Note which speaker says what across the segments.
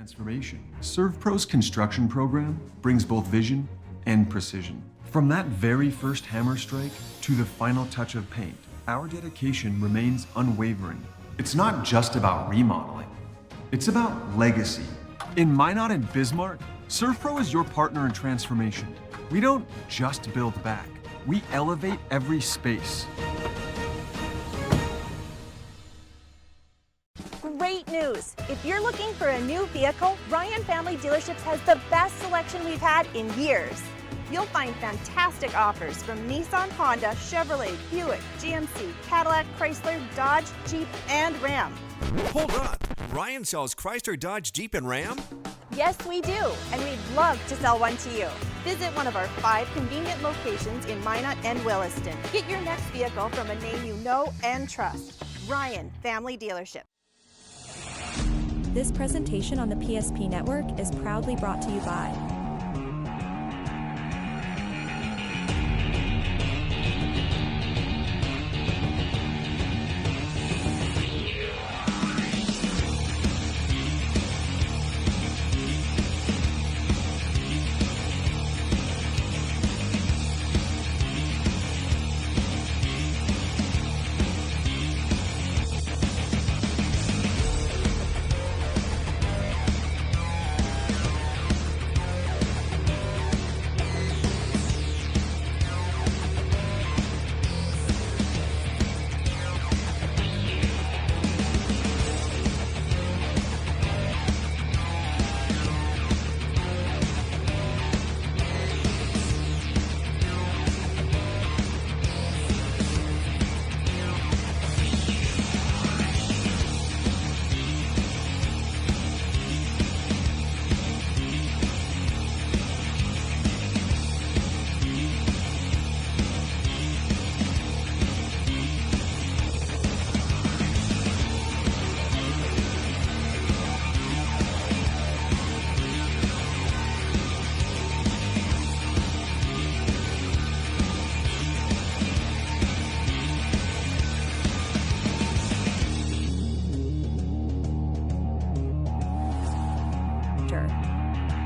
Speaker 1: Transformation. ServPro's construction program brings both vision and precision. From that very first hammer strike to the final touch of paint, our dedication remains unwavering. It's not just about remodeling, it's about legacy. In Minot and Bismarck, ServPro is your partner in transformation. We don't just build back, we elevate every space.
Speaker 2: Great news! If you're looking for a new vehicle, Ryan Family Dealerships has the best selection we've had in years. You'll find fantastic offers from Nissan, Honda, Chevrolet, Buick, GMC, Cadillac, Chrysler, Dodge, Jeep, and Ram.
Speaker 3: Hold on, Ryan sells Chrysler, Dodge, Jeep, and Ram?
Speaker 2: Yes, we do, and we'd love to sell one to you. Visit one of our 5 convenient locations in Minot and Williston. Get your next vehicle from a name you know and trust. Ryan Family Dealership.
Speaker 4: This presentation on the PSP Network is proudly brought to you by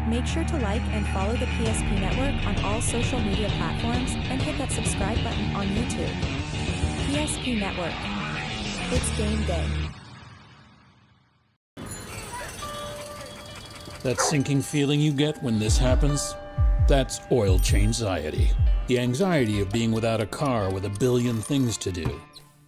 Speaker 4: Make sure to like and follow the PSP Network on all social media platforms and hit that subscribe button on YouTube. PSP Network. It's game day.
Speaker 5: That sinking feeling you get when this happens? That's oil change-anxiety. The anxiety of being without a car with a billion things to do.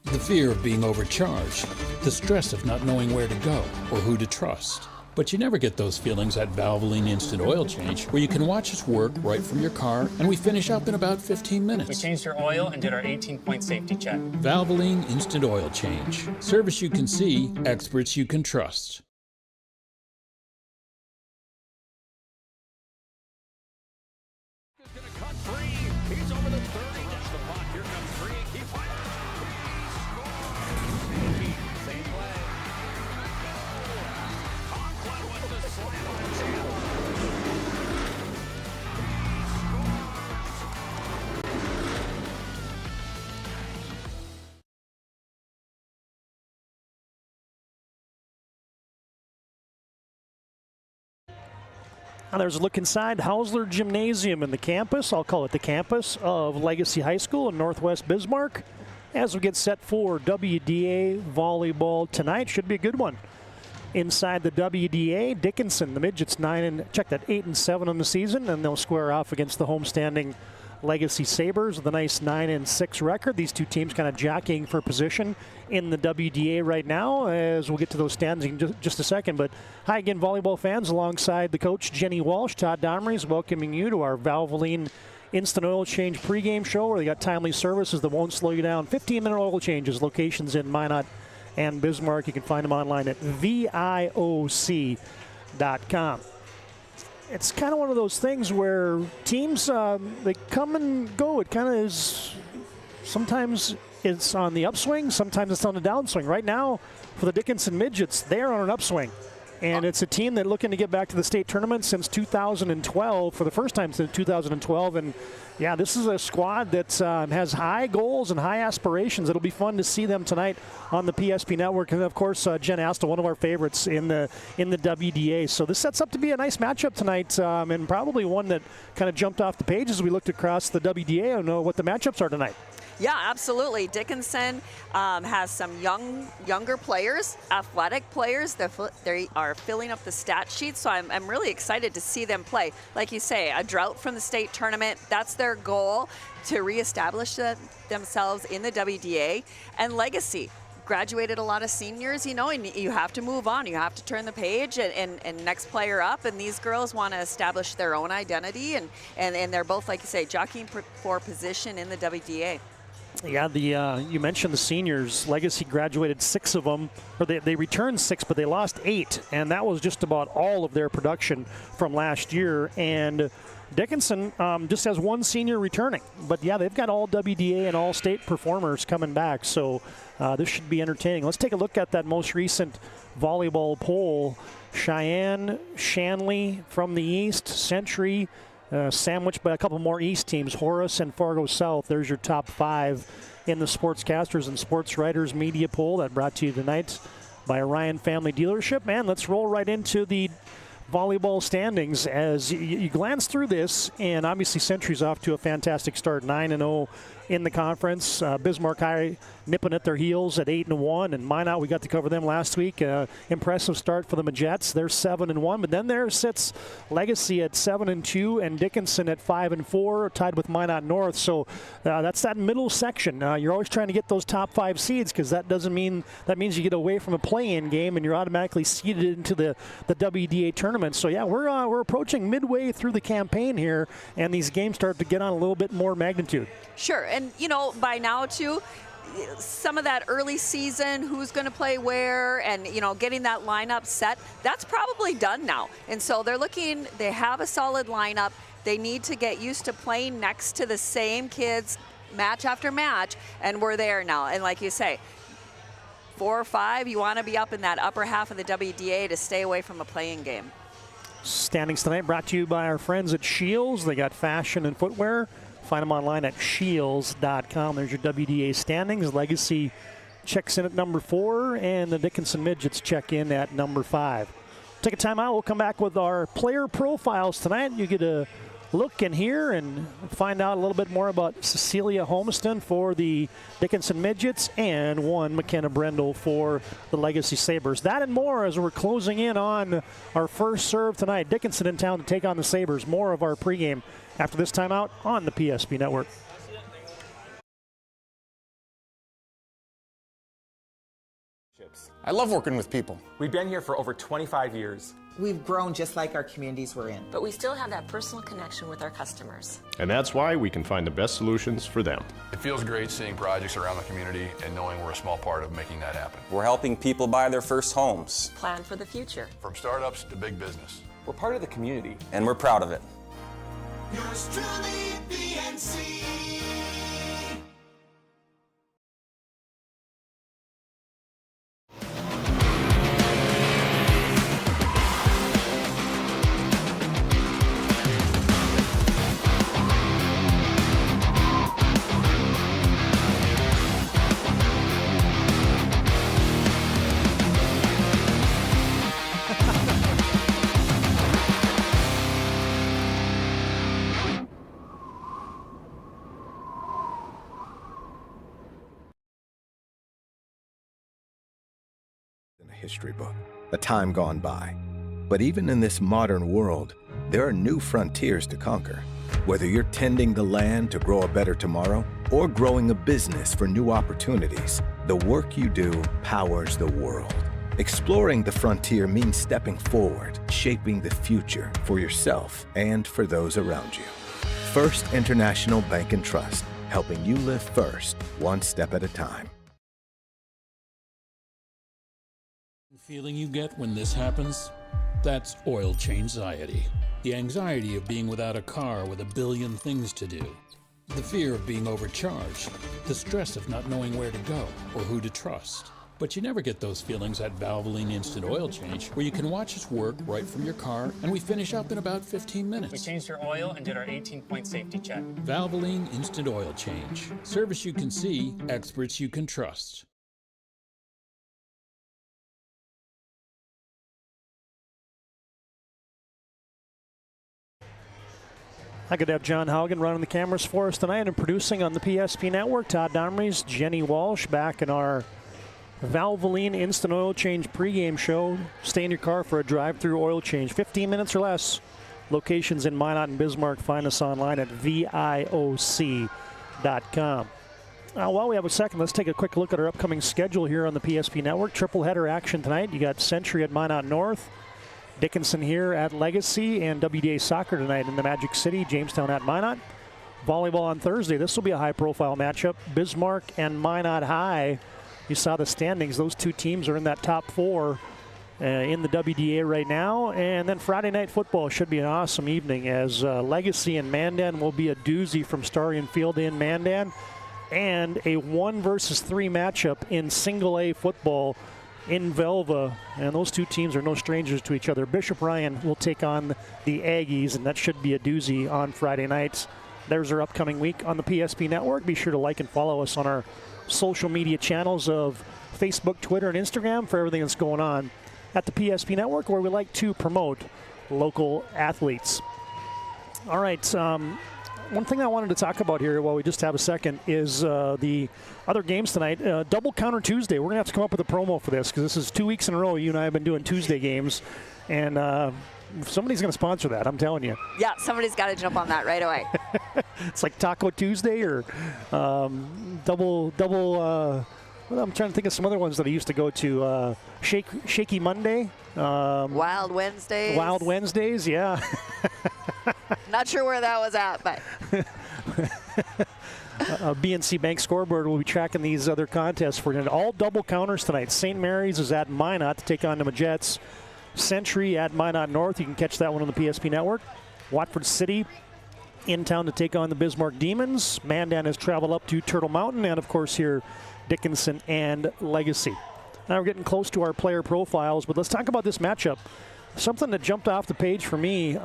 Speaker 5: The fear of being overcharged. The stress of not knowing where to go or who to trust. But you never get those feelings at Valvoline Instant Oil Change, where you can watch us work right from your car, and we finish up in about 15 minutes.
Speaker 6: We changed your oil and did our 18-point safety check.
Speaker 5: Valvoline Instant Oil Change. Service you can see, experts you can trust.
Speaker 3: Is going to cut free. He's over the 30. Gets the puck. Here comes free. Keep fighting. Same play. Conklin with the slam on his head.
Speaker 7: Now there's a look inside Hausler Gymnasium in the campus. I'll call it the campus of Legacy High School in Northwest Bismarck. As we get set for WDA volleyball tonight, should be a good one. Inside the WDA, Dickinson, the Midgets 8-7 on the season, and they'll square off against the homestanding Legacy Sabers with a nice 9-6 record. These two teams kind of jockeying for position in the WDA right now, as we'll get to those standings in just a second. But hi again, volleyball fans, alongside the coach Jeni Walsh, Todd Domres, welcoming you to our Valvoline Instant Oil Change pregame show, where they got timely services that won't slow you down. 15-minute oil changes, locations in Minot and Bismarck. You can find them online at VIOC.com. It's kind of one of those things where teams, they come and go. It kind of is, sometimes it's on the upswing, sometimes it's on the downswing. Right now, for the Dickinson Midgets, they're on an upswing. And it's a team that looking to get back to the state tournament since 2012, for the first time since 2012. And yeah, this is a squad that has high goals and high aspirations. It'll be fun to see them tonight on the PSP network. And of course, Jen Asta, one of our favorites in the WDA. So this sets up to be a nice matchup tonight, and probably one that kind of jumped off the page as we looked across the WDA. I don't know what the matchups are tonight.
Speaker 8: Yeah, absolutely. Dickinson has some younger players, athletic players. They are filling up the stat sheet, so I'm really excited to see them play. Like you say, a drought from the state tournament, that's their goal, to reestablish themselves in the WDA. And legacy, graduated a lot of seniors, you know, and you have to move on. You have to turn the page and next player up. And these girls want to establish their own identity, and they're both, like you say, jockeying for position in the WDA.
Speaker 7: Yeah, you mentioned the seniors. Legacy graduated 6 of them, or they returned 6, but they lost 8, and that was just about all of their production from last year. And Dickinson just has 1 senior returning, but yeah, they've got all WDA and all state performers coming back, so this should be entertaining. Let's take a look at that most recent volleyball poll. Cheyenne, Shanley from the east, Century, sandwiched by a couple more East teams, Horace and Fargo South. There's your top 5 in the Sportscasters and Sports Writers media poll that brought to you tonight by Ryan Family Dealership. Man, let's roll right into the volleyball standings as you glance through this, and obviously Century's off to a fantastic start, 9-0 in the conference. Bismarck High nipping at their heels at 8-1, and Minot, we got to cover them last week. Impressive start for the Midgets. They're 7-1, but then there sits Legacy at 7-2 and Dickinson at 5-4, tied with Minot North. So that's that middle section. You're always trying to get those top 5 seeds, because that means you get away from a play-in game and you're automatically seeded into the WDA tournament. So yeah, we're approaching midway through the campaign here, and these games start to get on a little bit more magnitude.
Speaker 8: Sure, and you know, by now too, some of that early season, who's going to play where, and you know, getting that lineup set, that's probably done now. And so they have a solid lineup. They need to get used to playing next to the same kids match after match, and we're there now. And like you say, 4 or 5, you want to be up in that upper half of the WDA to stay away from a playing game.
Speaker 7: Standings tonight brought to you by our friends at Shields. They got fashion and footwear. Find them online at shields.com. There's your WDA standings. Legacy checks in at number 4, and the Dickinson Midgets check in at number 5. Take a timeout. We'll come back with our player profiles tonight. You get a look and hear and find out a little bit more about Cecilia Holmeston for the Dickinson Midgets and one McKenna Brendel for the Legacy Sabers. That and more as we're closing in on our first serve tonight. Dickinson in town to take on the Sabers. More of our pregame after this timeout on the PSP Network.
Speaker 9: I love working with people.
Speaker 10: We've been here for over 25 years.
Speaker 11: We've grown just like our communities we're in.
Speaker 12: But we still have that personal connection with our customers.
Speaker 13: And that's why we can find the best solutions for them.
Speaker 14: It feels great seeing projects around the community and knowing we're a small part of making that happen.
Speaker 15: We're helping people buy their first homes.
Speaker 12: Plan for the future.
Speaker 14: From startups to big business.
Speaker 10: We're part of the community.
Speaker 15: And we're proud of it.
Speaker 16: Yours truly, BNC.
Speaker 17: History book, a time gone by. But even in this modern world, there are new frontiers to conquer. Whether you're tending the land to grow a better tomorrow or growing a business for new opportunities, the work you do powers the world. Exploring the frontier means stepping forward, shaping the future for yourself and for those around you. First International Bank and Trust, helping you live first, one step at a time.
Speaker 5: Feeling you get when this happens? That's oil change anxiety. The anxiety of being without a car with a billion things to do. The fear of being overcharged. The stress of not knowing where to go or who to trust. But you never get those feelings at Valvoline Instant Oil Change, where you can watch us work right from your car, and we finish up in about 15 minutes.
Speaker 6: We changed your oil and did our 18-point safety check.
Speaker 5: Valvoline Instant Oil Change. Service you can see, experts you can trust.
Speaker 7: I could have John Haugen running the cameras for us tonight and producing on the PSP Network. Todd Domres, Jeni Walsh back in our Valvoline Instant Oil Change pregame show. Stay in your car for a drive-through oil change. 15 minutes or less. Locations in Minot and Bismarck. Find us online at VIOC.com. While we have a second, let's take a quick look at our upcoming schedule here on the PSP Network. Triple header action tonight. You got Century at Minot North, Dickinson here at Legacy, and WDA Soccer tonight in the Magic City, Jamestown at Minot. Volleyball on Thursday. This will be a high-profile matchup. Bismarck and Minot High. You saw the standings. Those two teams are in that top four in the WDA right now. And then Friday night football should be an awesome evening as Legacy and Mandan will be a doozy from Starion Field in Mandan. And a 1 versus 3 matchup in single A football in Velva, and those two teams are no strangers to each other. Bishop Ryan will take on the Aggies, and that should be a doozy on Friday nights. There's our upcoming week on the PSP Network. Be sure to like and follow us on our social media channels of Facebook, Twitter, and Instagram for everything that's going on at the PSP Network, where we like to promote local athletes. All right, one thing I wanted to talk about here while we just have a second is the other games tonight. Double Counter Tuesday. We're going to have to come up with a promo for this because this is 2 weeks in a row you and I have been doing Tuesday games. And somebody's going to sponsor that, I'm telling you.
Speaker 8: Yeah, somebody's got to jump on that right away.
Speaker 7: It's like Taco Tuesday or double well, I'm trying to think of some other ones that I used to go to. Shaky Monday.
Speaker 8: Wild Wednesdays.
Speaker 7: Wild Wednesdays, yeah.
Speaker 8: Not sure where that was at, but.
Speaker 7: BNC Bank Scoreboard will be tracking these other contests for tonight. All double counters tonight. St. Mary's is at Minot to take on the Midgets. Century at Minot North. You can catch that one on the PSP Network. Watford City in town to take on the Bismarck Demons. Mandan has traveled up to Turtle Mountain, and of course here Dickinson and Legacy. Now we're getting close to our player profiles, but let's talk about this matchup. Something that jumped off the page for me.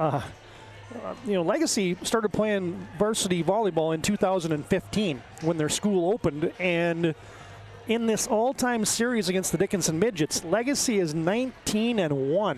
Speaker 7: Legacy started playing varsity volleyball in 2015 when their school opened, and in this all-time series against the Dickinson Midgets, Legacy is 19-1.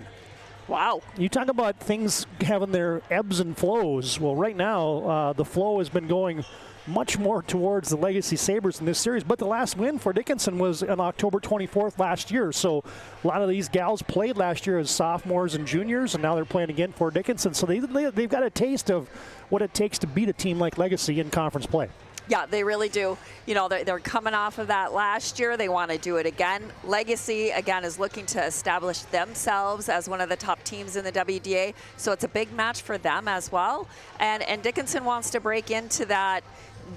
Speaker 8: Wow.
Speaker 7: You talk about things having their ebbs and flows. Well, right now, the flow has been going much more towards the Legacy Sabers in this series, but the last win for Dickinson was on October 24th last year. So a lot of these gals played last year as sophomores and juniors, and now they're playing again for Dickinson. So they've got a taste of what it takes to beat a team like Legacy in conference play.
Speaker 8: Yeah, they really do. You know, they're coming off of that last year. They want to do it again. Legacy, again, is looking to establish themselves as one of the top teams in the WDA. So it's a big match for them as well. And Dickinson wants to break into that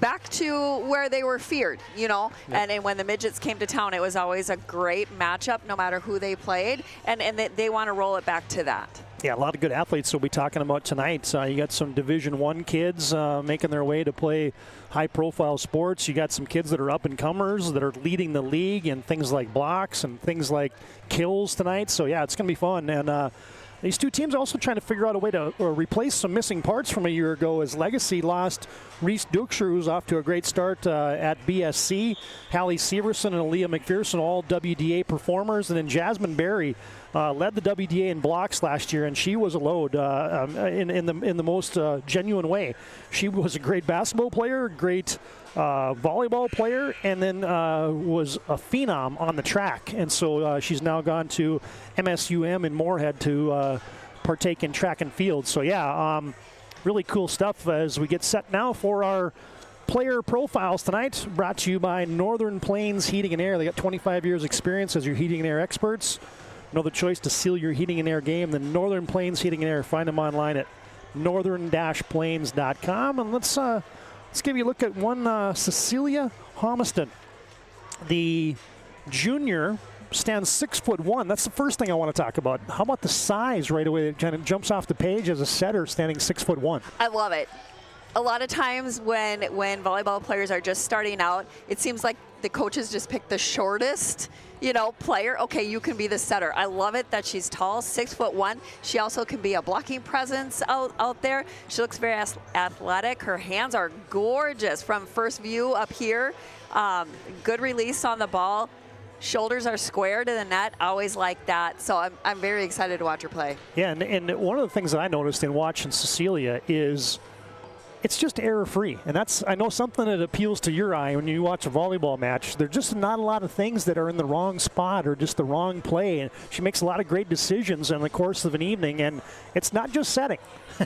Speaker 8: back to where they were feared, you know. Yep. And when the Midgets came to town, it was always a great matchup no matter who they played. And they want to roll it back to that.
Speaker 7: Yeah, a lot of good athletes we'll be talking about tonight. You got some Division I kids making their way to play high-profile sports. You got some kids that are up-and-comers that are leading the league in things like blocks and things like kills tonight. So, yeah, it's going to be fun. And these two teams are also trying to figure out a way to replace some missing parts from a year ago as Legacy lost Reese Dukeshire, who's off to a great start at BSC. Hallie Severson and Aaliyah McPherson, all WDA performers. And then Jasmine Berry led the WDA in blocks last year, and she was a load in the most genuine way. She was a great basketball player, great volleyball player, and then was a phenom on the track. And so she's now gone to MSUM in Moorhead to partake in track and field. So, yeah, really cool stuff as we get set now for our player profiles tonight, brought to you by Northern Plains Heating and Air. They got 25 years experience as your heating and air experts. No other choice to seal your heating and air game than Northern Plains Heating and Air. Find them online at northern-plains.com. And let's give you a look at one Cecilia Homiston. The junior stands 6'1". That's the first thing I want to talk about. How about the size right away that kind of jumps off the page as a setter standing 6'1"?
Speaker 8: I love it. A lot of times when volleyball players are just starting out, it seems like the coaches just pick the shortest, you know, player. Okay, you can be the setter. I love it that she's tall, 6'1". She also can be a blocking presence out there. She looks very athletic. Her hands are gorgeous from first view up here. Good release on the ball. Shoulders are square to the net, always like that. So I'm very excited to watch her play.
Speaker 7: Yeah, and one of the things that I noticed in watching Cecilia is it's just error-free. And that's, I know, something that appeals to your eye when you watch a volleyball match. There's just not a lot of things that are in the wrong spot or just the wrong play. And she makes a lot of great decisions in the course of an evening. And it's not just setting.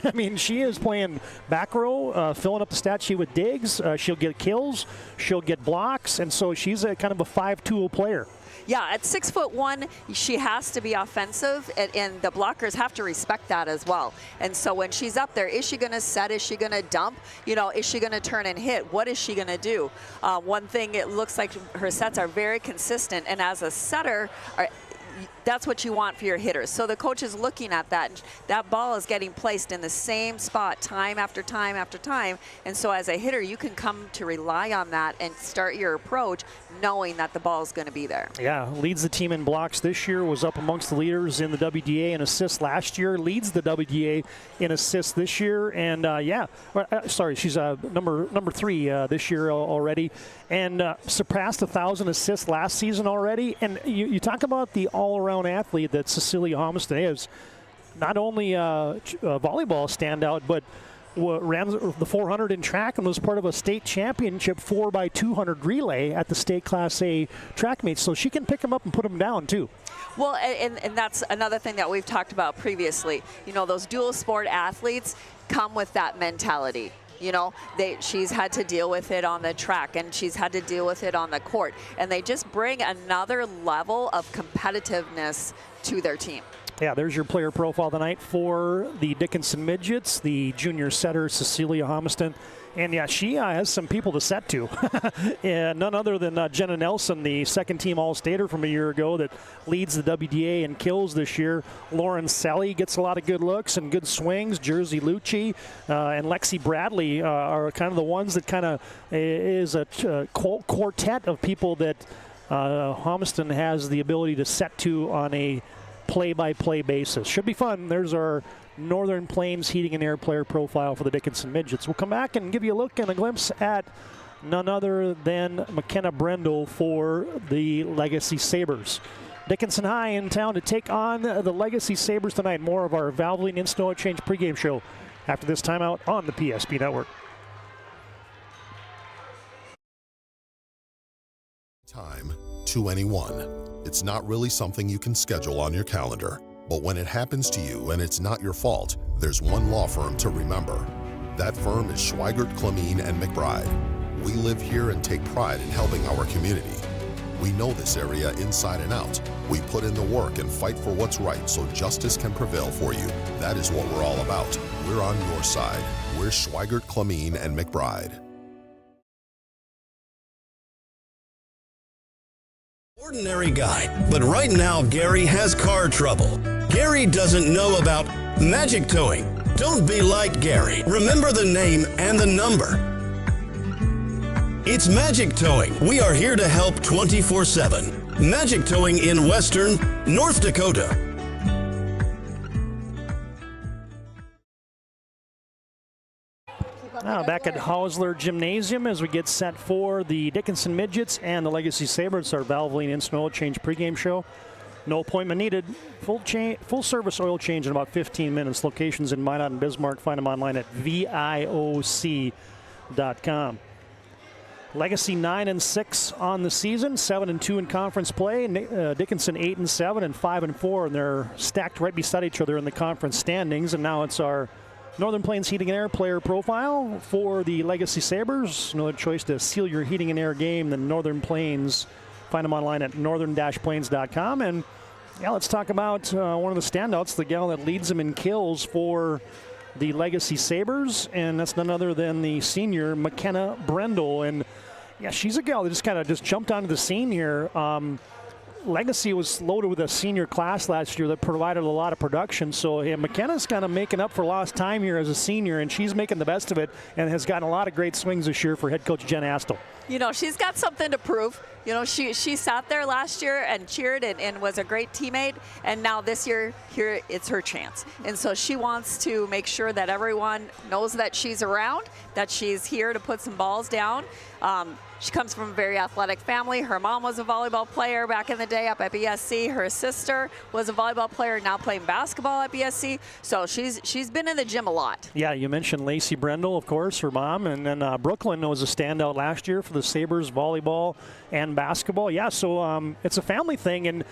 Speaker 7: I mean, she is playing back row, filling up the stat sheet with digs. She'll get kills. She'll get blocks. And so she's a kind of a 5-tool player.
Speaker 8: Yeah, at 6'1", she has to be offensive, and the blockers have to respect that as well. And so when she's up there, is she going to set? Is she going to dump? You know, is she going to turn and hit? What is she going to do? One thing, it looks like her sets are very consistent, and as a setter, that's what you want for your hitters. So the coach is looking at that. And that ball is getting placed in the same spot time after time after time. And so as a hitter, you can come to rely on that and start your approach knowing that the ball is going to be there.
Speaker 7: Yeah, leads the team in blocks this year, was up amongst the leaders in the WDA in assists last year, leads the WDA in assists this year. And sorry, she's number 3 this year already, and surpassed 1,000 assists last season already. And you talk about the all-around athlete that Cecilia Homiston is. Not only a volleyball standout, but ran the 400 in track and was part of a state championship 4x200 relay at the state Class A track meets. So she can pick them up and put them down too.
Speaker 8: Well, and that's another thing that we've talked about previously. You know, those dual sport athletes come with that mentality. You know, she's had to deal with it on the track, and she's had to deal with it on the court. And they just bring another level of competitiveness to their team.
Speaker 7: Yeah, there's your player profile tonight for the Dickinson Midgets, the junior setter Cecilia Homiston. And yeah, she has some people to set to. And none other than Jenna Nelson, the second-team All-Stater from a year ago that leads the WDA in kills this year. Lauren Selly gets a lot of good looks and good swings. Jersey Lucci and Lexi Bradley are kind of the ones that kind of is a quartet of people that Homiston has the ability to set to on a play-by-play basis. Should be fun. There's our Northern Plains Heating and Air player profile for the Dickinson Midgets. We'll come back and give you a look and a glimpse at none other than McKenna Brendel for the Legacy Sabers. Dickinson High in town to take on the Legacy Sabers tonight. More of our Valvoline Instant Oil Change pregame show after this timeout on the PSP Network.
Speaker 18: Time to anyone. It's not really something you can schedule on your calendar. But when it happens to you and it's not your fault, there's one law firm to remember. That firm is Schweigert, Clemeen, and McBride. We live here and take pride in helping our community. We know this area inside and out. We put in the work and fight for what's right so justice can prevail for you. That is what we're all about. We're on your side. We're Schweigert, Clemeen, and McBride.
Speaker 19: Ordinary guy, but right now Gary has car trouble. Gary doesn't know about magic towing. Don't be like Gary. Remember the name and the number. It's Magic Towing. We are here to help 24/7. Magic Towing in Western North Dakota.
Speaker 7: Now back at Hausler Gymnasium as we get set for the Dickinson Midgets and the Legacy Sabers, our Valvoline Instant Oil Change pregame show. No appointment needed. Full service oil change in about 15 minutes. Locations in Minot and Bismarck. Find them online at VIOC.com. Legacy 9-6 on the season, 7-2 in conference play. Dickinson 8-7 and 5-4, and they're stacked right beside each other in the conference standings. And now it's our Northern Plains Heating and Air player profile for the Legacy Sabers. No other choice to seal your heating and air game than Northern Plains. Find them online at northern-plains.com. And yeah, let's talk about one of the standouts, the gal that leads them in kills for the Legacy Sabers, and that's none other than the senior McKenna Brendel. And yeah, she's a gal that just jumped onto the scene here. Legacy was loaded with a senior class last year that provided a lot of production. So yeah, McKenna's kind of making up for lost time here as a senior, and she's making the best of it and has gotten a lot of great swings this year for head coach Jen Astle.
Speaker 8: You know, she's got something to prove. You know, she sat there last year and cheered and was a great teammate, and now this year, here it's her chance. And so she wants to make sure that everyone knows that she's around, that she's here to put some balls down. She comes from a very athletic family. Her mom was a volleyball player back in the day up at BSC. Her sister was a volleyball player, now playing basketball at BSC. So she's been in the gym a lot.
Speaker 7: Yeah, you mentioned Lacey Brendel, of course, her mom, and then Brooklyn was a standout last year for the Sabers volleyball and basketball. Yeah, so it's a family thing, and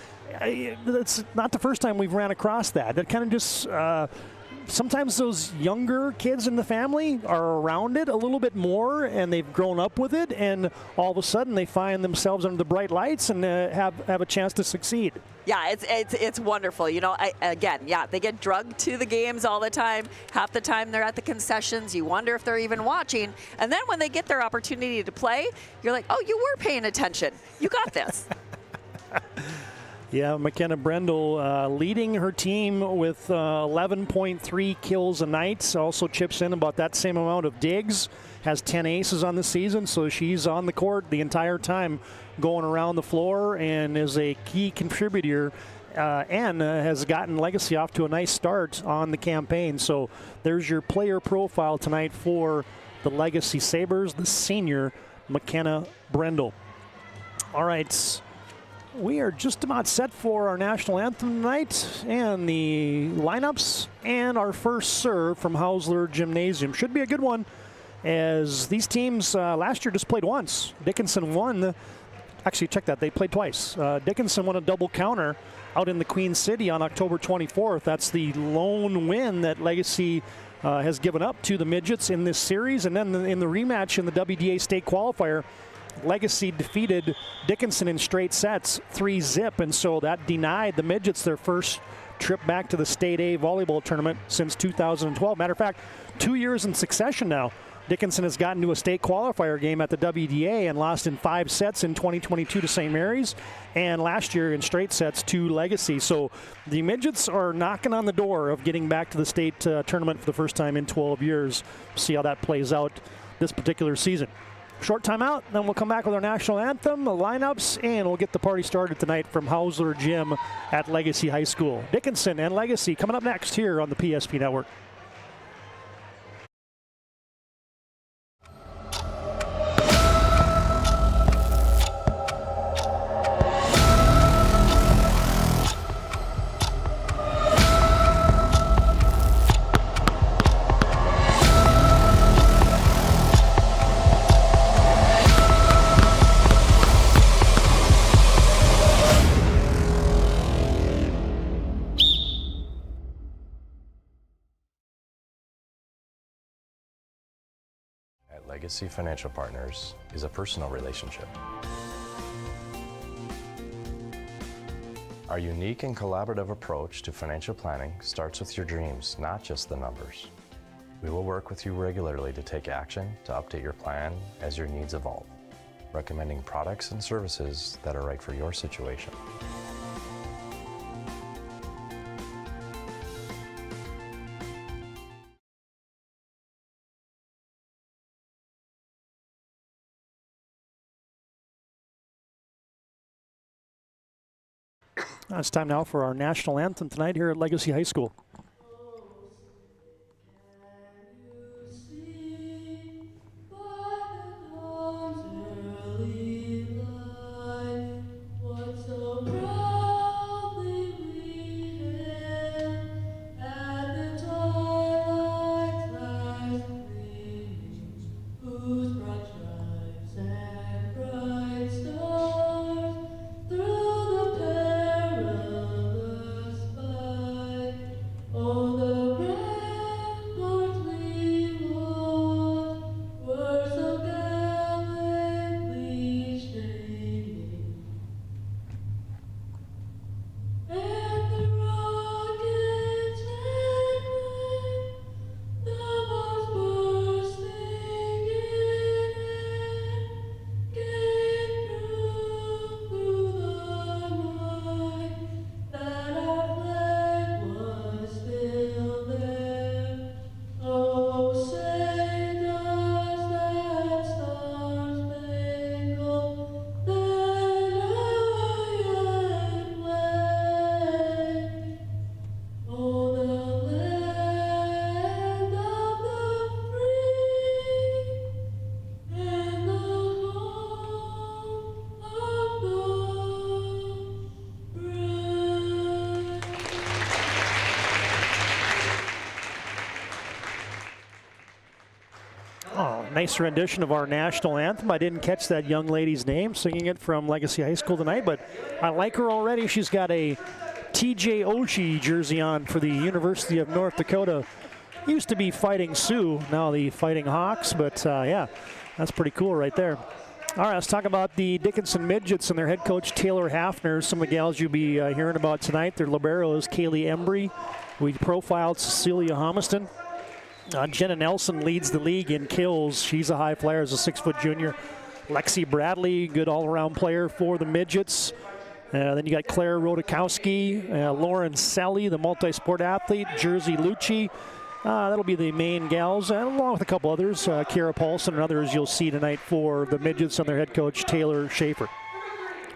Speaker 7: it's not the first time we've ran across that. That kind of just sometimes those younger kids in the family are around it a little bit more, and they've grown up with it, and all of a sudden they find themselves under the bright lights and have a chance to succeed.
Speaker 8: Yeah, it's wonderful. You know, again, they get drugged to the games all the time. Half the time they're at the concessions. You wonder if they're even watching. And then when they get their opportunity to play, you're like, oh, you were paying attention. You got this.
Speaker 7: Yeah, McKenna Brendel leading her team with 11.3 kills a night. Also chips in about that same amount of digs. Has 10 aces on the season, so she's on the court the entire time, going around the floor, and is a key contributor and has gotten Legacy off to a nice start on the campaign. So there's your player profile tonight for the Legacy Sabers, the senior McKenna Brendel. All right. We are just about set for our national anthem tonight, and the lineups and our first serve from Hausler Gymnasium. Should be a good one, as these teams last year just played once. Dickinson won. Actually, check that. They played twice. Dickinson won a double counter out in the Queen City on October 24th. That's the lone win that Legacy has given up to the Midgets in this series. And then in the rematch in the WDA state qualifier, Legacy defeated Dickinson in straight sets, 3-0, and so that denied the Midgets their first trip back to the State A volleyball tournament since 2012. Matter of fact, 2 years in succession now, Dickinson has gotten to a state qualifier game at the WDA and lost in 5 sets in 2022 to St. Mary's, and last year in straight sets to Legacy. So the Midgets are knocking on the door of getting back to the state tournament for the first time in 12 years. See how that plays out this particular season. Short timeout, then we'll come back with our national anthem, the lineups, and we'll get the party started tonight from Hausler Gym at Legacy High School. Dickinson and Legacy coming up next here on the PSP Network.
Speaker 20: Legacy Financial Partners is a personal relationship. Our unique and collaborative approach to financial planning starts with your dreams, not just the numbers. We will work with you regularly to take action to update your plan as your needs evolve, recommending products and services that are right for your situation.
Speaker 7: It's time now for our national anthem tonight here at Legacy High School. Nice rendition of our national anthem. I didn't catch that young lady's name singing it from Legacy High School tonight, but I like her already. She's got a TJ Oshie jersey on for the University of North Dakota. Used to be Fighting Sioux, now the Fighting Hawks, but yeah, that's pretty cool right there. All right, let's talk about the Dickinson Midgets and their head coach, Taylor Hafner. Some of the gals you'll be hearing about tonight. Their libero is Kaylee Embry. We profiled Cecilia Homiston. Jenna Nelson leads the league in kills. She's a high flyer as a 6-foot junior. Lexi Bradley, good all-around player for the Midgets. Then you got Claire Rodakowski, Lauren Selly, the multi-sport athlete, Jersey Lucci. That'll be the main gals, along with a couple others, Kara Paulson and others you'll see tonight for the Midgets and their head coach, Taylor Schaefer.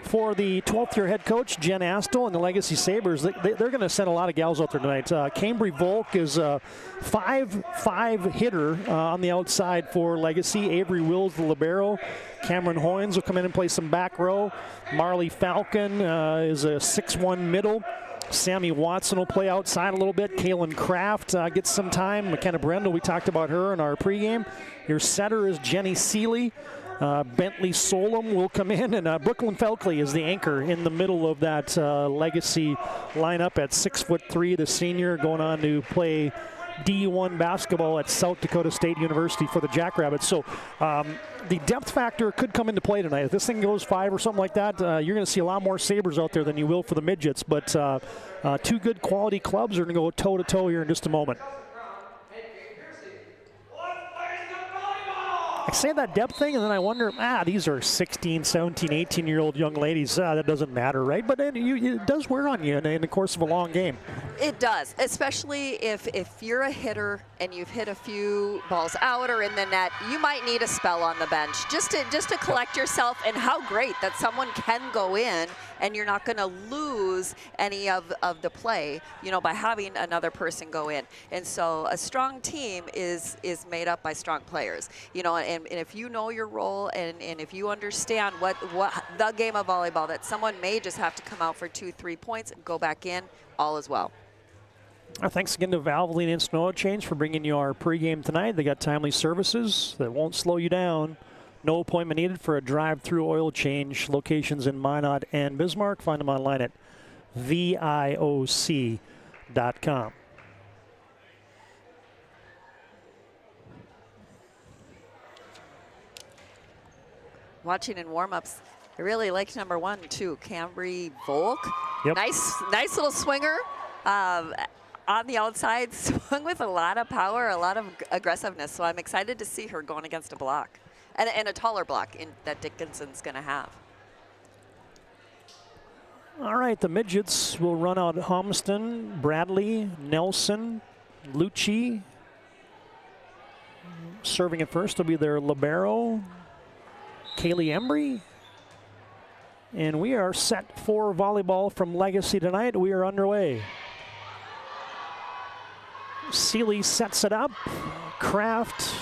Speaker 7: For the 12th-year head coach, Jen Astle, and the Legacy Sabers, they're going to send a lot of gals out there tonight. Cambry Volk is a 5'5" hitter on the outside for Legacy. Avery Wills, the libero. Cameron Hoynes will come in and play some back row. Marley Falcon is a 6'1" middle. Sammy Watson will play outside a little bit. Kaylin Kraft gets some time. McKenna Brendel, we talked about her in our pregame. Your setter is Jenny Seeley. Bentley Solom will come in, and Brooklyn Felkley is the anchor in the middle of that Legacy lineup at 6'3", the senior, going on to play D1 basketball at South Dakota State University for the Jackrabbits. So the depth factor could come into play tonight. If this thing goes 5 or something like that, you're going to see a lot more Sabers out there than you will for the Midgets. But two good quality clubs are going to go toe-to-toe here in just a moment. I say that depth thing, and then I wonder, these are 16, 17, 18-year-old young ladies. That doesn't matter, right? But it does wear on you in the course of a long game.
Speaker 8: It does, especially if you're a hitter and you've hit a few balls out or in the net, you might need a spell on the bench just to collect yourself. And how great that someone can go in and you're not going to lose any of the play, by having another person go in. And so a strong team is made up by strong players, and if you know your role and if you understand what the game of volleyball, that someone may just have to come out for 2-3 points, go back in, all is well.
Speaker 7: Thanks again to Valvoline Instant Oil Change for bringing you our pregame tonight. They got timely services that won't slow you down. No appointment needed for a drive-through oil change. Locations in Minot and Bismarck. Find them online at VIOC.com.
Speaker 8: Watching in warm-ups, I really like number 1 too, Cambry Volk.
Speaker 7: Yep.
Speaker 8: Nice little swinger. On the outside, swung with a lot of power, a lot of aggressiveness. So I'm excited to see her going against a block and a taller block that Dickinson's going to have.
Speaker 7: All right, the Midgets will run out Homiston, Bradley, Nelson, Lucci. Serving it first will be their libero, Kaylee Embry. And we are set for volleyball from Legacy tonight. We are underway. Seeley sets it up. Kraft,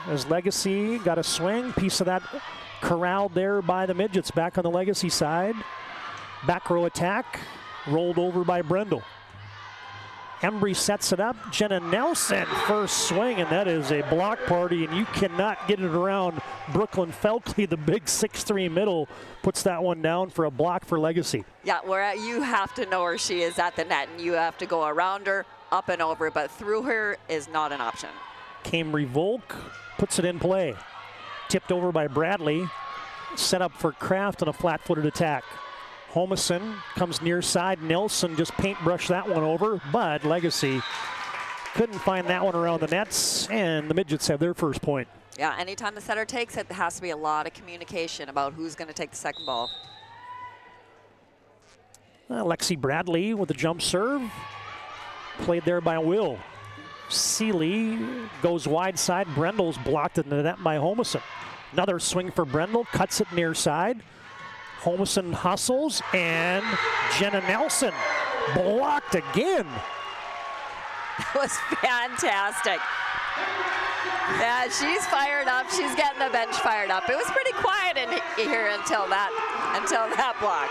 Speaker 7: as Legacy, got a swing. Piece of that corralled there by the Midgets back on the Legacy side. Back row attack, rolled over by Brendel. Embry sets it up. Jenna Nelson, first swing, and that is a block party, and you cannot get it around. Brooklyn Felkley, the big 6'3" middle, puts that one down for a block for Legacy.
Speaker 8: Yeah, where you have to know where she is at the net, and you have to go around her, up and over, but through her is not an option.
Speaker 7: Cambry Volk puts it in play. Tipped over by Bradley. Set up for Kraft on a flat-footed attack. Homison comes near side. Nelson just paintbrushed that one over, but Legacy couldn't find that one around the nets, and the Midgets have their first point.
Speaker 8: Yeah, anytime the setter takes it, there has to be a lot of communication about who's going to take the second ball.
Speaker 7: Lexi Bradley with the jump serve. Played there by Will. Seeley goes wide side. Brendel's blocked in the net by Homison. Another swing for Brendel, cuts it near side. Homison hustles, and Jenna Nelson blocked again.
Speaker 8: That was fantastic. Yeah, she's fired up. She's getting the bench fired up. It was pretty quiet in here until that block.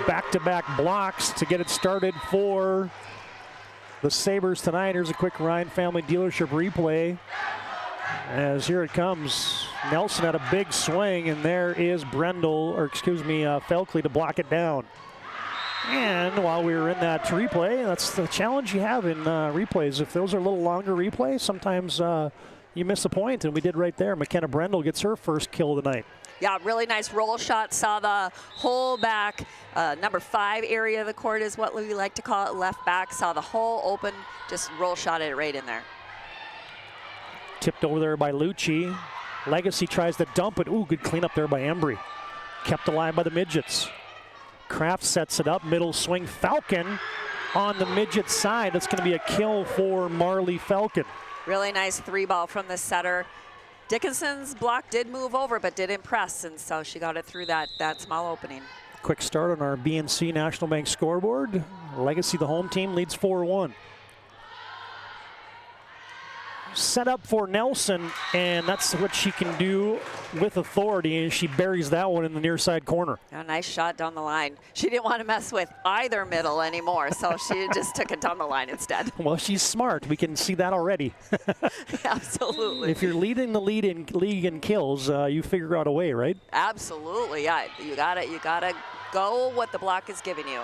Speaker 7: Back-to-back blocks to get it started for the Sabers tonight. Here's a quick Ryan Family Dealership replay. As here it comes. Nelson had a big swing, and there is Felkley to block it down. And while we were in that replay, that's the challenge you have in replays. If those are a little longer replays, sometimes you miss a point, and we did right there. McKenna Brendel gets her first kill of the night.
Speaker 8: Yeah, really nice roll shot. Saw the whole back, number 5 area of the court is what we like to call it, left back. Saw the whole open, just roll shot it right in there.
Speaker 7: Tipped over there by Lucci. Legacy tries to dump it. Ooh, good cleanup there by Embry. Kept alive by the Midgets. Kraft sets it up, middle swing. Falcon on the Midget side. It's going to be a kill for Marley Falcon.
Speaker 8: Really nice 3-ball from the setter. Dickinson's block did move over, but didn't press, and so she got it through that small opening.
Speaker 7: Quick start on our BNC National Bank scoreboard. Legacy, the home team, leads 4-1. Set up for Nelson, and that's what she can do with authority, and she buries that one in the near side corner.
Speaker 8: A nice shot down the line. She didn't want to mess with either middle anymore, so she just took it down the line instead.
Speaker 7: Well, she's smart. We can see that already.
Speaker 8: Absolutely.
Speaker 7: If you're leading the league in kills, you figure out a way, right?
Speaker 8: Absolutely, yeah. You gotta go what the block is giving you.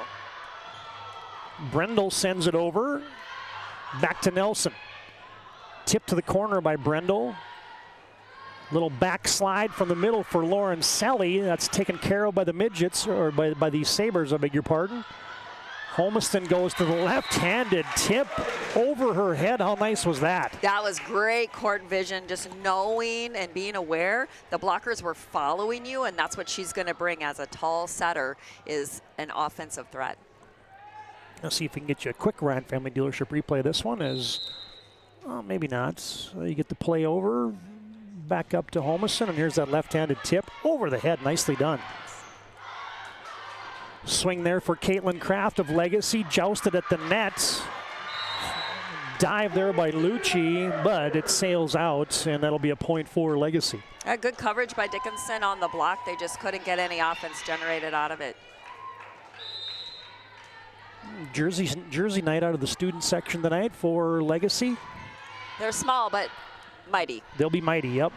Speaker 7: Brendel sends it over. Back to Nelson. Tip to the corner by Brendel. Little backslide from the middle for Lauren Selly. That's taken care of by the Midgets, or by the Sabers, I beg your pardon. Holmiston goes to the left-handed tip over her head. How nice was that?
Speaker 8: That was great court vision, just knowing and being aware the blockers were following you, and that's what she's going to bring as a tall setter, is an offensive threat.
Speaker 7: Let's see if we can get you a quick Ryan Family Dealership replay of this one. Maybe not. You get the play over, back up to Holmiston, and here's that left-handed tip over the head. Nicely done. Swing there for Caitlin Kraft of Legacy, jousted at the net. Dive there by Lucci, but it sails out, and that'll be a point for Legacy.
Speaker 8: Good coverage by Dickinson on the block. They just couldn't get any offense generated out of it.
Speaker 7: Jersey night out of the student section tonight for Legacy.
Speaker 8: They're small, but mighty.
Speaker 7: They'll be mighty, yep.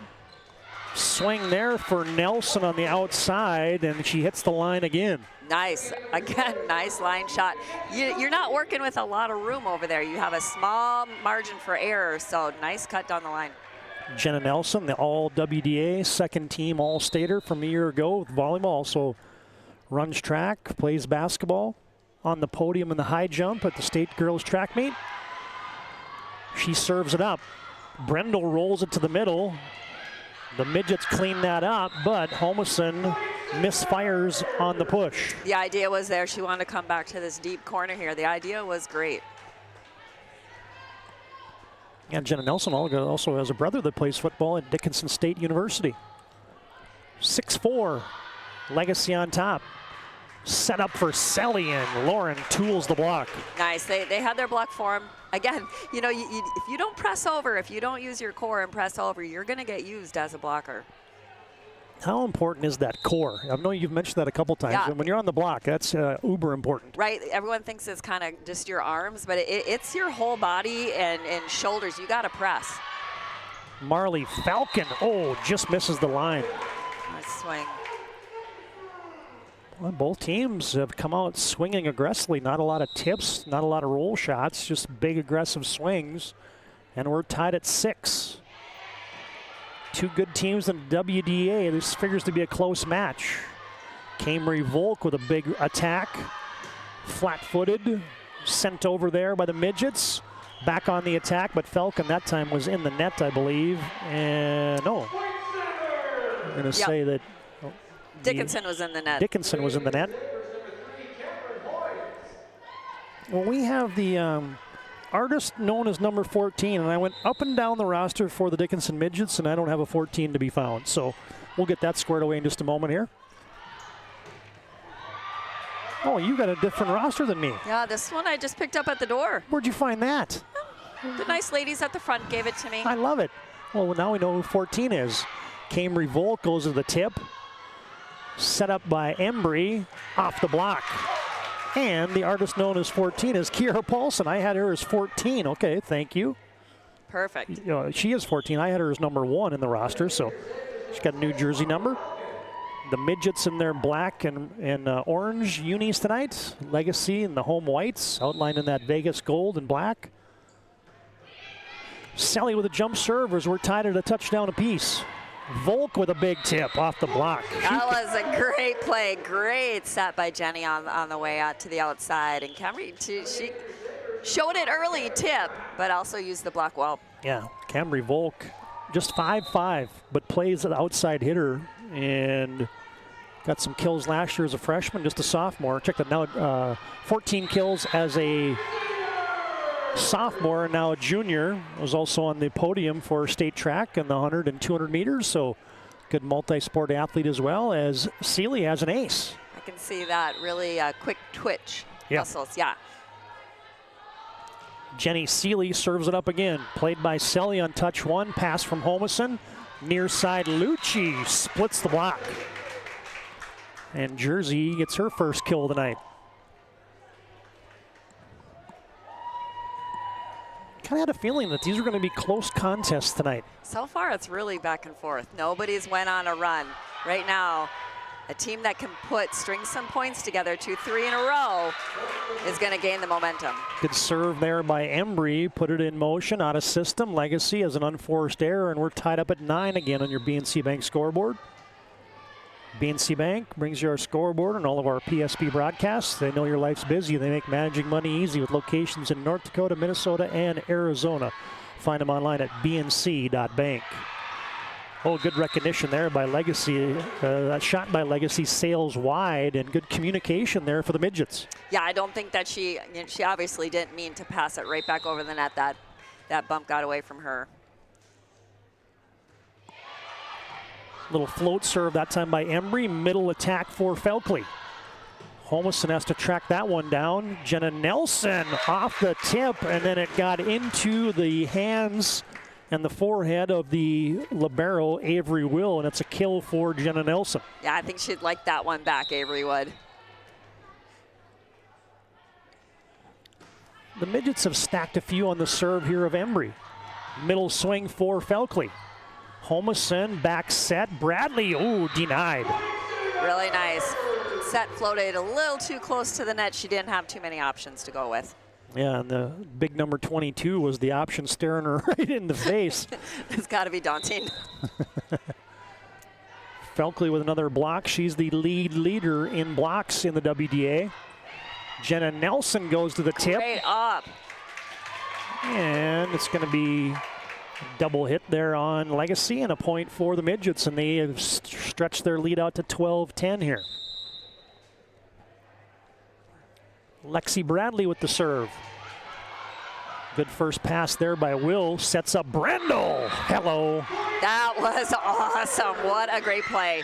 Speaker 7: Swing there for Nelson on the outside, and she hits the line again.
Speaker 8: Nice. Again, nice line shot. You're not working with a lot of room over there. You have a small margin for error, so nice cut down the line.
Speaker 7: Jenna Nelson, the all WDA second team all-stater from a year ago with volleyball, also runs track, plays basketball, on the podium in the high jump at the state girls track meet. She serves it up. Brendel rolls it to the middle. The Midgets clean that up, but Holmiston misfires on the push.
Speaker 8: The idea was there. She wanted to come back to this deep corner here. The idea was great.
Speaker 7: And Jenna Nelson also has a brother that plays football at Dickinson State University. 6'4", Legacy on top. Set up for Selly, and Lauren tools the block.
Speaker 8: Nice. They had their block for him. Again, you know, if you don't press over, if you don't use your core and press over, you're going to get used as a blocker.
Speaker 7: How important is that core? I know you've mentioned that a couple times.
Speaker 8: Yeah.
Speaker 7: And when you're on the block, that's uber important.
Speaker 8: Right. Everyone thinks it's kind of just your arms, but it's your whole body and shoulders. You got to press.
Speaker 7: Marley Falcon, just misses the line.
Speaker 8: Nice swing.
Speaker 7: Well, both teams have come out swinging aggressively. Not a lot of tips, not a lot of roll shots, just big aggressive swings. And we're tied at 6. Two good teams in WDA. This figures to be a close match. Camry Volk with a big attack. Flat-footed, sent over there by the Midgets. Back on the attack, but Falcon that time was in the net, I believe. And no, I'm going to say that
Speaker 8: Dickinson was in the net.
Speaker 7: Dickinson was in the net. Well, we have the artist known as number 14, and I went up and down the roster for the Dickinson Midgets, and I don't have a 14 to be found. So we'll get that squared away in just a moment here. Oh, you got a different roster than me.
Speaker 8: Yeah, this one I just picked up at the door.
Speaker 7: Where'd you find that?
Speaker 8: The nice ladies at the front gave it to me.
Speaker 7: I love it. Well, now we know who 14 is. Camry Volk goes to the tip. Set up by Embry, off the block. And the artist known as 14 is Kiera Paulson. I had her as 14. Okay, thank you.
Speaker 8: Perfect.
Speaker 7: You know, she is 14. I had her as number 1 in the roster, so she's got a new jersey number. The Midgets in their black and orange unis tonight. Legacy in the home whites, outlined in that Vegas gold and black. Selly with a jump serve as we're tied at a touchdown apiece. Volk with a big tip off the block.
Speaker 8: That was a great play. Great set by Jeni on the way out to the outside. And Camry, she showed it early, tip, but also used the block well.
Speaker 7: Yeah, Camry Volk, just 5'5", but plays an outside hitter and got some kills last year as a freshman, just a sophomore. Check that out, 14 kills as a sophomore and now a junior. Was also on the podium for state track in the 100 and 200 meters, so good multi-sport athlete as well as Seeley has an ace.
Speaker 8: I can see that really quick twitch muscles, yeah.
Speaker 7: Jeni Seeley serves it up again. Played by Selly on touch 1. Pass from Homison. Near side Lucci splits the block. And Jersey gets her first kill of the night. Kind of had a feeling that these are going to be close contests tonight.
Speaker 8: So far it's really back and forth. Nobody's went on a run. Right now, a team that can string some points together, 2-3 in a row, is going to gain the momentum.
Speaker 7: Good serve there by Embry. Put it in motion, out of system. Legacy has an unforced error, and we're tied up at 9 again on your BNC Bank scoreboard. BNC Bank brings you our scoreboard and all of our PSP broadcasts. They know your life's busy. They make managing money easy with locations in North Dakota, Minnesota, and Arizona. Find them online at bnc.bank. Oh, good recognition there by Legacy. That shot by Legacy sails wide, and good communication there for the Midgets.
Speaker 8: Yeah, I don't think that she obviously didn't mean to pass it right back over the net. That bump got away from her.
Speaker 7: Little float serve that time by Embry. Middle attack for Felkley. Homison has to track that one down. Jenna Nelson off the tip, and then it got into the hands and the forehead of the libero, Avery Will, and it's a kill for Jenna Nelson.
Speaker 8: Yeah, I think she'd like that one back, Avery would.
Speaker 7: The Midgets have stacked a few on the serve here of Embry. Middle swing for Felkley. Homison back set. Bradley, ooh, denied.
Speaker 8: Really nice. Set floated a little too close to the net. She didn't have too many options to go with.
Speaker 7: Yeah, and the big number 22 was the option staring her right in the face.
Speaker 8: It's got to be daunting.
Speaker 7: Felkley with another block. She's the leader in blocks in the WDA. Jenna Nelson goes to the tip.
Speaker 8: Straight up.
Speaker 7: And it's going to be a double hit there on Legacy and a point for the Midgets, and they have stretched their lead out to 12-10 here. Lexi Bradley with the serve. Good first pass there by Will. Sets up Brendel. Hello.
Speaker 8: That was awesome. What a great play.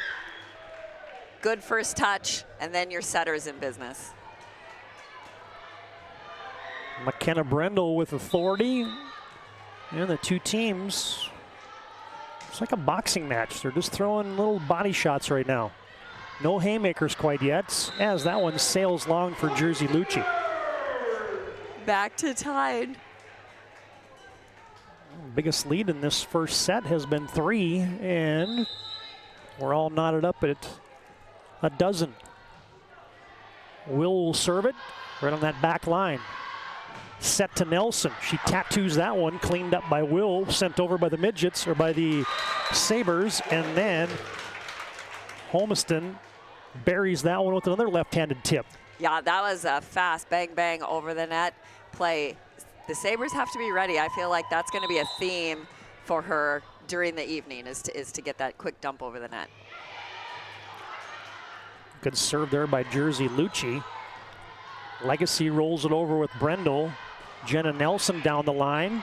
Speaker 8: Good first touch, and then your setter's in business.
Speaker 7: McKenna Brendel with authority. And the two teams, it's like a boxing match. They're just throwing little body shots right now. No haymakers quite yet, as that one sails long for Jersey Lucci.
Speaker 8: Back to tied.
Speaker 7: Biggest lead in this first set has been 3, and we're all knotted up at a dozen. Will serve it right on that back line. Set to Nelson. She tattoos that one, cleaned up by Will, sent over by the Midgets, or by the Sabers, and then Homison buries that one with another left-handed tip.
Speaker 8: Yeah, that was a fast bang over the net play. The Sabers have to be ready. I feel like that's going to be a theme for her during the evening, is to get that quick dump over the net.
Speaker 7: Good serve there by Jersey Lucci. Legacy rolls it over with Brendel. Jenna Nelson down the line.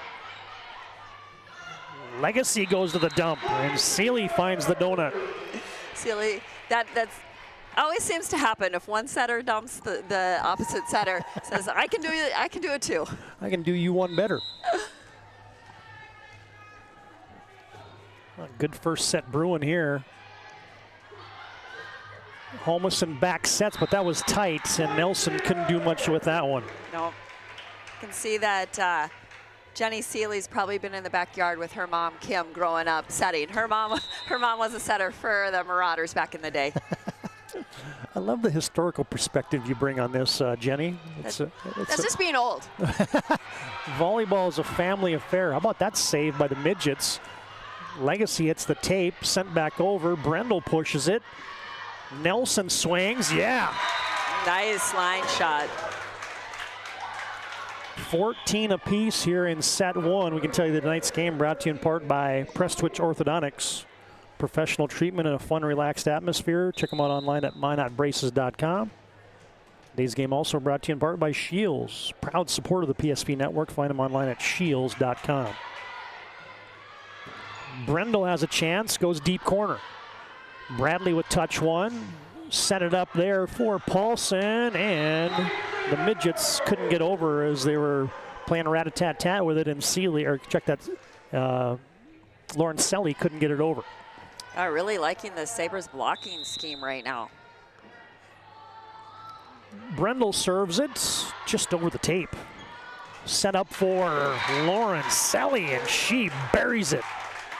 Speaker 7: Legacy goes to the dump, and Seeley finds the donut.
Speaker 8: Seeley, that's always seems to happen. If one setter dumps, the opposite setter says, I can do it too.
Speaker 7: I can do you one better. A good first set brewing here. Homison back sets, but that was tight, and Nelson couldn't do much with that one.
Speaker 8: No, you can see that Jeni Seeley's probably been in the backyard with her mom, Kim, growing up setting. Her mom was a setter for the Marauders back in the day.
Speaker 7: I love the historical perspective you bring on this, Jeni.
Speaker 8: That's just being old.
Speaker 7: Volleyball is a family affair. How about that save by the Midgets? Legacy hits the tape, sent back over. Brendel pushes it. Nelson swings, yeah.
Speaker 8: Nice line shot.
Speaker 7: 14 apiece here in set one. We can tell you that tonight's game brought to you in part by Prestwich Orthodontics. Professional treatment in a fun, relaxed atmosphere. Check them out online at mynotbraces.com. Today's game also brought to you in part by Shields. Proud supporter of the PSP Network. Find them online at shields.com. Brendel has a chance, goes deep corner. Bradley with touch one. Set it up there for Paulson, and the Midgets couldn't get over as they were playing rat-a-tat-tat with it, and Seeley, or check that, Lauren Selly couldn't get it over.
Speaker 8: I'm really liking the Sabres blocking scheme right now.
Speaker 7: Brendel serves it just over the tape. Set up for Lauren Selly, and she buries it.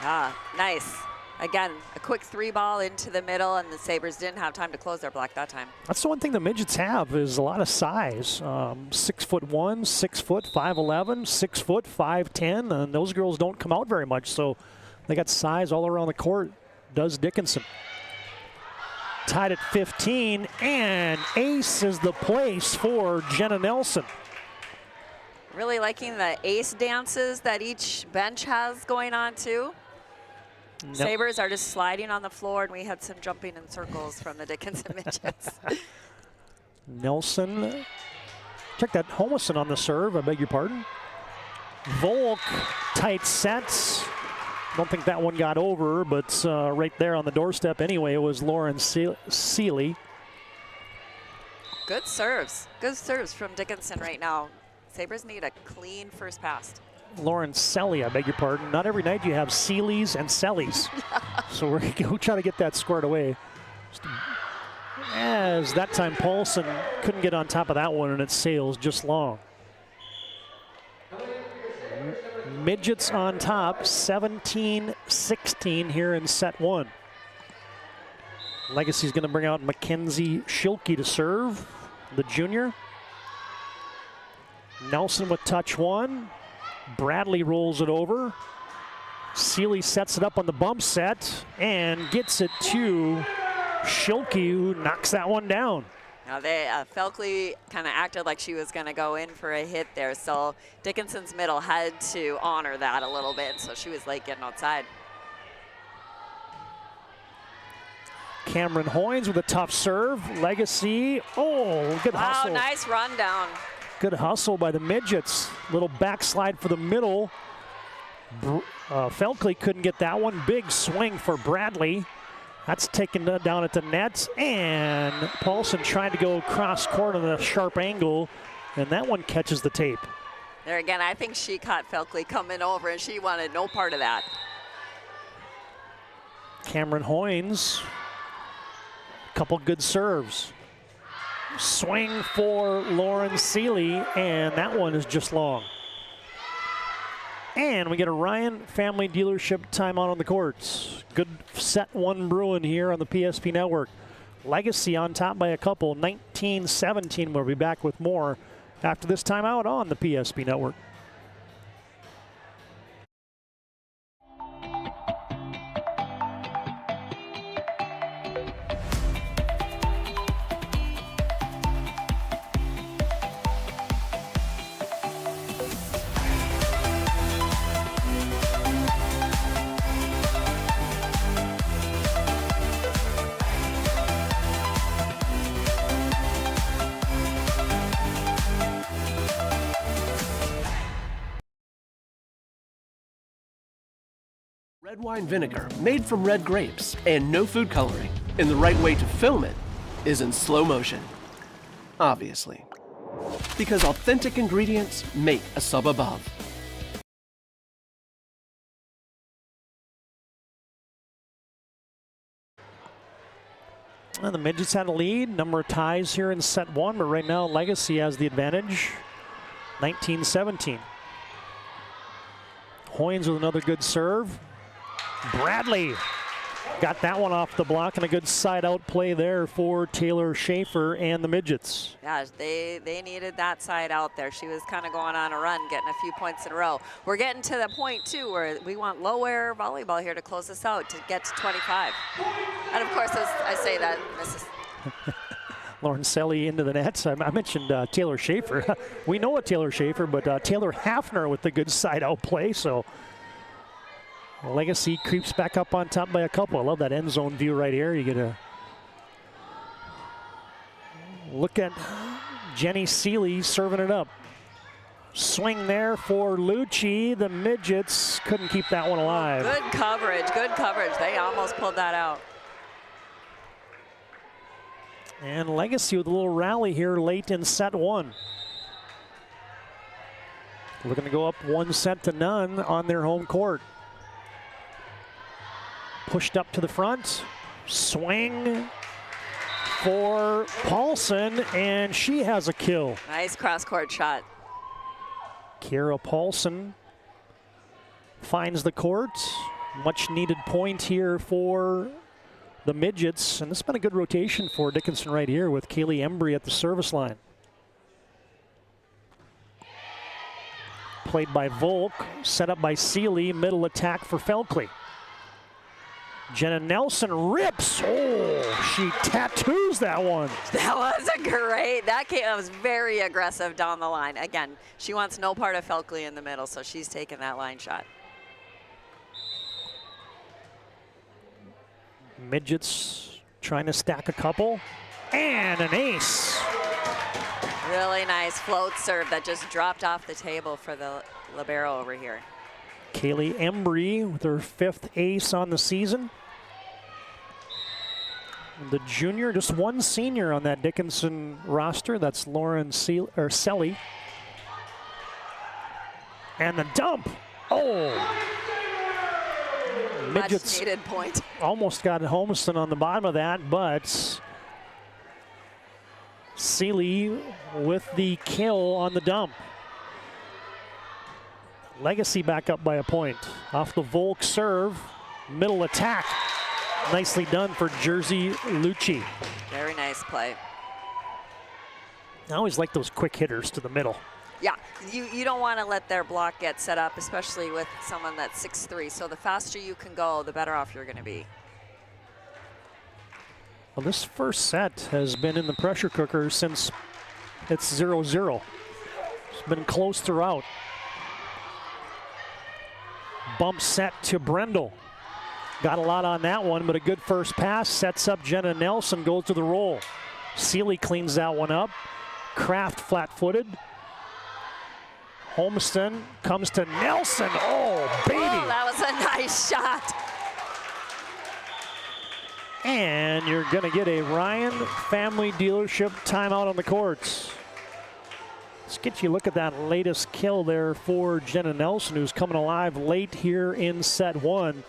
Speaker 8: Ah, nice. Again, a quick 3-ball into the middle, and the Sabres didn't have time to close their block that time.
Speaker 7: That's the one thing the Midgets have is a lot of size. 6'1", 6 foot, 5'11", 6 foot, 5'10", and those girls don't come out very much, so they got size all around the court. Does Dickinson. Tied at 15, and ace is the place for Jenna Nelson.
Speaker 8: Really liking the ace dances that each bench has going on too. Nope. Sabres are just sliding on the floor, and we had some jumping in circles from the Dickinson Midgets.
Speaker 7: Nelson, check that Homason on the serve, I beg your pardon. Volk, tight sets. Don't think that one got over, but right there on the doorstep anyway, it was Lauren Seeley.
Speaker 8: Good serves from Dickinson right now. Sabres need a clean first pass.
Speaker 7: Lauren Selly, I beg your pardon. Not every night you have Seeleys and Sellys. So we're going to try to get that squared away. As that time Paulson couldn't get on top of that one, and it sails just long. Midgets on top, 17-16 here in set one. Legacy's going to bring out Mackenzie Schilke to serve, the junior. Nelson with touch one. Bradley rolls it over. Seeley sets it up on the bump set and gets it to Schilke, who knocks that one down.
Speaker 8: Now Felkley kind of acted like she was going to go in for a hit there, so Dickinson's middle had to honor that a little bit, so she was late getting outside.
Speaker 7: Cameron Hoynes with a tough serve. Legacy, oh, good hustle.
Speaker 8: Wow, nice run down.
Speaker 7: Good hustle by the Midgets. Little backslide for the middle. Felkley couldn't get that one. Big swing for Bradley. That's taken down at the net. And Paulson tried to go cross court on a sharp angle, and that one catches the tape.
Speaker 8: There again, I think she caught Felkley coming over, and she wanted no part of that.
Speaker 7: Cameron Hoynes, a couple good serves. Swing for Lauren Seeley, and that one is just long. And we get a Ryan Family Dealership timeout on the courts. Good set one brewing here on the PSP Network. Legacy on top by a couple, 19-17. We'll be back with more after this timeout on the PSP Network.
Speaker 21: Red wine vinegar made from red grapes and no food coloring. And the right way to film it is in slow motion. Obviously. Because authentic ingredients make a sub above.
Speaker 7: And the Midgets had a lead. Number of ties here in set one, but right now Legacy has the advantage. 19-17. Hoynes with another good serve. Bradley got that one off the block, and a good side-out play there for Taylor Schaefer and the Midgets.
Speaker 8: Yeah, they needed that side out there. She was kind of going on a run, getting a few points in a row. We're getting to the point, too, where we want low-air volleyball here to close this out to get to 25. And, of course, as I say that, Mrs.
Speaker 7: Lauren Selly into the nets. I mentioned Taylor Schaefer. We know a Taylor Schaefer, but Taylor Hafner with the good side-out play, so Legacy creeps back up on top by a couple. I love that end zone view right here. You get a look at Jeni Seeley serving it up. Swing there for Lucci. The Midgets couldn't keep that one alive.
Speaker 8: Good coverage, good coverage. They almost pulled that out.
Speaker 7: And Legacy with a little rally here late in set one. Looking to go up 1-0 on their home court. Pushed up to the front. Swing for Paulson, and she has a kill.
Speaker 8: Nice cross-court shot.
Speaker 7: Kira Paulson finds the court. Much needed point here for the Midgets, and this has been a good rotation for Dickinson right here with Kaylee Embry at the service line. Played by Volk, set up by Seeley, middle attack for Felkley. Jenna Nelson rips. Oh, she tattoos that one.
Speaker 8: That was a great, that was very aggressive down the line. Again, she wants no part of Felkley in the middle, so she's taking that line shot.
Speaker 7: Midgets trying to stack a couple, and an ace.
Speaker 8: Really nice float serve that just dropped off the table for the libero over here.
Speaker 7: Kaylee Embry with her 5th ace on the season. The junior, just one senior on that Dickinson roster. That's Lauren Selly. And the dump. Oh! Midgets
Speaker 8: much needed point.
Speaker 7: Almost got Holmeston on the bottom of that, but Seeley with the kill on the dump. Legacy back up by a point. Off the Volk serve, middle attack. Nicely done for Jersey Lucci.
Speaker 8: Very nice play.
Speaker 7: I always like those quick hitters to the middle.
Speaker 8: Yeah, you don't want to let their block get set up, especially with someone that's 6'3". So the faster you can go, the better off you're going to be.
Speaker 7: Well, this first set has been in the pressure cooker since it's 0-0. It's been close throughout. Bump set to Brendel. Got a lot on that one, but a good first pass. Sets up Jenna Nelson, goes to the roll. Seeley cleans that one up. Kraft flat-footed. Holmeston comes to Nelson. Oh, baby.
Speaker 8: Oh, that was a nice shot.
Speaker 7: And you're going to get a Ryan Family Dealership timeout on the courts. Let's get you a look at that latest kill there for Jenna Nelson, who's coming alive late here in set one.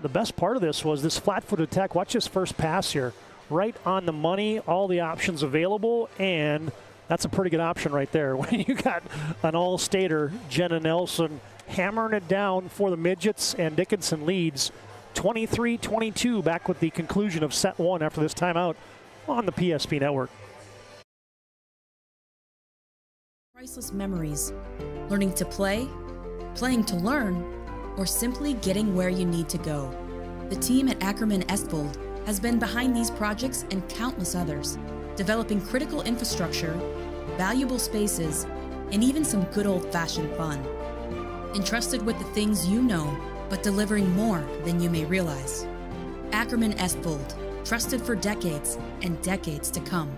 Speaker 7: The best part of this was this flat-footed attack. Watch this first pass here. Right on the money, all the options available, and that's a pretty good option right there. When you got an all-stater, Jenna Nelson, hammering it down for the Midgets, and Dickinson leads 23-22 back with the conclusion of set one after this timeout on the PSP Network.
Speaker 1: Priceless memories. Learning to play, playing to learn, or simply getting where you need to go. The team at Ackerman Estvold has been behind these projects and countless others, developing critical infrastructure, valuable spaces, and even some good old-fashioned fun. Entrusted with the things you know, but delivering more than you may realize. Ackerman Estvold, trusted for decades and decades to come.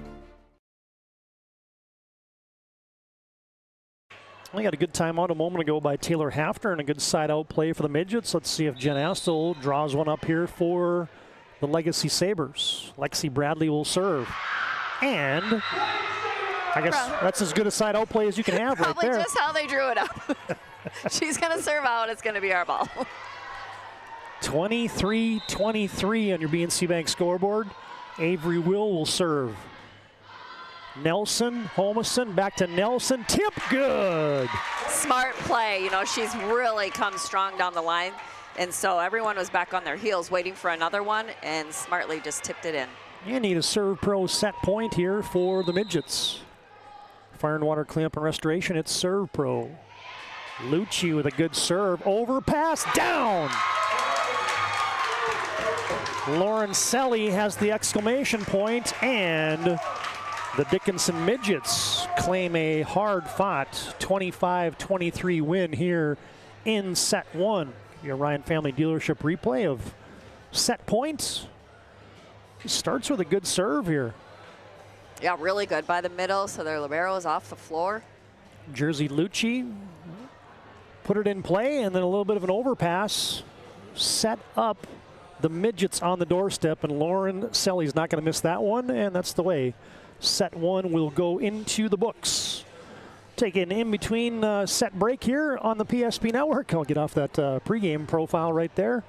Speaker 7: We got a good timeout a moment ago by Taylor Hafner and a good side-out play for the Midgets. Let's see if Jen Astle draws one up here for the Legacy Sabers. Lexi Bradley will serve. And I guess that's as good a side-out play as you can have right there.
Speaker 8: Probably just how they drew it up. She's going to serve out. It's going to be our ball. 23-23 on your BNC Bank scoreboard. Avery will serve.
Speaker 7: Nelson, Holmison, back to Nelson, tip good.
Speaker 8: Smart play. You know, she's really come strong down the line. And so everyone was back on their heels waiting for another one, and smartly just tipped it in.
Speaker 7: You need a serve pro set point here for the Midgets. Fire and water cleanup and restoration, it's serve pro. Lucci with a good serve, overpass, down! Lauren Selly has the exclamation point, and the Dickinson Midgets claim a hard-fought 25-23 win here in set one. Your Ryan Family Dealership replay of set points. Starts with a good serve here.
Speaker 8: Yeah, really good by the middle, so their libero is off the floor.
Speaker 7: Jersey Lucci put it in play, and then a little bit of an overpass. Set up the Midgets on the doorstep, and Lauren Selly's not going to miss that one, and that's the way set one will go into the books. Take an in-between set break here on the PSP Network. I'll get off that pregame profile right there.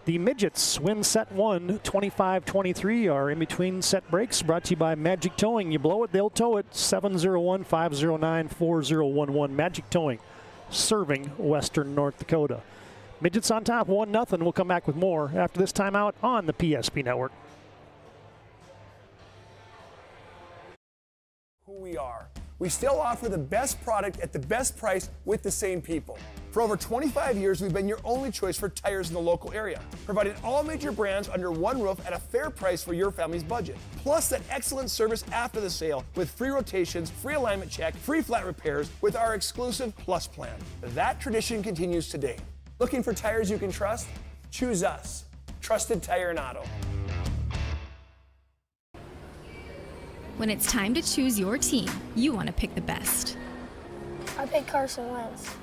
Speaker 7: The Midgets win set one, 25-23. Our in-between set breaks brought to you by Magic Towing. You blow it, they'll tow it. 701-509-4011. Magic Towing, serving Western North Dakota. Midgets on top, 1-0. We'll come back with more after this timeout on the PSP Network.
Speaker 2: Who we are. We still offer the best product at the best price with the same people. For over 25 years, we've been your only choice for tires in the local area, providing all major brands under one roof at a fair price for your family's budget. Plus that excellent service after the sale with free rotations, free alignment check, free flat repairs with our exclusive Plus plan. That tradition continues today. Looking for tires you can trust? Choose us. Trusted Tire and Auto.
Speaker 22: When it's time to choose your team, you want to pick the best.
Speaker 23: I pick Carson Wentz.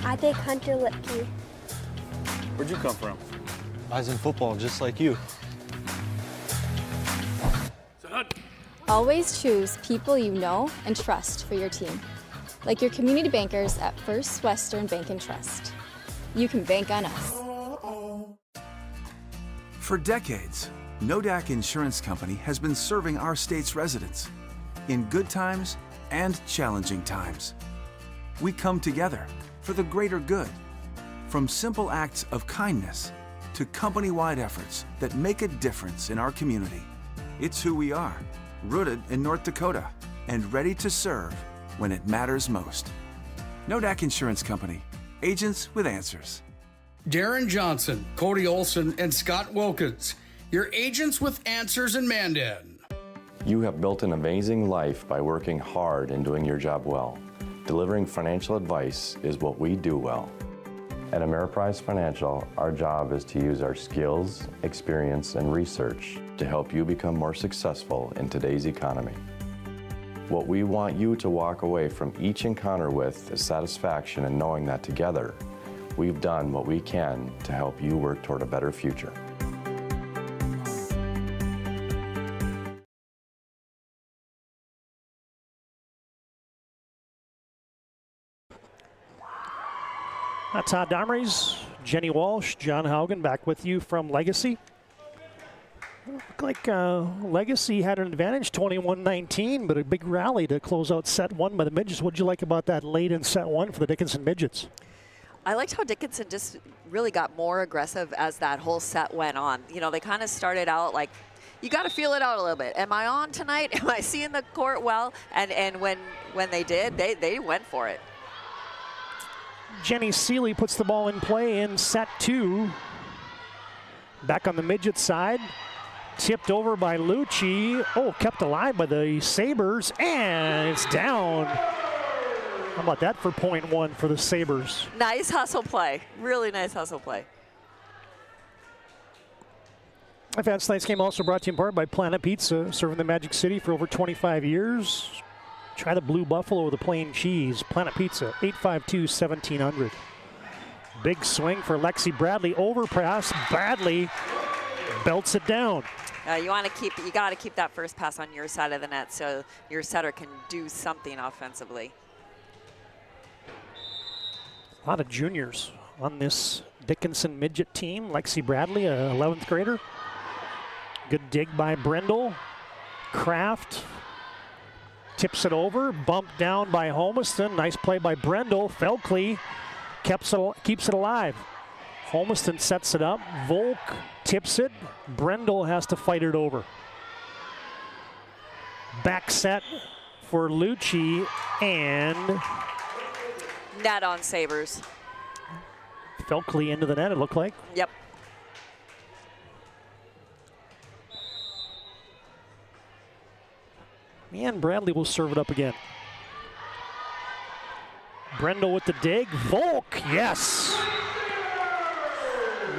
Speaker 23: I pick Hunter Lipke.
Speaker 24: Where'd you come from? I was in football just like you.
Speaker 25: Always choose people you know and trust for your team, like your community bankers at First Western Bank and Trust. You can bank on us.
Speaker 26: For decades, Nodak Insurance Company has been serving our state's residents in good times and challenging times. We come together for the greater good, from simple acts of kindness to company-wide efforts that make a difference in our community. It's who we are, rooted in North Dakota and ready to serve when it matters most. Nodak Insurance Company, agents with answers.
Speaker 27: Darren Johnson, Cody Olson, and Scott Wilkins, your agents with answers in Mandan.
Speaker 20: You have built an amazing life by working hard and doing your job well. Delivering financial advice is what we do well. At Ameriprise Financial, our job is to use our skills, experience, and research to help you become more successful in today's economy. What we want you to walk away from each encounter with is satisfaction in knowing that together, we've done what we can to help you work toward a better future.
Speaker 7: Todd Domres, Jeni Walsh, John Haugen back with you from Legacy. Looked like Legacy had an advantage, 21-19, but a big rally to close out set one by the Midgets. What did you like about that late in set one for the Dickinson Midgets?
Speaker 8: I liked how Dickinson just really got more aggressive as that whole set went on. You know, they kind of started out like, you got to feel it out a little bit. Am I on tonight? Am I seeing the court well? And when they did, they went for it.
Speaker 7: Jenny Seeley puts the ball in play in set two. Back on the Midget side. Tipped over by Lucci. Oh, kept alive by the Sabers, and it's down. How about that for point one for the Sabers?
Speaker 8: Nice hustle play. Really nice hustle play.
Speaker 7: Advanced Tonight's game also brought to you in part by Planet Pizza, serving the Magic City for over 25 years. Try the Blue Buffalo with the plain cheese. Planet Pizza, 852-1700. Big swing for Lexi Bradley. Overpass. Bradley belts it down.
Speaker 8: You got to keep that first pass on your side of the net so your setter can do something offensively.
Speaker 7: A lot of juniors on this Dickinson Midget team. Lexi Bradley, a 11th grader. Good dig by Brindle. Kraft tips it over, bumped down by Holmiston. Nice play by Brindle. Felkley keeps it alive. Holmiston sets it up. Volk tips it. Brindle has to fight it over. Back set for Lucci and
Speaker 8: net on Sabers.
Speaker 7: Felkley into the net, it looked like.
Speaker 8: Yep.
Speaker 7: And Bradley will serve it up again. Brindle with the dig. Volk, yes!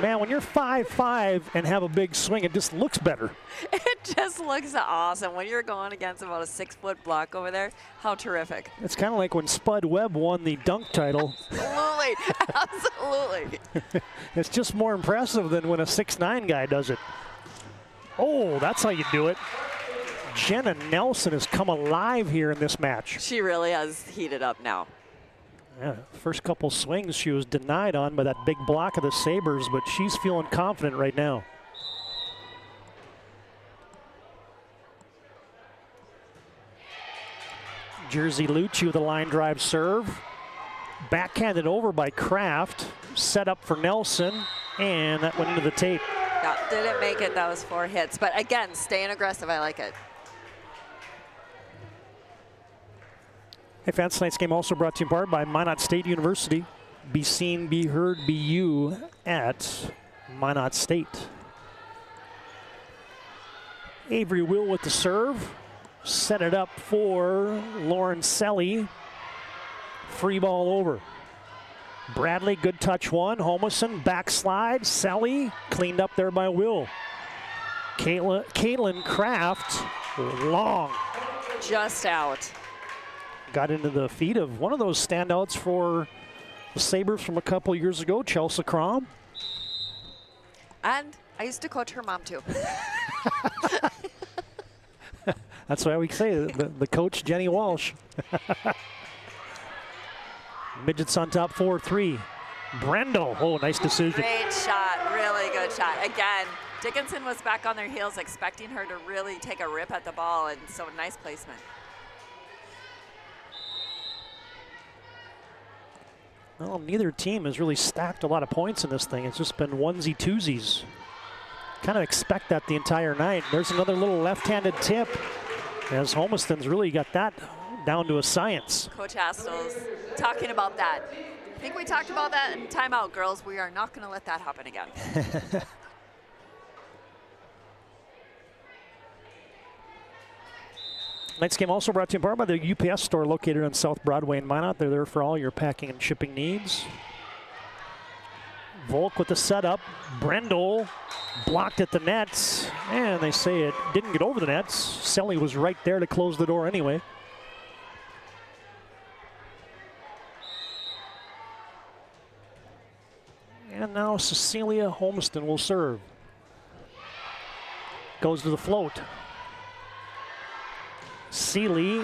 Speaker 7: Man, when you're 5'5" and have a big swing, it just looks better.
Speaker 8: It just looks awesome when you're going against about a 6-foot block over there. How terrific.
Speaker 7: It's kind of like when Spud Webb won the dunk title.
Speaker 8: Absolutely, absolutely.
Speaker 7: It's just more impressive than when a 6'9" guy does it. Oh, that's how you do it. Jenna Nelson has come alive here in this match.
Speaker 8: She really has heated up now.
Speaker 7: Yeah, first couple swings she was denied on by that big block of the Sabers, but she's feeling confident right now. Jersey Lucci with a line drive serve. Backhanded over by Kraft. Set up for Nelson, and that went into the tape.
Speaker 8: Yeah, didn't make it. That was 4 hits. But again, staying aggressive. I like it.
Speaker 7: Hey fans, tonight's game also brought to you in part by Minot State University. Be seen, be heard, be you at Minot State. Avery Will with the serve. Set it up for Lauren Selly. Free ball over. Bradley, good touch one. Holmison, backslide. Selly, cleaned up there by Will. Caitlin Kraft, long.
Speaker 8: Just out.
Speaker 7: Got into the feet of one of those standouts for the Sabres from a couple years ago, Chelsea Crom.
Speaker 8: And I used to coach her mom too.
Speaker 7: That's why we say the coach, Jeni Walsh. Midgets on top 4-3. Brendel, oh, nice decision.
Speaker 8: Great shot, really good shot. Again, Dickinson was back on their heels expecting her to really take a rip at the ball, and so nice placement.
Speaker 7: Well, neither team has really stacked a lot of points in this thing. It's just been onesie-twosies. Kind of expect that the entire night. There's another little left-handed tip as Holmiston's really got that down to a science.
Speaker 8: Coach Astel's talking about that. I think we talked about that in timeout, girls. We are not going to let that happen again.
Speaker 7: Tonight's game also brought to you in part by the UPS store located on South Broadway in Minot. They're there for all your packing and shipping needs. Volk with the setup. Brendel blocked at the nets, and they say it didn't get over the nets. Selly was right there to close the door anyway. And now Cecilia Holmiston will serve. Goes to the float. Seeley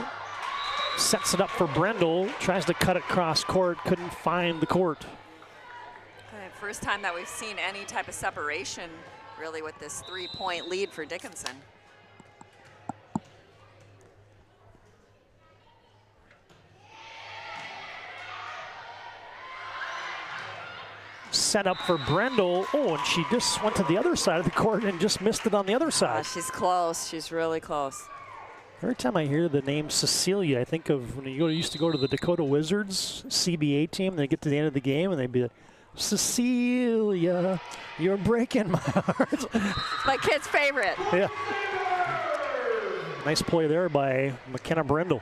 Speaker 7: sets it up for Brendel, tries to cut it cross court, couldn't find the court.
Speaker 8: First time that we've seen any type of separation, really, with this 3-point lead for Dickinson.
Speaker 7: Set up for Brendel. Oh, and she just went to the other side of the court and just missed it on the other side.
Speaker 8: She's close. She's really close.
Speaker 7: Every time I hear the name Cecilia, I think of when you used to go to the Dakota Wizards CBA team, and they get to the end of the game and they'd be like, Cecilia, you're breaking my heart.
Speaker 8: My kid's favorite.
Speaker 7: Yeah. Nice play there by McKenna Brendel.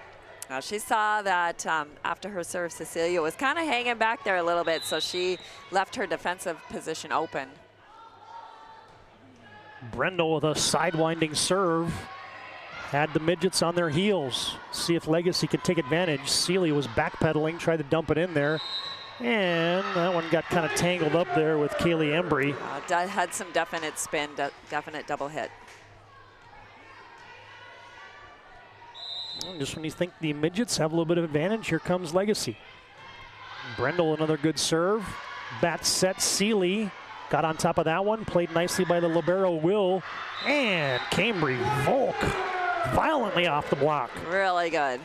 Speaker 8: She saw that after her serve, Cecilia was kind of hanging back there a little bit, so she left her defensive position open.
Speaker 7: Brendel with a sidewinding serve. Had the Midgets on their heels. See if Legacy can take advantage. Seeley was backpedaling, tried to dump it in there. And that one got kind of tangled up there with Kaylee Embry.
Speaker 8: Had some definite spin, definite double hit.
Speaker 7: Just when you think the Midgets have a little bit of advantage, here comes Legacy. Brendel, another good serve. Bat set, Seeley Got on top of that one, played nicely by the libero Will, and Cambry Volk violently off the block.
Speaker 8: Really good.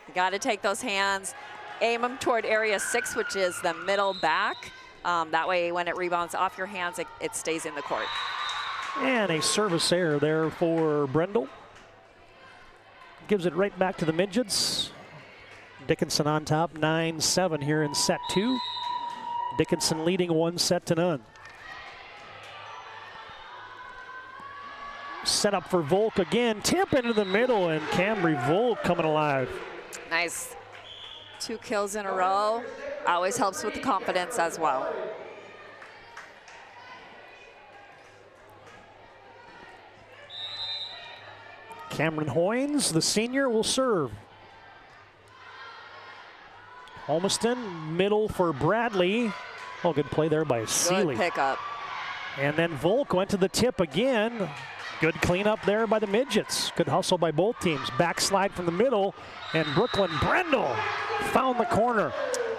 Speaker 8: You got to take those hands, aim them toward area 6, which is the middle back. That way when it rebounds off your hands, it stays in the court.
Speaker 7: And a service error there for Brendel. Gives it right back to the Midgets. Dickinson on top, 9-7 here in set 2. Dickinson leading 1-0. Set up for Volk again, tip into the middle, and Cambry Volk coming alive.
Speaker 8: Nice. 2 kills in a row. Always helps with the confidence as well.
Speaker 7: Cameron Hoynes, the senior, will serve. Holmiston, middle for Bradley. Oh, good play there by Seeley.
Speaker 8: Good pickup.
Speaker 7: And then Volk went to the tip again. Good cleanup there by the Midgets. Good hustle by both teams. Backslide from the middle, and Brooklyn Brendel found the corner.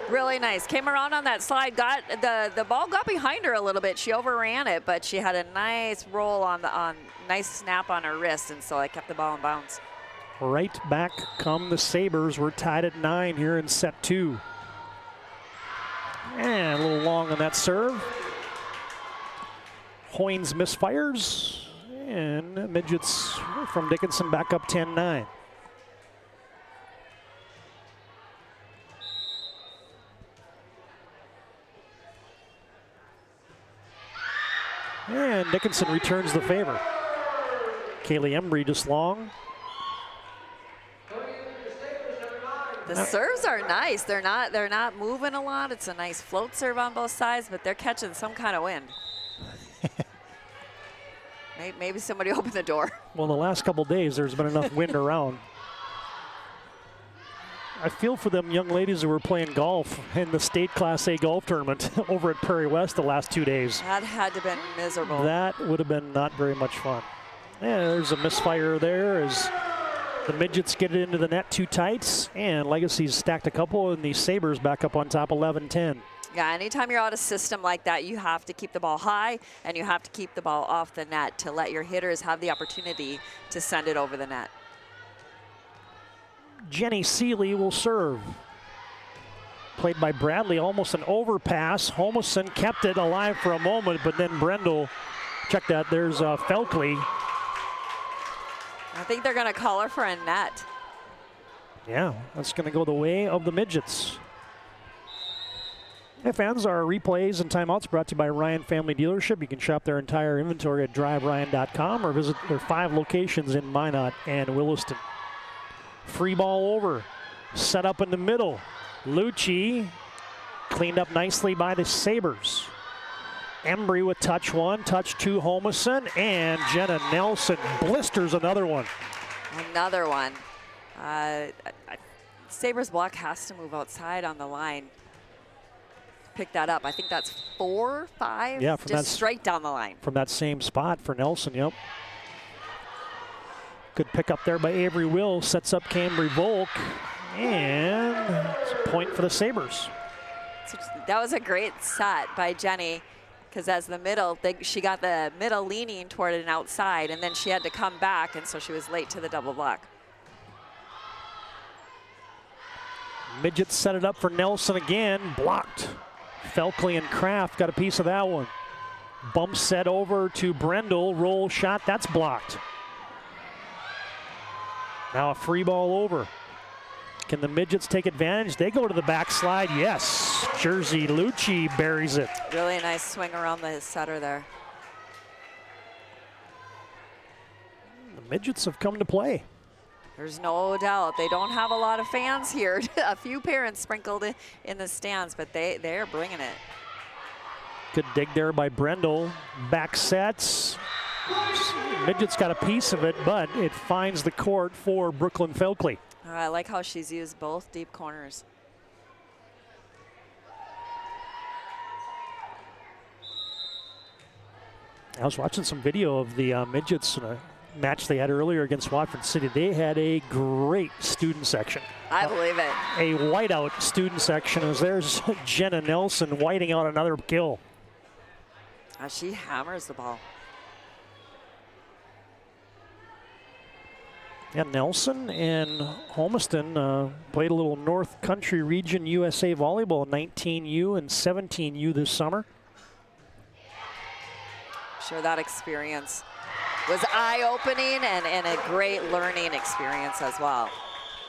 Speaker 8: Really nice. Came around on that slide. Got the ball got behind her a little bit. She overran it, but she had a nice roll on nice snap on her wrist, and so I kept the ball in bounds.
Speaker 7: Right back come the Sabers. We're tied at 9 here in set 2. And a little long on that serve. Hoynes misfires, and Midgets from Dickinson back up 10-9. And Dickinson returns the favor. Kaylee Embry just long.
Speaker 8: The serves are nice. They're not moving a lot. It's a nice float serve on both sides, but they're catching some kind of wind. Maybe somebody opened the door.
Speaker 7: Well, the last couple days, there's been enough wind around. I feel for them young ladies who were playing golf in the state Class A golf tournament over at Prairie West the last 2 days.
Speaker 8: That had to have been miserable.
Speaker 7: That would have been not very much fun. Yeah, there's a misfire there as the Midgets get it into the net too tight, and Legacy's stacked a couple, and the Sabers back up on top 11-10.
Speaker 8: Yeah, anytime you're out of system like that, you have to keep the ball high, and you have to keep the ball off the net to let your hitters have the opportunity to send it over the net.
Speaker 7: Jeni Seeley will serve. Played by Bradley, almost an overpass. Holmison kept it alive for a moment, but then Brendel, check that, there's Felkley.
Speaker 8: I think they're going to call her for a net.
Speaker 7: Yeah, that's going to go the way of the Midgets. Hey fans, our replays and timeouts brought to you by Ryan Family Dealership. You can shop their entire inventory at driveryan.com or visit their 5 locations in Minot and Williston. Free ball over, set up in the middle. Lucci cleaned up nicely by the Sabers. Embry with touch 1, touch 2 Holmison, and Jenna Nelson blisters another one.
Speaker 8: Another one. Sabres block has to move outside on the line. Pick that up. I think that's 4, 5,
Speaker 7: yeah,
Speaker 8: just straight down the line.
Speaker 7: From that same spot for Nelson, yep. Good pick up there by Avery Will, sets up Cambry Volk, and it's a point for the Sabres.
Speaker 8: That was a great set by Jeni, because as the middle, she got the middle leaning toward an outside, and then she had to come back, and so she was late to the double block.
Speaker 7: Midgets set it up for Nelson again, blocked. Felkley and Kraft got a piece of that one. Bump set over to Brendel, roll shot, that's blocked. Now a free ball over. Can the Midgets take advantage? They go to the backslide, yes. Jersey Lucci buries it.
Speaker 8: Really nice swing around the setter there.
Speaker 7: The Midgets have come to play.
Speaker 8: There's no doubt. They don't have a lot of fans here. A few parents sprinkled in the stands, but they're bringing it.
Speaker 7: Good dig there by Brendel. Back sets. Midgets got a piece of it, but it finds the court for Brooklyn Felkley.
Speaker 8: I like how she's used both deep corners.
Speaker 7: I was watching some video of the Midgets, and match they had earlier against Watford City, they had a great student section.
Speaker 8: I believe it.
Speaker 7: A whiteout student section as there's Jenna Nelson whiting out another kill.
Speaker 8: She hammers the ball.
Speaker 7: Yeah, Nelson and Holmiston played a little North Country Region USA volleyball, 19U and 17U this summer.
Speaker 8: Sure, that experience was eye-opening and a great learning experience as well.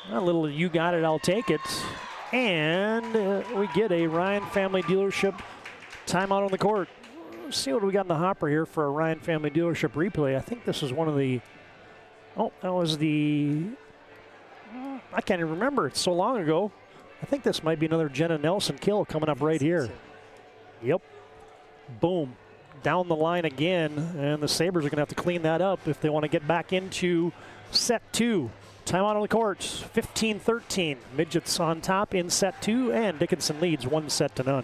Speaker 7: A little "you got it, I'll take it." And we get a Ryan Family Dealership timeout on the court. Let's see what we got in the hopper here for a Ryan Family Dealership replay. I think this is one of the, that was the, I can't even remember. It's so long ago. I think this might be another Jenna Nelson kill coming up right here. Yep. Boom. Down the line again, and the Sabres are going to have to clean that up if they want to get back into set 2. Timeout on the court, 15-13. Midgets on top in set 2, and Dickinson leads 1-0.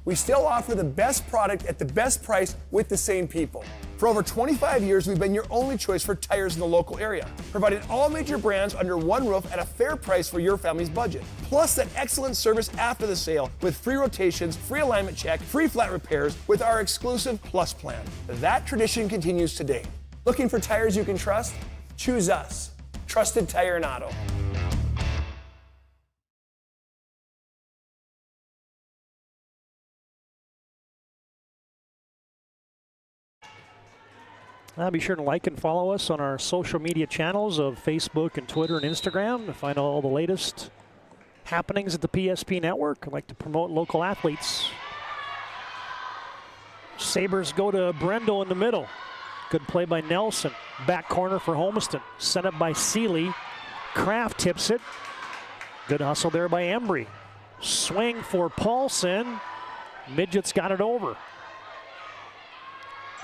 Speaker 2: We still offer the best product at the best price with the same people. For over 25 years, we've been your only choice for tires in the local area, providing all major brands under one roof at a fair price for your family's budget. Plus that excellent service after the sale with free rotations, free alignment check, free flat repairs with our exclusive Plus plan. That tradition continues today. Looking for tires you can trust? Choose us. Trusted Tire and Auto.
Speaker 7: Be sure to like and follow us on our social media channels of Facebook and Twitter and Instagram to find all the latest happenings at the PSP Network. I'd like to promote local athletes. Sabres go to Brendel in the middle. Good play by Nelson. Back corner for Holmiston. Set up by Seeley. Kraft tips it. Good hustle there by Embry. Swing for Paulson. Midgets got it over.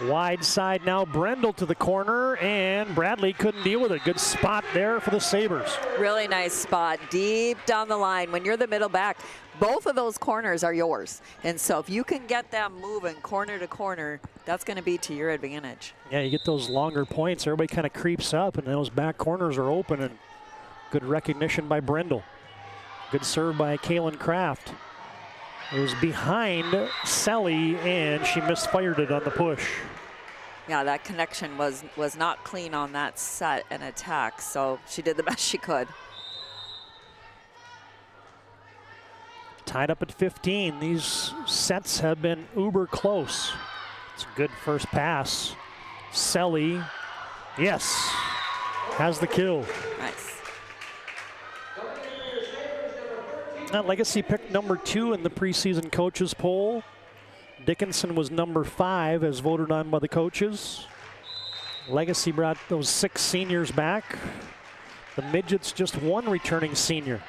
Speaker 7: Wide side now, Brendel to the corner, and Bradley couldn't deal with it. Good spot there for the Sabres.
Speaker 8: Really nice spot, deep down the line. When you're the middle back, both of those corners are yours. And so if you can get them moving corner to corner, that's going to be to your advantage.
Speaker 7: Yeah, you get those longer points. Everybody kind of creeps up, and those back corners are open, and good recognition by Brendel. Good serve by Kaylin Kraft. It was behind Selly, and she misfired it on the push.
Speaker 8: Yeah, that connection was not clean on that set and attack, so she did the best she could.
Speaker 7: Tied up at 15. These sets have been uber close. It's a good first pass. Selly, yes, has the kill.
Speaker 8: Nice.
Speaker 7: Legacy picked number 2 in the preseason coaches poll. Dickinson was number 5 as voted on by the coaches. Legacy brought those 6 seniors back. The Midgets just 1 returning senior.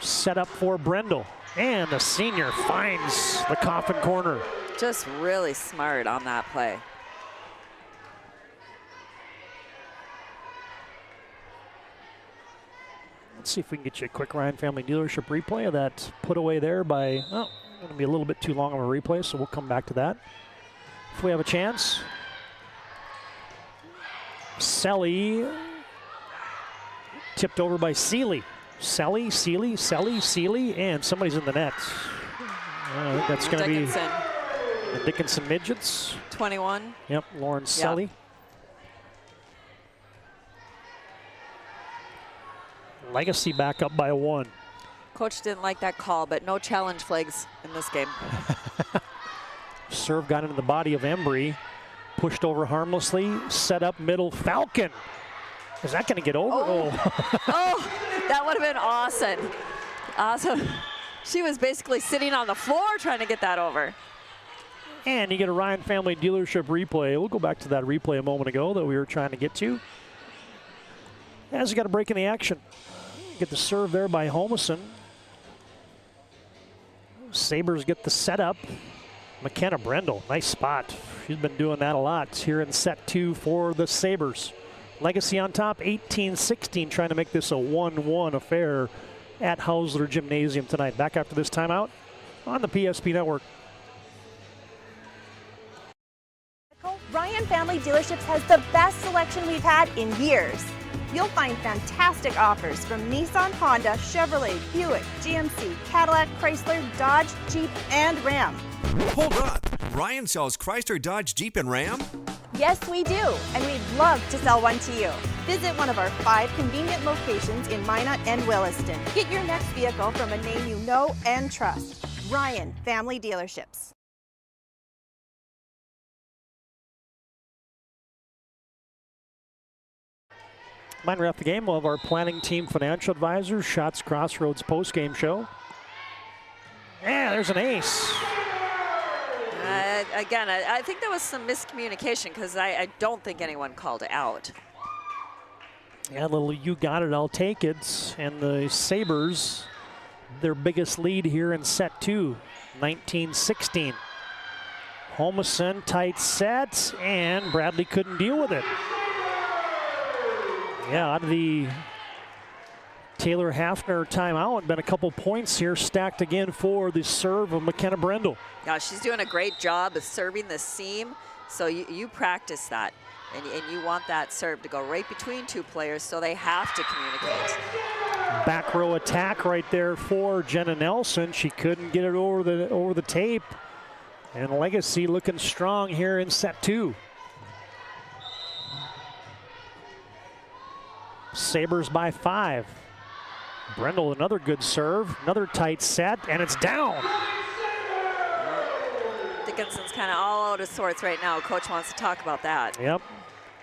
Speaker 7: Set up for Brendel, and the senior finds the coffin corner.
Speaker 8: Just really smart on that play.
Speaker 7: Let's see if we can get you a quick Ryan Family Dealership replay of that put away there by, going to be a little bit too long of a replay, so we'll come back to that if we have a chance. Selly tipped over by Seeley. Selly, and somebody's in the net. I think that's going to be the Dickinson Midgets.
Speaker 8: 21.
Speaker 7: Yep, Lauren Selly. Legacy back up by 1.
Speaker 8: Coach didn't like that call, but no challenge flags in this game.
Speaker 7: Serve got into the body of Embry. Pushed over harmlessly. Set up middle. Falcon. Is that going to get over?
Speaker 8: Oh, that would have been awesome. Awesome. She was basically sitting on the floor trying to get that over.
Speaker 7: And you get a Ryan Family Dealership replay. We'll go back to that replay a moment ago that we were trying to get to. As you got a break in the action. Get the serve there by Holmison. Sabres get the setup. McKenna Brendel, nice spot. She's been doing that a lot here in set 2 for the Sabres. Legacy on top, 18-16, trying to make this a 1-1 affair at Hausler Gymnasium tonight. Back after this timeout on the PSP Network.
Speaker 3: Ryan Family Dealerships has the best selection we've had in years. You'll find fantastic offers from Nissan, Honda, Chevrolet, Buick, GMC, Cadillac, Chrysler, Dodge, Jeep, and Ram.
Speaker 4: Hold on. Ryan sells Chrysler, Dodge, Jeep, and Ram?
Speaker 3: Yes, we do, and we'd love to sell one to you. Visit one of our 5 convenient locations in Minot and Williston. Get your next vehicle from a name you know and trust. Ryan Family Dealerships.
Speaker 7: Reminder after the game of our planning team financial advisors, Shots Crossroads post-game show. Yeah, there's an ace.
Speaker 8: Again, I think there was some miscommunication because I don't think anyone called it out.
Speaker 7: Yeah, a little you got it, I'll take it. And the Sabers, their biggest lead here in set 2, 19-16. Holmesen, tight set, and Bradley couldn't deal with it. Yeah, out of the Taylor Hafner timeout, been a couple points here stacked again for the serve of McKenna Brendel.
Speaker 8: Yeah, she's doing a great job of serving the seam, so you practice that. And you want that serve to go right between 2 players, so they have to communicate.
Speaker 7: Back row attack right there for Jenna Nelson. She couldn't get it over the tape. And Legacy looking strong here in set 2. Sabers by 5. Brendel, another good serve, another tight set, and it's down.
Speaker 8: Dickinson's kind of all out of sorts right now. Coach wants to talk about that.
Speaker 7: Yep.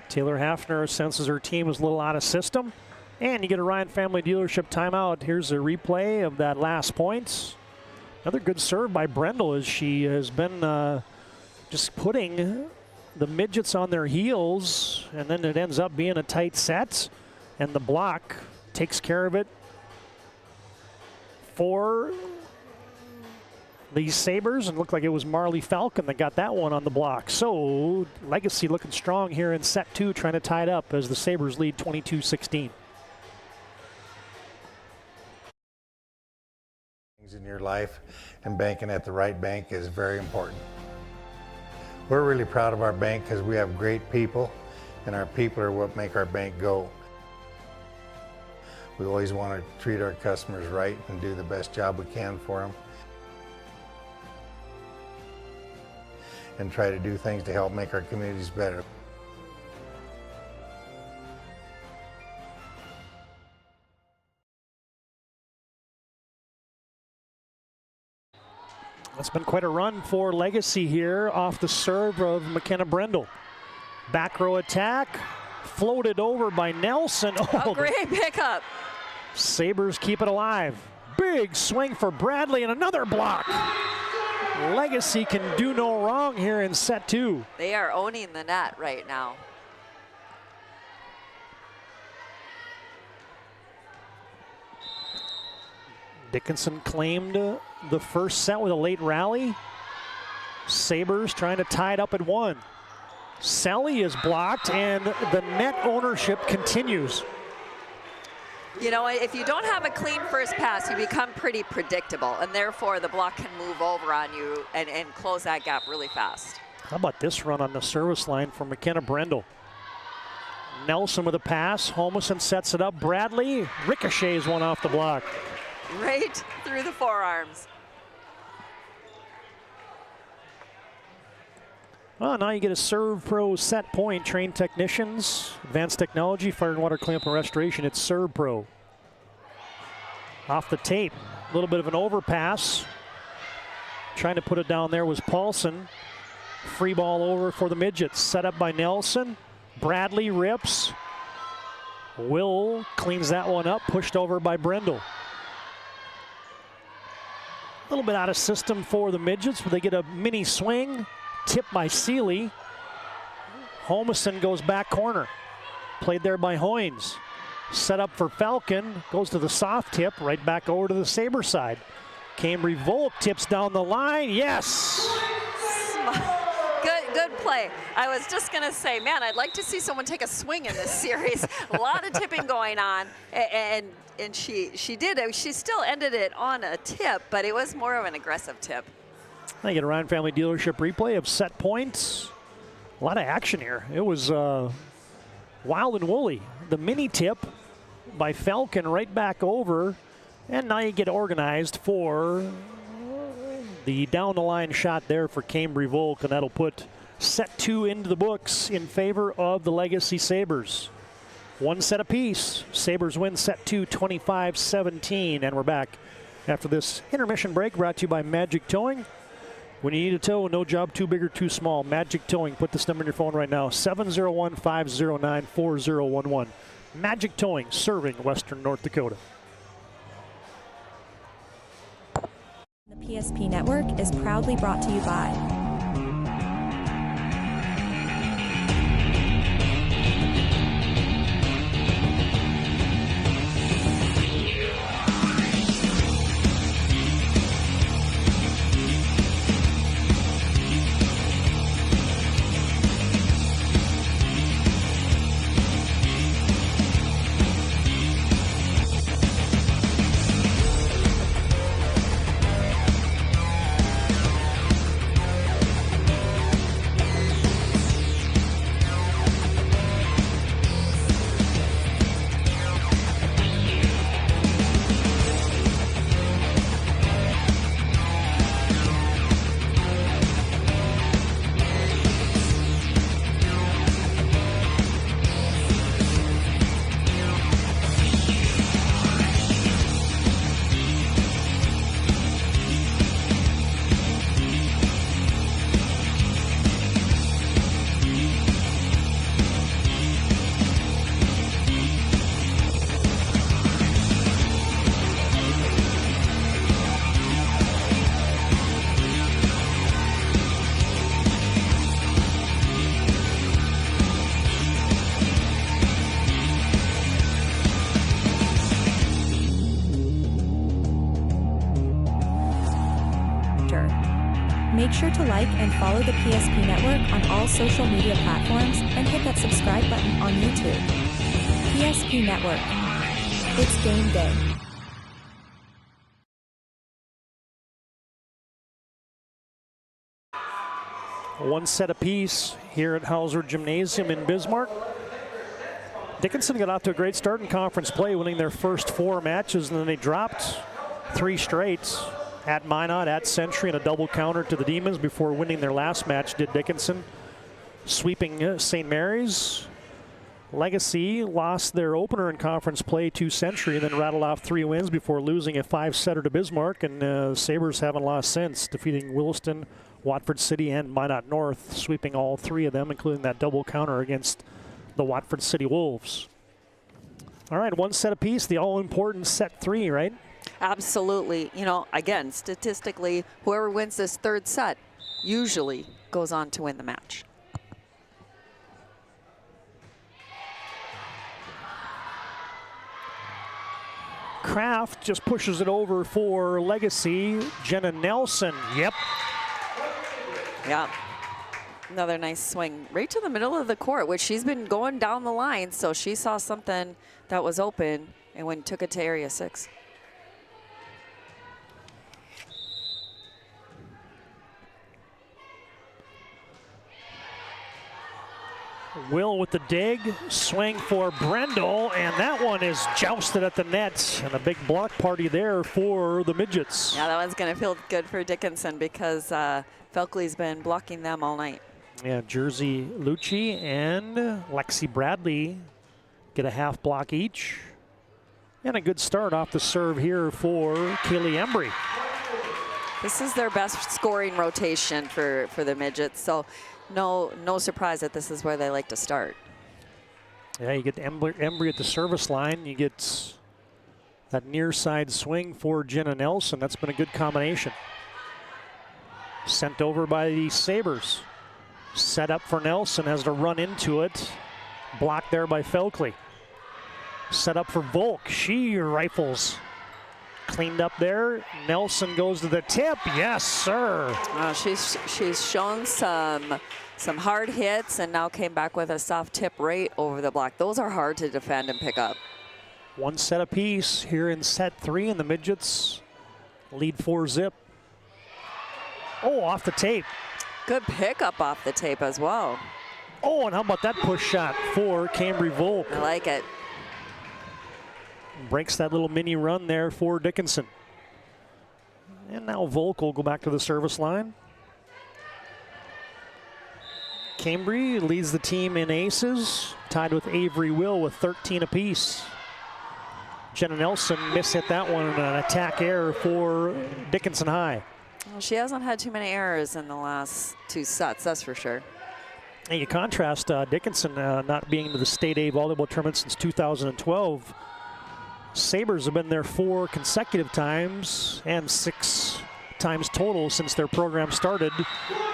Speaker 7: Taylor Hafner senses her team is a little out of system. And you get a Ryan Family Dealership timeout. Here's a replay of that last point. Another good serve by Brendel as she has been just putting the Midgets on their heels. And then it ends up being a tight set. And the block takes care of it for the Sabers, and looked like it was Marley Falcon that got that one on the block. So Legacy looking strong here in set 2, trying to tie it up as the Sabers lead 22-16.
Speaker 9: In your life, and banking at the right bank is very important. We're really proud of our bank because we have great people, and our people are what make our bank go. We always want to treat our customers right and do the best job we can for them, and try to do things to help make our communities better.
Speaker 7: It's been quite a run for Legacy here off the serve of McKenna Brendel. Back row attack, floated over by Nelson.
Speaker 8: Oh, great pickup.
Speaker 7: Sabers keep it alive. Big swing for Bradley and another block. Legacy can do no wrong here in set 2.
Speaker 8: They are owning the net right now.
Speaker 7: Dickinson claimed the first set with a late rally. Sabers trying to tie it up at 1. Sally is blocked, and the net ownership continues.
Speaker 8: You know, if you don't have a clean first pass, you become pretty predictable, and therefore the block can move over on you and close that gap really fast.
Speaker 7: How about this run on the service line for McKenna Brendel? Nelson with a pass. Holmesen sets it up. Bradley ricochets one off the block.
Speaker 8: Right through the forearms.
Speaker 7: Well, now you get a Serve Pro set point. Trained technicians, advanced technology, fire and water cleanup and restoration. It's Serve Pro. Off the tape, a little bit of an overpass. Trying to put it down there was Paulson. Free ball over for the Midgets. Set up by Nelson. Bradley rips. Will cleans that one up, pushed over by Brendel. A little bit out of system for the Midgets, but they get a mini swing. Tipped by Seeley. Holmesen goes back corner. Played there by Hoynes. Set up for Falcon. Goes to the soft tip. Right back over to the Saber side. Cambry Volk tips down the line. Yes!
Speaker 8: Good play. I was just going to say, man, I'd like to see someone take a swing in this series. A lot of tipping going on. And she did. She still ended it on a tip, but it was more of an aggressive tip.
Speaker 7: I get a Ryan Family Dealership replay of set points. A lot of action here. It was wild and woolly. The mini tip by Falcon right back over, and now you get organized for the down the line shot there for Cambry Volk, and that'll put set 2 into the books in favor of the Legacy Sabers. 1 set apiece. Sabers win set 2, 25-17, and we're back after this intermission break, brought to you by Magic Towing. When you need a tow, no job too big or too small. Magic Towing. Put this number in your phone right now, 701-509-4011. Magic Towing, serving Western North Dakota.
Speaker 10: The PSP Network is proudly brought to you by Make sure to like and follow the PSP Network on all social media platforms and hit that subscribe button on YouTube. PSP Network. It's game day.
Speaker 7: One set apiece here at Hauser Gymnasium in Bismarck. Dickinson got off to a great start in conference play, winning their first 4 matches, and then they dropped 3 straight. At Minot, at Century, and a double counter to the Demons before winning their last match, did Dickinson. Sweeping St. Mary's. Legacy lost their opener in conference play to Century, and then rattled off 3 wins before losing a 5-setter to Bismarck, and Sabers haven't lost since, defeating Williston, Watford City, and Minot North, sweeping all 3 of them, including that double counter against the Watford City Wolves. All right, 1 set apiece, the all-important set 3, right?
Speaker 8: Absolutely. You know, again, statistically, whoever wins this 3rd set usually goes on to win the match.
Speaker 7: Kraft just pushes it over for Legacy. Jenna Nelson, yep.
Speaker 8: Yeah. Another nice swing right to the middle of the court, which she's been going down the line, so she saw something that was open and took it to area 6.
Speaker 7: Will with the dig, swing for Brendel, and that one is jousted at the net, and a big block party there for the Midgets.
Speaker 8: Yeah, that one's going to feel good for Dickinson because Felkley's been blocking them all night.
Speaker 7: Yeah, Jersey Lucci and Lexi Bradley get a half block each. And a good start off the serve here for Kaylee Embry.
Speaker 8: This is their best scoring rotation for the Midgets, so no surprise that this is where they like to start.
Speaker 7: Yeah, you get Embry at the service line. You get that near side swing for Jenna Nelson. That's been a good combination. Sent over by the Sabers. Set up for Nelson, has to run into it. Blocked there by Felkley. Set up for Volk. She rifles. Cleaned up there. Nelson goes to the tip. Yes, sir.
Speaker 8: She's shown some hard hits and now came back with a soft tip right over the block. Those are hard to defend and pick up.
Speaker 7: 1 set apiece here in set 3, and the Midgets lead 4-zip. Oh, off the tape.
Speaker 8: Good pickup off the tape as well.
Speaker 7: Oh, and how about that push shot for Cambry Volk?
Speaker 8: I like it.
Speaker 7: Breaks that little mini run there for Dickinson. And now Volk will go back to the service line. Cambry leads the team in aces, tied with Avery Will with 13 apiece. Jenna Nelson mishit that one, an attack error for Dickinson High.
Speaker 8: Well, she hasn't had too many errors in the last 2 sets, that's for sure.
Speaker 7: And you contrast Dickinson not being to the State A volleyball tournament since 2012. Sabers have been there 4 consecutive times and 6 times total since their program started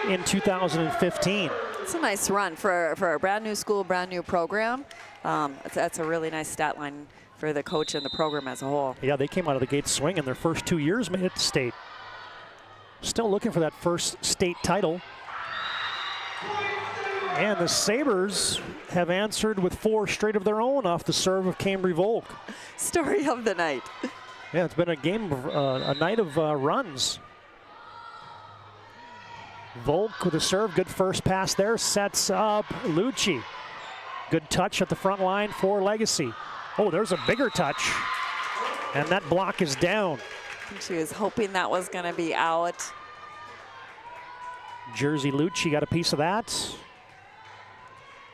Speaker 7: in 2015.
Speaker 8: It's a nice run for a brand new school, brand new program. That's a really nice stat line for the coach and the program as a whole.
Speaker 7: Yeah, they came out of the gate swinging. Their first 2 years made it to state. Still looking for that first state title. And the Sabers have answered with 4 straight of their own off the serve of Cambry Volk.
Speaker 8: Story of the night.
Speaker 7: Yeah, it's been a game, a night of runs. Volk with a serve, good first pass there, sets up Lucci. Good touch at the front line for Legacy. Oh, there's a bigger touch, and that block is down.
Speaker 8: I think she was hoping that was going to be out.
Speaker 7: Jersey Lucci got a piece of that.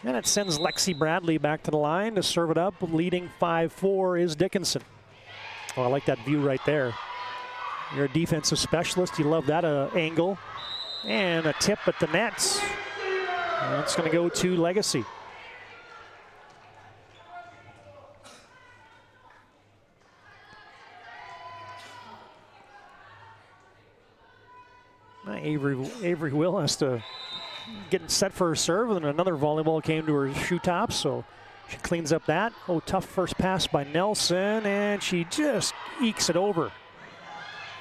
Speaker 7: And it sends Lexi Bradley back to the line to serve it up. Leading 5-4 is Dickinson. Oh, I like that view right there. You're a defensive specialist. You love that angle. And a tip at the nets. And it's going to go to Legacy. Avery Will has to get set for her serve, and another volleyball came to her shoe top, so she cleans up that. Oh, tough first pass by Nelson, and she just ekes it over.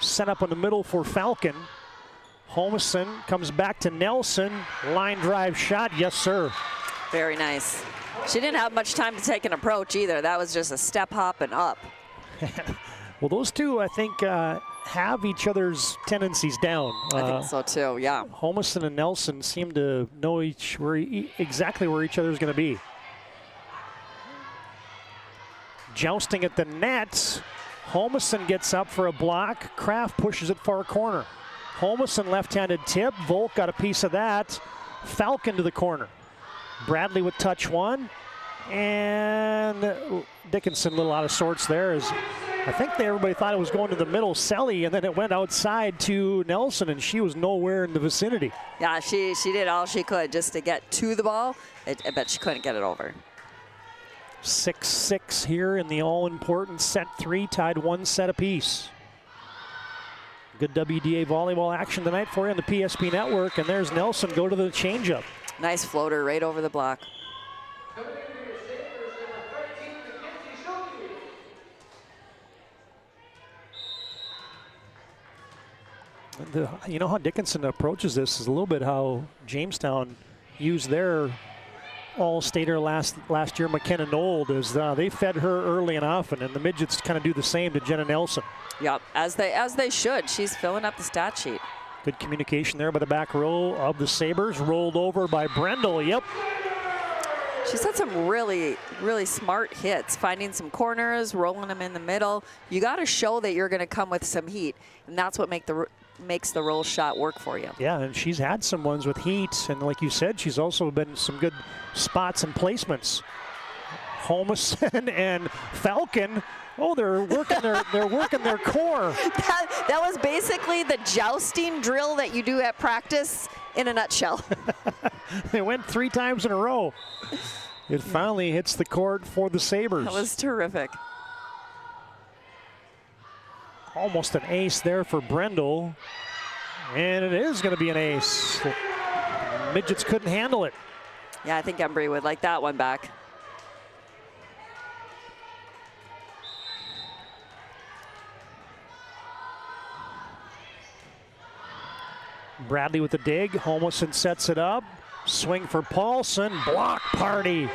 Speaker 7: Set up in the middle for Falcon. Holmesen comes back to Nelson. Line drive shot, yes sir.
Speaker 8: Very nice. She didn't have much time to take an approach either. That was just a step hop and up.
Speaker 7: Well, those two, I think, have each other's tendencies down.
Speaker 8: I think so too, yeah.
Speaker 7: Holmesen and Nelson seem to know exactly where each other's going to be. Jousting at the net. Holmesen gets up for a block. Kraft pushes it far corner. Holmesen left-handed tip. Volk got a piece of that. Falcon to the corner. Bradley with touch one. And Dickinson a little out of sorts there. I think everybody thought it was going to the middle, Selly, and then it went outside to Nelson, and she was nowhere in the vicinity.
Speaker 8: Yeah, she did all she could just to get to the ball. I bet she couldn't get it over.
Speaker 7: 6-6 here in the all-important set 3, tied 1 set apiece. Good WDA volleyball action tonight for you on the PSP Network, and there's Nelson go to the changeup.
Speaker 8: Nice floater right over the block.
Speaker 7: You know how Dickinson approaches this is a little bit how Jamestown used their all-stater last year, McKenna Nold, is they fed her early and often, and the Midgets kind of do the same to Jenna Nelson.
Speaker 8: Yep, as they should. She's filling up the stat sheet.
Speaker 7: Good communication there by the back row of the Sabers, rolled over by Brendel. Yep.
Speaker 8: She's had some really, really smart hits, finding some corners, rolling them in the middle. You got to show that you're going to come with some heat, and that's what makes the roll shot work for you.
Speaker 7: Yeah, and she's had some ones with heat, and like you said, she's also been some good spots and placements. Holmesen and Falcon, oh, they're working their core.
Speaker 8: That was basically the jousting drill that you do at practice in a nutshell.
Speaker 7: They went 3 times in a row. It finally hits the court for the Sabers.
Speaker 8: That was terrific.
Speaker 7: Almost an ace there for Brendel. And it is going to be an ace. The Midgets couldn't handle it.
Speaker 8: Yeah, I think Embry would like that one back.
Speaker 7: Bradley with the dig. Holmesen sets it up. Swing for Paulson. Block party.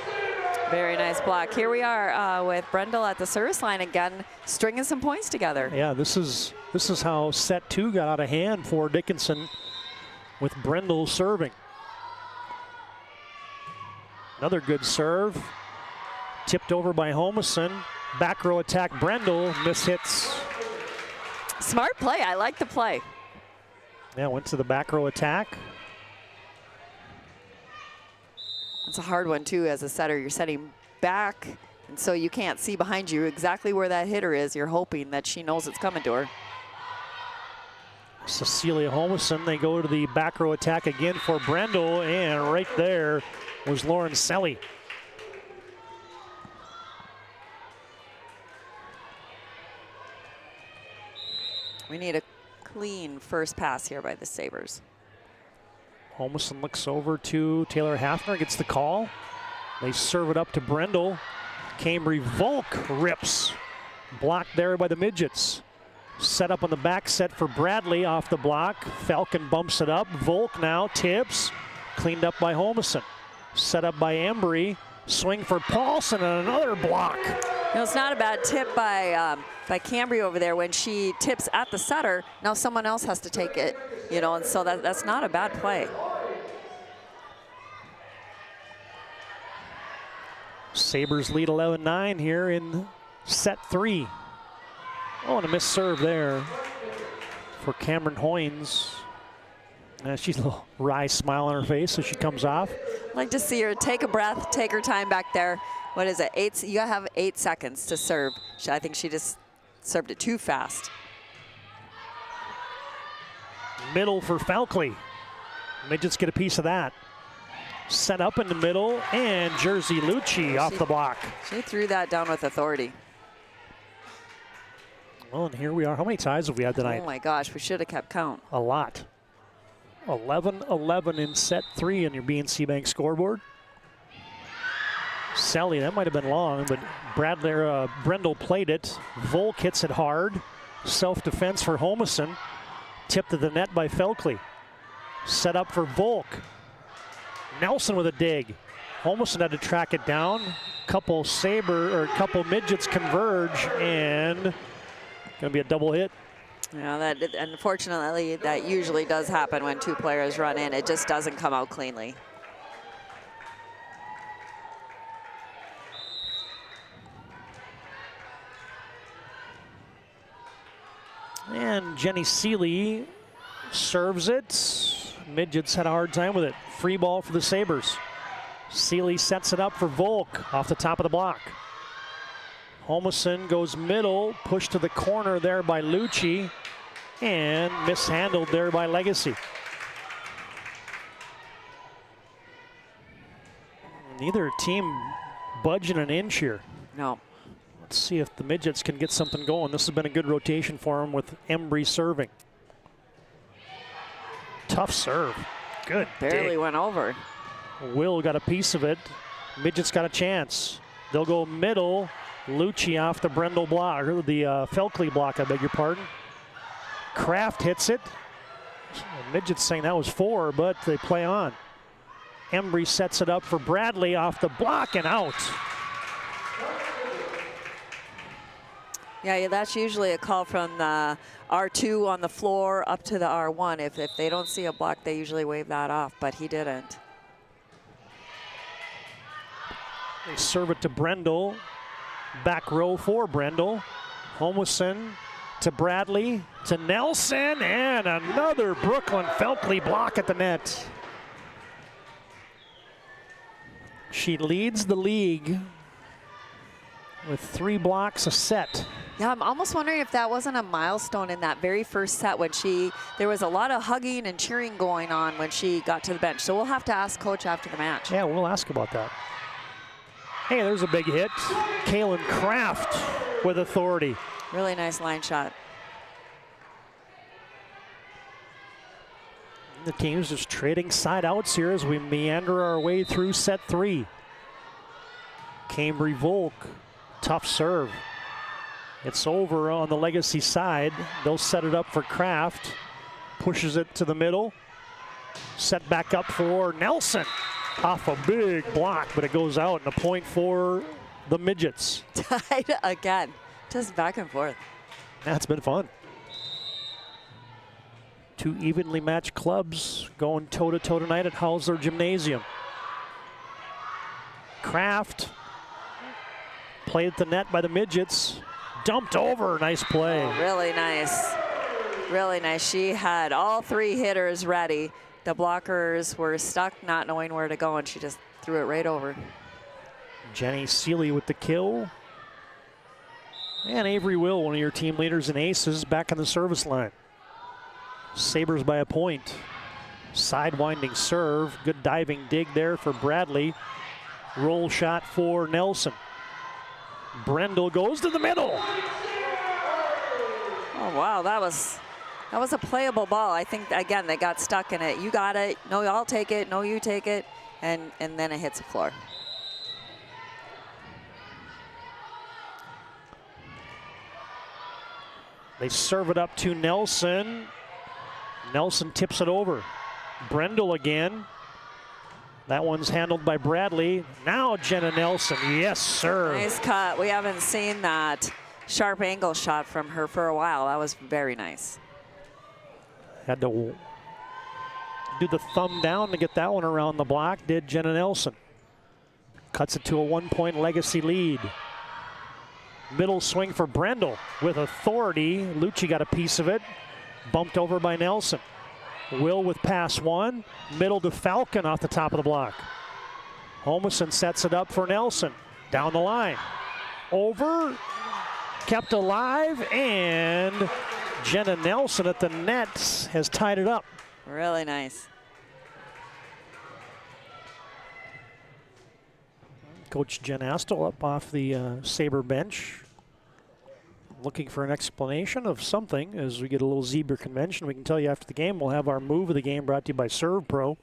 Speaker 8: Very nice block. Here we are with Brendel at the service line again, stringing some points together.
Speaker 7: Yeah, this is how set 2 got out of hand for Dickinson with Brendel serving. Another good serve. Tipped over by Homeson. Back row attack, Brendel mishits.
Speaker 8: Smart play, I like the play.
Speaker 7: Yeah, went to the back row attack.
Speaker 8: It's a hard one too as a setter. You're setting back, and so you can't see behind you exactly where that hitter is. You're hoping that she knows it's coming to her.
Speaker 7: Cecilia Homeson, they go to the back row attack again for Brendel, and right there was Lauren Selly.
Speaker 8: We need a clean first pass here by the Sabers.
Speaker 7: Homeson looks over to Taylor Hafner, gets the call. They serve it up to Brendel. Cambry Volk rips. Blocked there by the Midgets. Set up on the back set for Bradley off the block. Falcon bumps it up. Volk now tips. Cleaned up by Homeson. Set up by Embry. Swing for Paulson and another block.
Speaker 8: You know, it's not a bad tip by Cambry over there when she tips at the setter. Now someone else has to take it, you know, and so that's not a bad play.
Speaker 7: Sabers lead 11-9 here in set 3. Oh, and a missed serve there for Cameron Hoynes. She's a little wry smile on her face as she comes off.
Speaker 8: I'd like to see her take a breath, take her time back there. What is it? You gotta have 8 seconds to serve. I think she just served it too fast.
Speaker 7: Middle for Falkley. Midgets get a piece of that. Set up in the middle, and Jersey Lucci off the block.
Speaker 8: She threw that down with authority.
Speaker 7: Well, and here we are. How many ties have we had tonight?
Speaker 8: Oh my gosh, we should have kept count.
Speaker 7: A lot. 11-11 in set 3 on your BNC Bank scoreboard. Selly, that might have been long, but Brendel played it. Volk hits it hard. Self-defense for Homeson. Tipped to the net by Felkley. Set up for Volk. Nelson with a dig. Homeson had to track it down. Couple Midgets converge, and gonna be a double hit.
Speaker 8: Yeah, that unfortunately that usually does happen when 2 players run in. It just doesn't come out cleanly.
Speaker 7: And Jenny Seeley serves it. Midgets had a hard time with it. Free ball for the Sabers. Seeley sets it up for Volk off the top of the block. Homeson goes middle, pushed to the corner there by Lucci, and mishandled there by Legacy. Neither team budging an inch here.
Speaker 8: No.
Speaker 7: Let's see if the Midgets can get something going. This has been a good rotation for them with Embry serving. Tough serve. Good.
Speaker 8: Barely
Speaker 7: dig.
Speaker 8: went over.
Speaker 7: Will got a piece of it. Midgets got a chance. They'll go middle. Lucci off the Brendel block, or the Felkley block, I beg your pardon. Kraft hits it. Midgets saying that was 4, but they play on. Embry sets it up for Bradley off the block and out.
Speaker 8: Yeah, that's usually a call from the R2 on the floor up to the R1. If they don't see a block, they usually wave that off, but he didn't.
Speaker 7: They serve it to Brendel. Back row for Brendel. Homeson to Bradley, to Nelson, and another Brooklyn Felkley block at the net. She leads the league with 3 blocks a set.
Speaker 8: Yeah, I'm almost wondering if that wasn't a milestone in that very first set when there was a lot of hugging and cheering going on when she got to the bench. So we'll have to ask Coach after the match.
Speaker 7: Yeah, we'll ask about that. Hey, there's a big hit. Kaylin Kraft with authority.
Speaker 8: Really nice line shot.
Speaker 7: The team's just trading side outs here as we meander our way through set 3. Cambry Volk, tough serve. It's over on the Legacy side. They'll set it up for Kraft. Pushes it to the middle. Set back up for Nelson. Off a big block, but it goes out, and a point for the Midgets.
Speaker 8: Tied again, just back and forth.
Speaker 7: That's been fun. 2 evenly matched clubs going toe-to-toe tonight at Hausler Gymnasium. Kraft. Played at the net by the Midgets. Dumped over. Nice play.
Speaker 8: Oh, really nice. Really nice. She had all 3 hitters ready. The blockers were stuck, not knowing where to go, and she just threw it right over.
Speaker 7: Jeni Seeley with the kill. And Avery Will, one of your team leaders and aces, back on the service line. Sabers by a point. Sidewinding serve. Good diving dig there for Bradley. Roll shot for Nelson. Brendel goes to the middle.
Speaker 8: Oh, wow, that was a playable ball. I think, again, they got stuck in it. You got it. No, I'll take it. No, you take it. And then it hits the floor.
Speaker 7: They serve it up to Nelson. Nelson tips it over. Brendel again. That one's handled by Bradley. Now Jenna Nelson. Yes, sir.
Speaker 8: Nice cut. We haven't seen that sharp angle shot from her for a while. That was very nice.
Speaker 7: Had to do the thumb down to get that one around the block. Did Jenna Nelson. Cuts it to a 1-point Legacy lead. Middle swing for Brendel with authority. Lucci got a piece of it. Bumped over by Nelson. Will with pass 1. Middle to Falcon off the top of the block. Homeson sets it up for Nelson. Down the line. Over. Kept alive. And Jenna Nelson at the net has tied it up.
Speaker 8: Really nice.
Speaker 7: Coach Jen Astle up off the Saber bench, looking for an explanation of something as we get a little Zebra convention. We can tell you after the game. We'll have our move of the game brought to you by Serve Pro.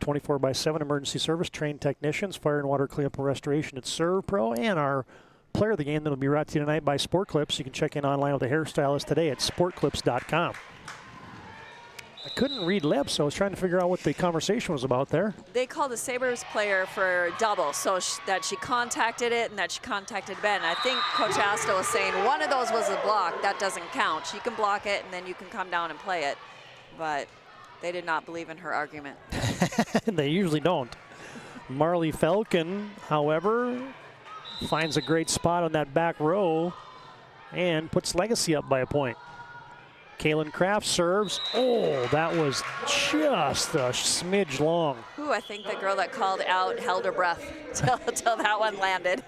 Speaker 7: 24/7 emergency service, trained technicians, fire and water cleanup and restoration at Serve Pro, and our player of the game that will be brought to you tonight by Sport Clips. You can check in online with a hairstylist today at sportclips.com. I couldn't read lips, so I was trying to figure out what the conversation was about there.
Speaker 8: They called the Sabres player for double, so that she contacted it and that she contacted Ben. I think Coach Asta was saying one of those was a block. That doesn't count. She can block it, and then you can come down and play it. But they did not believe in her argument.
Speaker 7: They usually don't. Marley Falcon, however, finds a great spot on that back row and puts Legacy up by a point. Kaylin Kraft serves. Oh, that was just a smidge long.
Speaker 8: Ooh, I think the girl that called out held her breath till that one landed.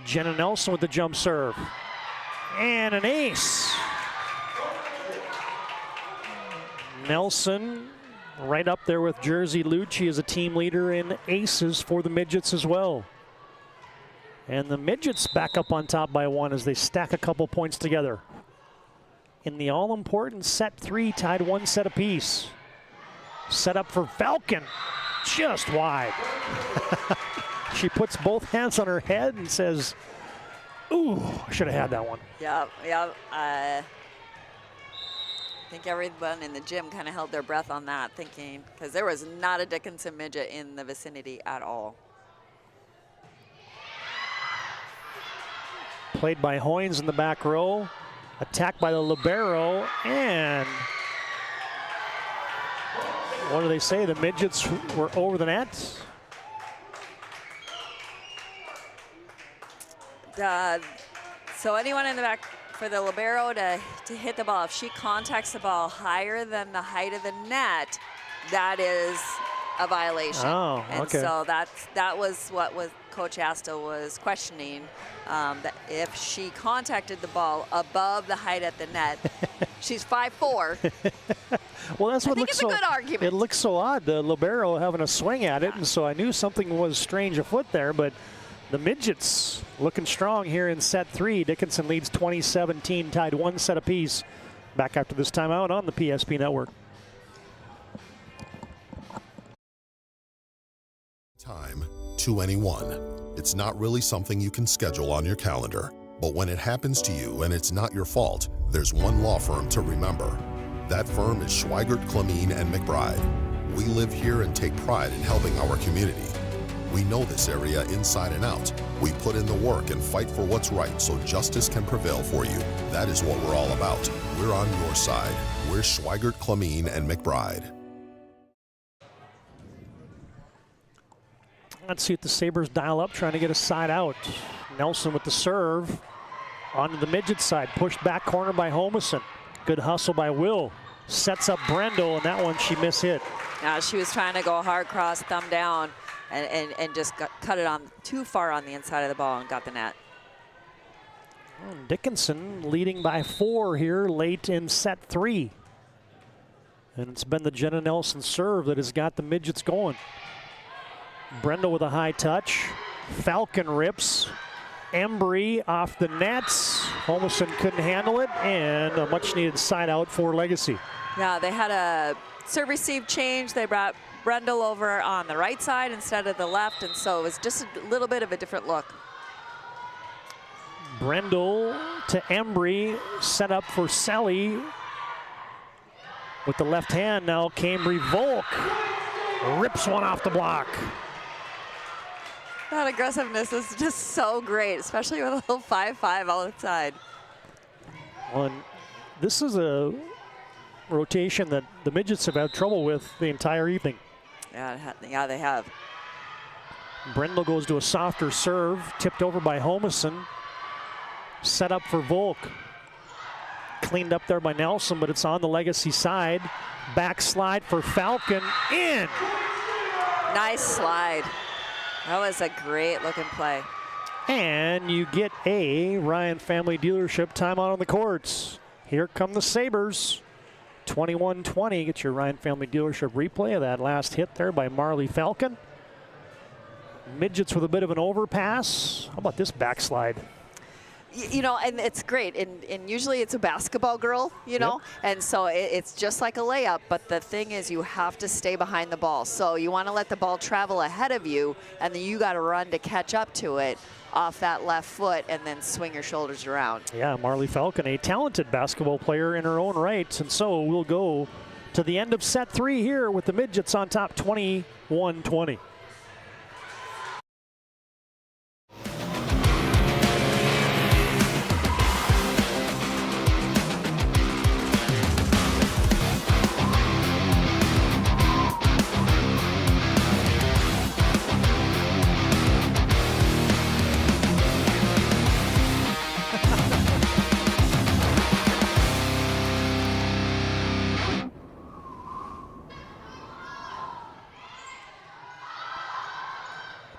Speaker 7: Jenna Nelson with the jump serve. And an ace. Nelson right up there with Jersey Lucci as a team leader in aces for the Midgets as well. And the Midgets back up on top by 1 as they stack a couple points together. In the all-important set 3, tied 1 set apiece. Set up for Falcon, just wide. She puts both hands on her head and says, ooh, I should have had that one.
Speaker 8: Yep. I think everyone in the gym kind of held their breath on that, thinking, because there was not a Dickinson midget in the vicinity at all.
Speaker 7: Played by Hoynes in the back row. Attacked by the libero, and what do they say? The Midgets were over the net.
Speaker 8: So anyone in the back for the libero to hit the ball, if she contacts the ball higher than the height of the net, that is a violation.
Speaker 7: Oh,
Speaker 8: and
Speaker 7: okay.
Speaker 8: so that was what Coach Asta was questioning, that if she contacted the ball above the height at the net, she's 5'4".
Speaker 7: Well, that's what looks
Speaker 8: it's a good argument.
Speaker 7: It looks so odd, the libero having a swing at it, and so I knew something was strange afoot there, but the Midgets looking strong here in set 3. Dickinson leads 20-17, tied 1 set apiece. Back after this timeout on the PSP Network.
Speaker 18: Time to anyone. It's not really something you can schedule on your calendar, but when it happens to you and it's not your fault, there's one law firm to remember. That firm is Schweigert, Clemene, and McBride. We live here and take pride in helping our community. We know this area inside and out. We put in the work and fight for what's right so justice can prevail for you. That is what we're all about. We're on your side. We're Schweigert, Clemene, and McBride.
Speaker 7: Let's see if the Sabers dial up, trying to get a side out. Nelson with the serve. Onto the midget side, pushed back corner by Homeson. Good hustle by Will. Sets up Brendel, and that one she mishit.
Speaker 8: Now she was trying to go hard cross, thumb down, and just cut it on too far on the inside of the ball and got the net.
Speaker 7: Well, Dickinson leading by 4 here late in set 3. And it's been the Jenna Nelson serve that has got the Midgets going. Brendel with a high touch. Falcon rips. Embry off the nets. Homeson couldn't handle it, and a much needed side out for Legacy.
Speaker 8: Yeah, they had a serve receive change. They brought Brendel over on the right side instead of the left, and so it was just a little bit of a different look.
Speaker 7: Brendel to Embry, set up for Selly. With the left hand now, Cambry Volk rips one off the block.
Speaker 8: That aggressiveness is just so great, especially with a little 5-5 outside.
Speaker 7: Well, and this is a rotation that the Midgets have had trouble with the entire evening.
Speaker 8: Yeah, they have.
Speaker 7: Brendel goes to a softer serve, tipped over by Homeson. Set up for Volk. Cleaned up there by Nelson, but it's on the Legacy side. Backslide for Falcon, in!
Speaker 8: Nice slide. That was a great looking play.
Speaker 7: And you get a Ryan Family Dealership timeout on the courts. Here come the Sabers. 21-20. Get your Ryan Family Dealership replay of that last hit there by Marley Falcon. Midgets with a bit of an overpass. How about this backslide?
Speaker 8: You know, and it's great. And usually it's a basketball girl, you know, and so it's just like a layup. But the thing is, you have to stay behind the ball. So you want to let the ball travel ahead of you, and then you got to run to catch up to it off that left foot and then swing your shoulders around.
Speaker 7: Yeah, Marley Falcon, a talented basketball player in her own right. And so we'll go to the end of set 3 here with the Midgets on top 21-20.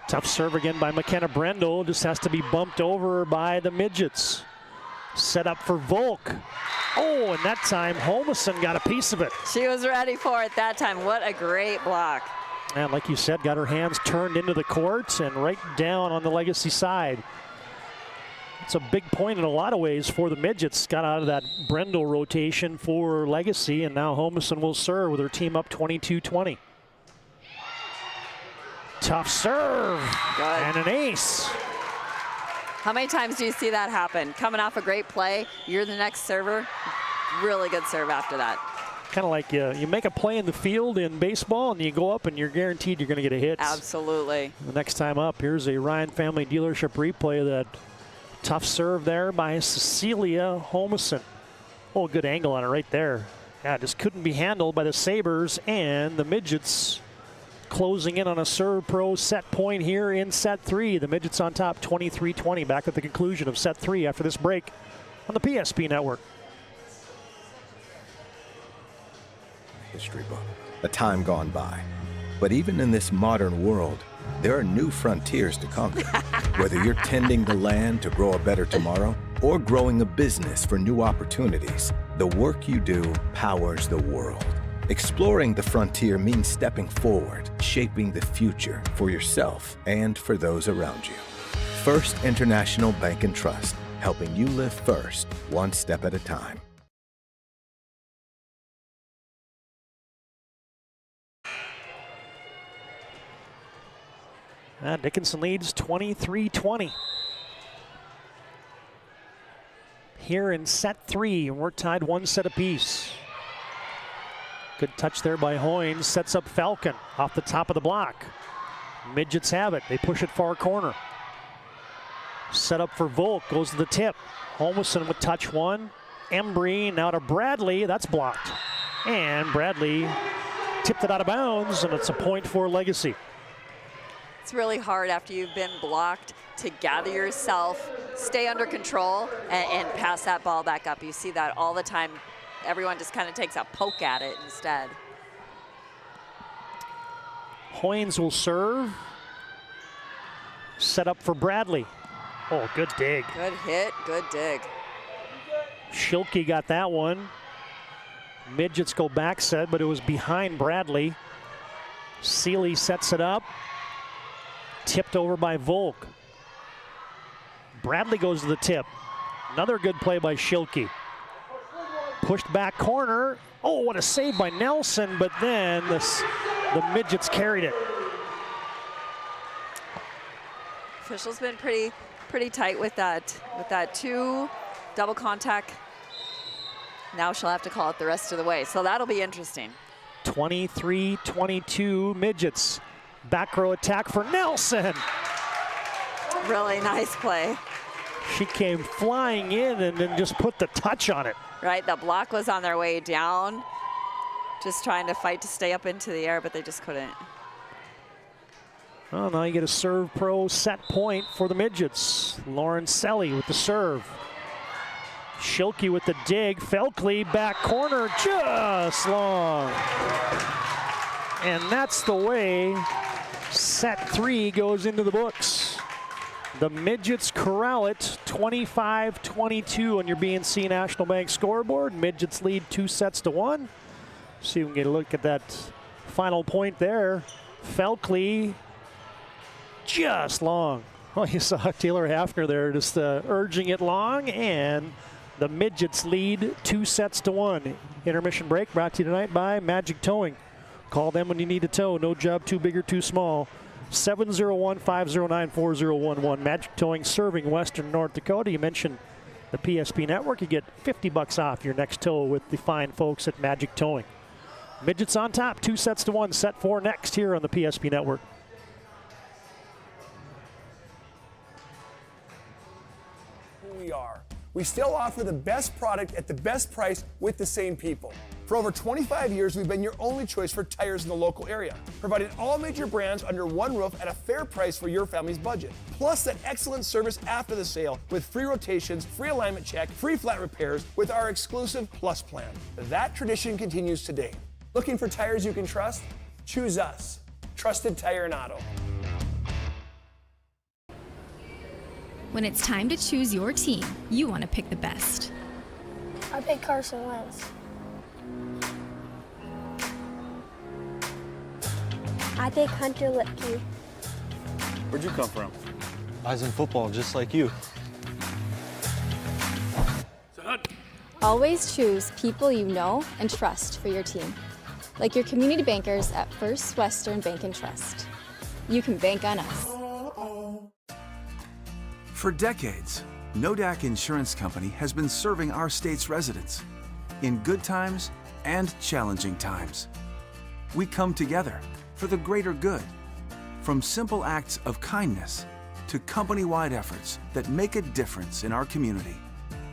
Speaker 7: Tough serve again by McKenna Brendel. Just has to be bumped over by the Midgets. Set up for Volk. Oh, and that time Homeson got a piece of it.
Speaker 8: She was ready for it that time. What a great block.
Speaker 7: And like you said, got her hands turned into the court and right down on the Legacy side. It's a big point in a lot of ways for the Midgets. Got out of that Brendel rotation for Legacy, and now Homeson will serve with her team up 22-20. Tough serve.
Speaker 8: Good.
Speaker 7: And an ace.
Speaker 8: How many times do you see that happen? Coming off a great play, you're the next server. Really good serve after that.
Speaker 7: Kind of like you make a play in the field in baseball and you go up and you're guaranteed you're going to get a hit.
Speaker 8: Absolutely.
Speaker 7: The next time up, here's a Ryan Family Dealership replay of that tough serve there by Cecilia Homeson. Oh, good angle on it right there. Yeah, just couldn't be handled by the Sabers, and the Midgets closing in on a serve pro set point here in set 3. The Midgets on top 23-20. Back at the conclusion of set 3 after this break on the PSP Network.
Speaker 11: History book, a time gone by. But even in this modern world, there are new frontiers to conquer. Whether you're tending the land to grow a better tomorrow or growing a business for new opportunities, the work you do powers the world. Exploring the frontier means stepping forward, shaping the future for yourself and for those around you. First International Bank and Trust, helping you live first, one step at a time.
Speaker 7: Dickinson leads 23-20. Here in set 3, and we're tied 1 set apiece. Good touch there by Hoynes, sets up Falcon off the top of the block. Midgets have it. They push it far corner. Set up for Volk. Goes to the tip. Holmesen with touch one. Embry now to Bradley. That's blocked. And Bradley tipped it out of bounds, and it's a point for Legacy.
Speaker 8: It's really hard after you've been blocked to gather yourself, stay under control, and pass that ball back up. You see that all the time. Everyone just kind of takes a poke at it instead.
Speaker 7: Hoynes will serve. Set up for Bradley. Oh, good dig.
Speaker 8: Good hit, good dig.
Speaker 7: Schilke got that one. Midgets go back set, but it was behind Bradley. Seeley sets it up. Tipped over by Volk. Bradley goes to the tip. Another good play by Schilke. Pushed back corner. Oh, what a save by Nelson, but then the Midgets carried it.
Speaker 8: Official's been pretty tight with that two double contact. Now she'll have to call it the rest of the way, so that'll be interesting.
Speaker 7: 23-22 Midgets. Back row attack for Nelson.
Speaker 8: Really nice play.
Speaker 7: She came flying in and then just put the touch on it.
Speaker 8: Right, the block was on their way down. Just trying to fight to stay up into the air, but they just couldn't.
Speaker 7: Well, now you get a serve pro set point for the Midgets. Lauren Selly with the serve. Schilke with the dig. Felkley back corner, just long. And that's the way set three goes into the books. The Midgets corral it 25-22 on your BNC National Bank scoreboard. Midgets lead 2-1. See if we can get a look at that final point there. Felkley just long. Well, you saw Taylor Hafner there just urging it long, and the Midgets lead 2-1. Intermission break brought to you tonight by Magic Towing. Call them when you need a tow. No job too big or too small. 701-509-4011. Magic Towing serving Western North Dakota. You mentioned the PSP Network. You get $50 off your next tow with the fine folks at Magic Towing. Midgets on top, 2-1. Set four next here on the PSP Network.
Speaker 2: We still offer the best product at the best price with the same people. For over 25 years, we've been your only choice for tires in the local area, providing all major brands under one roof at a fair price for your family's budget. Plus that excellent service after the sale with free rotations, free alignment check, free flat repairs with our exclusive Plus plan. That tradition continues today. Looking for tires you can trust? Choose us. Trusted Tire and Auto.
Speaker 22: When it's time to choose your team, you want to pick the best.
Speaker 23: I picked Carson Wentz. I picked Hunter Lipke.
Speaker 24: Where'd you come from? I was in football just like you.
Speaker 25: Always choose people you know and trust for your team, like your community bankers at First Western Bank and Trust. You can bank on us.
Speaker 26: For decades, Nodak Insurance Company has been serving our state's residents in good times and challenging times. We come together for the greater good, from simple acts of kindness to company-wide efforts that make a difference in our community.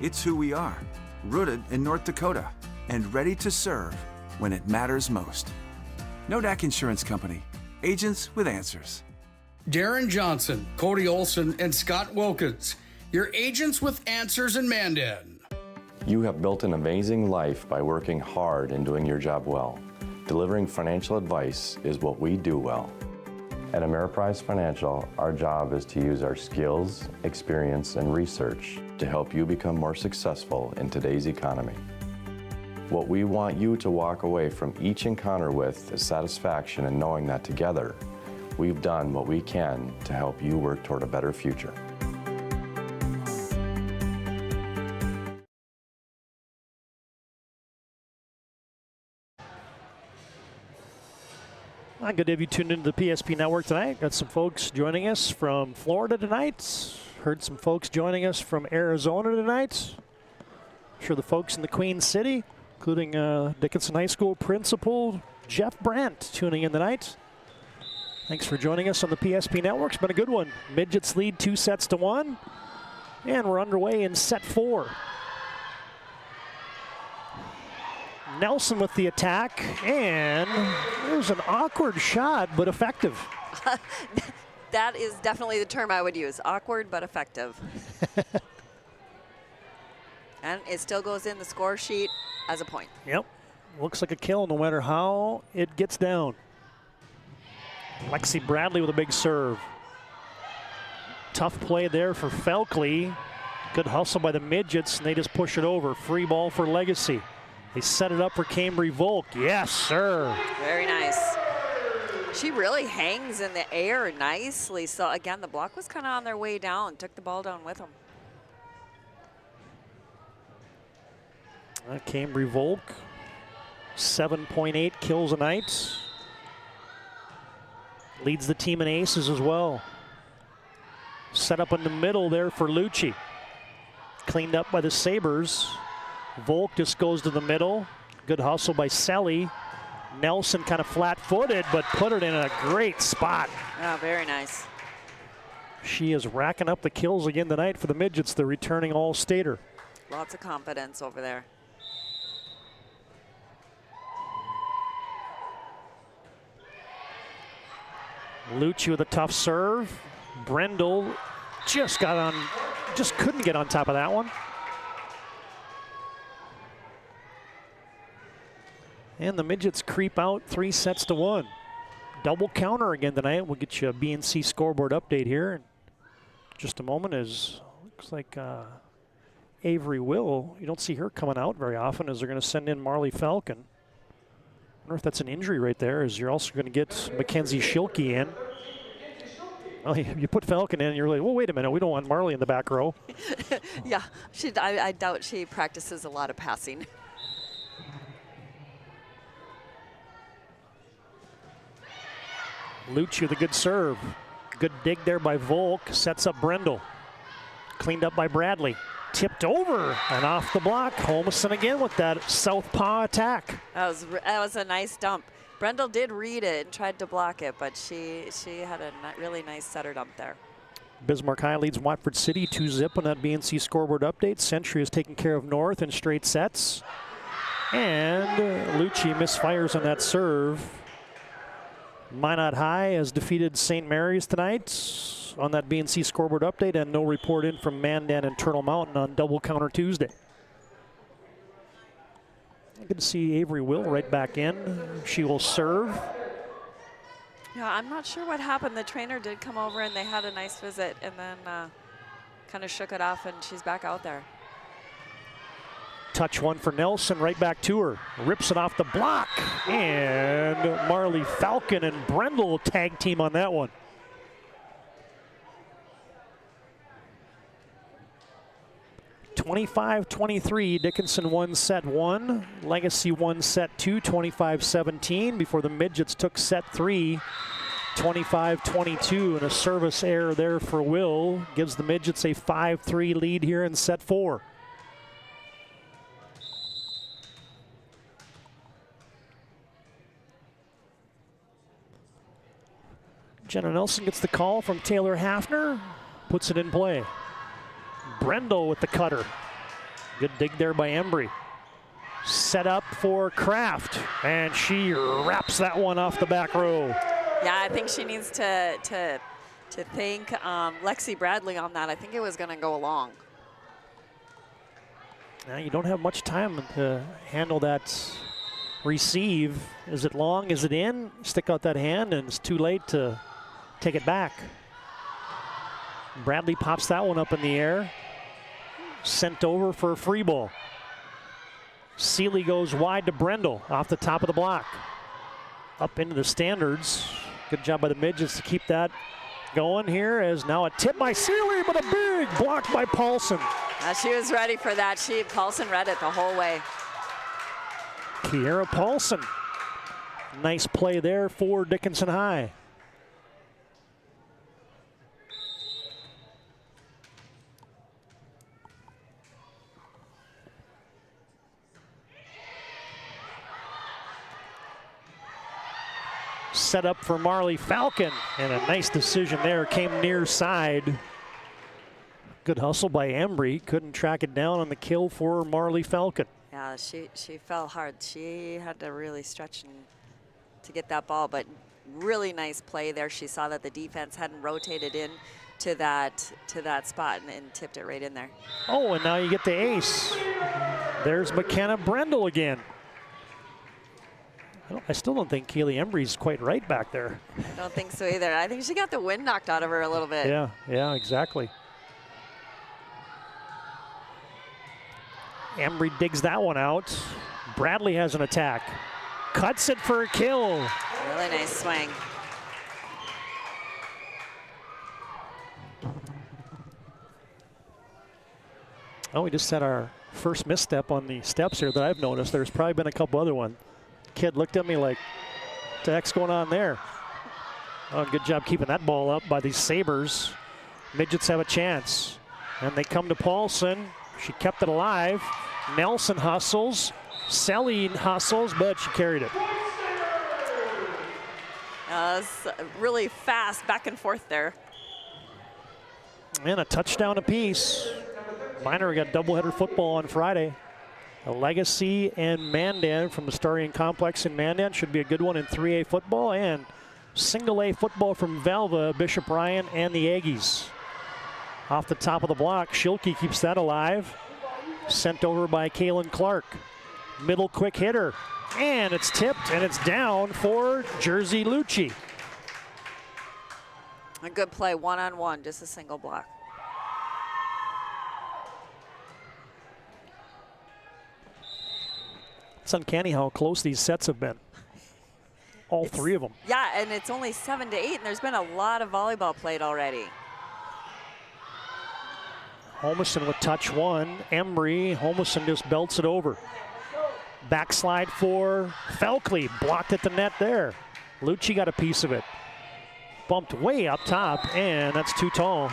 Speaker 26: It's who we are, rooted in North Dakota and ready to serve when it matters most. Nodak Insurance Company, agents with answers.
Speaker 27: Darren Johnson, Cody Olson, and Scott Wilkins, your agents with answers in Mandan.
Speaker 20: You have built an amazing life by working hard and doing your job well. Delivering financial advice is what we do well. At Ameriprise Financial, our job is to use our skills, experience, and research to help you become more successful in today's economy. What we want you to walk away from each encounter with is satisfaction in knowing that together, we've done what we can to help you work toward a better future.
Speaker 7: Well, good to have you tuned into the PSP Network tonight. Got some folks joining us from Florida tonight. Heard some folks joining us from Arizona tonight. I'm sure the folks in the Queen City, including Dickinson High School principal Jeff Brandt, tuning in tonight. Thanks for joining us on the PSP Network. It's been a good one. Midgets lead 2-1. And we're underway in set 4. Nelson with the attack, and there's an awkward shot, but effective.
Speaker 8: That is definitely the term I would use. Awkward, but effective. And it still goes in the score sheet as a point.
Speaker 7: Yep. Looks like a kill no matter how it gets down. Lexi Bradley with a big serve. Tough play there for Felkley. Good hustle by the Midgets, and they just push it over. Free ball for Legacy. They set it up for Cambry Volk. Yes, sir.
Speaker 8: Very nice. She really hangs in the air nicely. So again, the block was kind of on their way down. Took the ball down with them.
Speaker 7: Cambry Volk, 7.8 kills a night. Leads the team in aces as well. Set up in the middle there for Lucci. Cleaned up by the Sabers. Volk just goes to the middle. Good hustle by Selly. Nelson kind of flat-footed, but put it in a great spot.
Speaker 8: Oh, very nice.
Speaker 7: She is racking up the kills again tonight for the Midgets, the returning All-Stater.
Speaker 8: Lots of confidence over there.
Speaker 7: Lucci with a tough serve. Brendel just couldn't get on top of that one. And the Midgets creep out 3-1. Double counter again tonight. We'll get you a BNC scoreboard update here in just a moment. As looks like Avery Will, you don't see her coming out very often, as they're going to send in Marley Falcon. I wonder if that's an injury right there, as you're also going to get Mackenzie Schilke in. Well, you put Falcon in, and you're like, well, wait a minute, we don't want Marley in the back row.
Speaker 8: Yeah, I doubt she practices a lot of passing.
Speaker 7: Lucci with a good serve. Good dig there by Volk. Sets up Brendel. Cleaned up by Bradley. Tipped over and off the block. Holmesen again with that southpaw attack.
Speaker 8: That was a nice dump. Brendel did read it and tried to block it, but she had a really nice setter dump there.
Speaker 7: Bismarck High leads Watford City 2-0 on that BNC scoreboard update. Century is taking care of North in straight sets. And Lucci misfires on that serve. Minot High has defeated St. Mary's tonight on that BNC scoreboard update, and no report in from Mandan and Turtle Mountain on double counter Tuesday. Good to see Avery Will right back in. She will serve.
Speaker 8: Yeah, I'm not sure what happened. The trainer did come over and they had a nice visit, and then kind of shook it off, and she's back out there.
Speaker 7: Touch one for Nelson, right back to her. Rips it off the block, and Marley Falcon and Brendel tag team on that one. (25-23), Dickinson won set 1. Legacy won set 2, 25-17, before the Midgets took set 3, 25-22, and a service error there for Will gives the Midgets a 5-3 lead here in set 4. Jenna Nelson gets the call from Taylor Hafner, puts it in play. Brendel with the cutter. Good dig there by Embry. Set up for Kraft, and she wraps that one off the back row.
Speaker 8: Yeah, I think she needs to thank Lexi Bradley on that. I think it was going to go long.
Speaker 7: Now you don't have much time to handle that receive. Is it long? Is it in? Stick out that hand, and it's too late to take it back. Bradley pops that one up in the air. Sent over for a free ball. Seeley goes wide to Brendel off the top of the block. Up into the standards. Good job by the Midgets to keep that going here, as now a tip by Seeley, but a big block by Paulson.
Speaker 8: She was ready for that. Paulson read it the whole way.
Speaker 7: Kiera Paulson. Nice play there for Dickinson High. set up for Marley Falcon, and a nice decision there, came near side. Good hustle by Embry, couldn't track it down on the kill for Marley Falcon.
Speaker 8: Yeah, she fell hard. She had to really stretch to get that ball, but really nice play there. She saw that the defense hadn't rotated in to that spot and tipped it right in there.
Speaker 7: Oh, and now you get the ace. There's McKenna Brendel again. I still don't think Kaylee Embry's quite right back there.
Speaker 8: I don't think so either. I think she got the wind knocked out of her a little bit.
Speaker 7: Yeah, exactly. Embry digs that one out. Bradley has an attack. Cuts it for a kill.
Speaker 8: Really nice swing.
Speaker 7: Oh, we just had our first misstep on the steps here that I've noticed. There's probably been a couple other ones. Kid looked at me like, what the heck's going on there? Oh, good job keeping that ball up by these Sabers. Midgets have a chance. And they come to Paulson. She kept it alive. Nelson hustles. Selly hustles, but she carried it.
Speaker 8: It's really fast back and forth there.
Speaker 7: And a touchdown apiece. Minor got doubleheader football on Friday. A Legacy and Mandan from the Starian Complex in Mandan. Should be a good one in 3A football, and single A football from Valva, Bishop Ryan, and the Aggies. Off the top of the block, Schilke keeps that alive. Sent over by Kaylin Clark. Middle quick hitter, and it's tipped, and it's down for Jersey Lucci.
Speaker 8: A good play, one-on-one, just a single block.
Speaker 7: It's uncanny how close these sets have been. All three of them.
Speaker 8: Yeah, and it's only 7-8, and there's been a lot of volleyball played already.
Speaker 7: Holmeston with touch one. Embry, Holmeston just belts it over. Backslide for Felkley, blocked at the net there. Lucci got a piece of it. Bumped way up top, and that's too tall.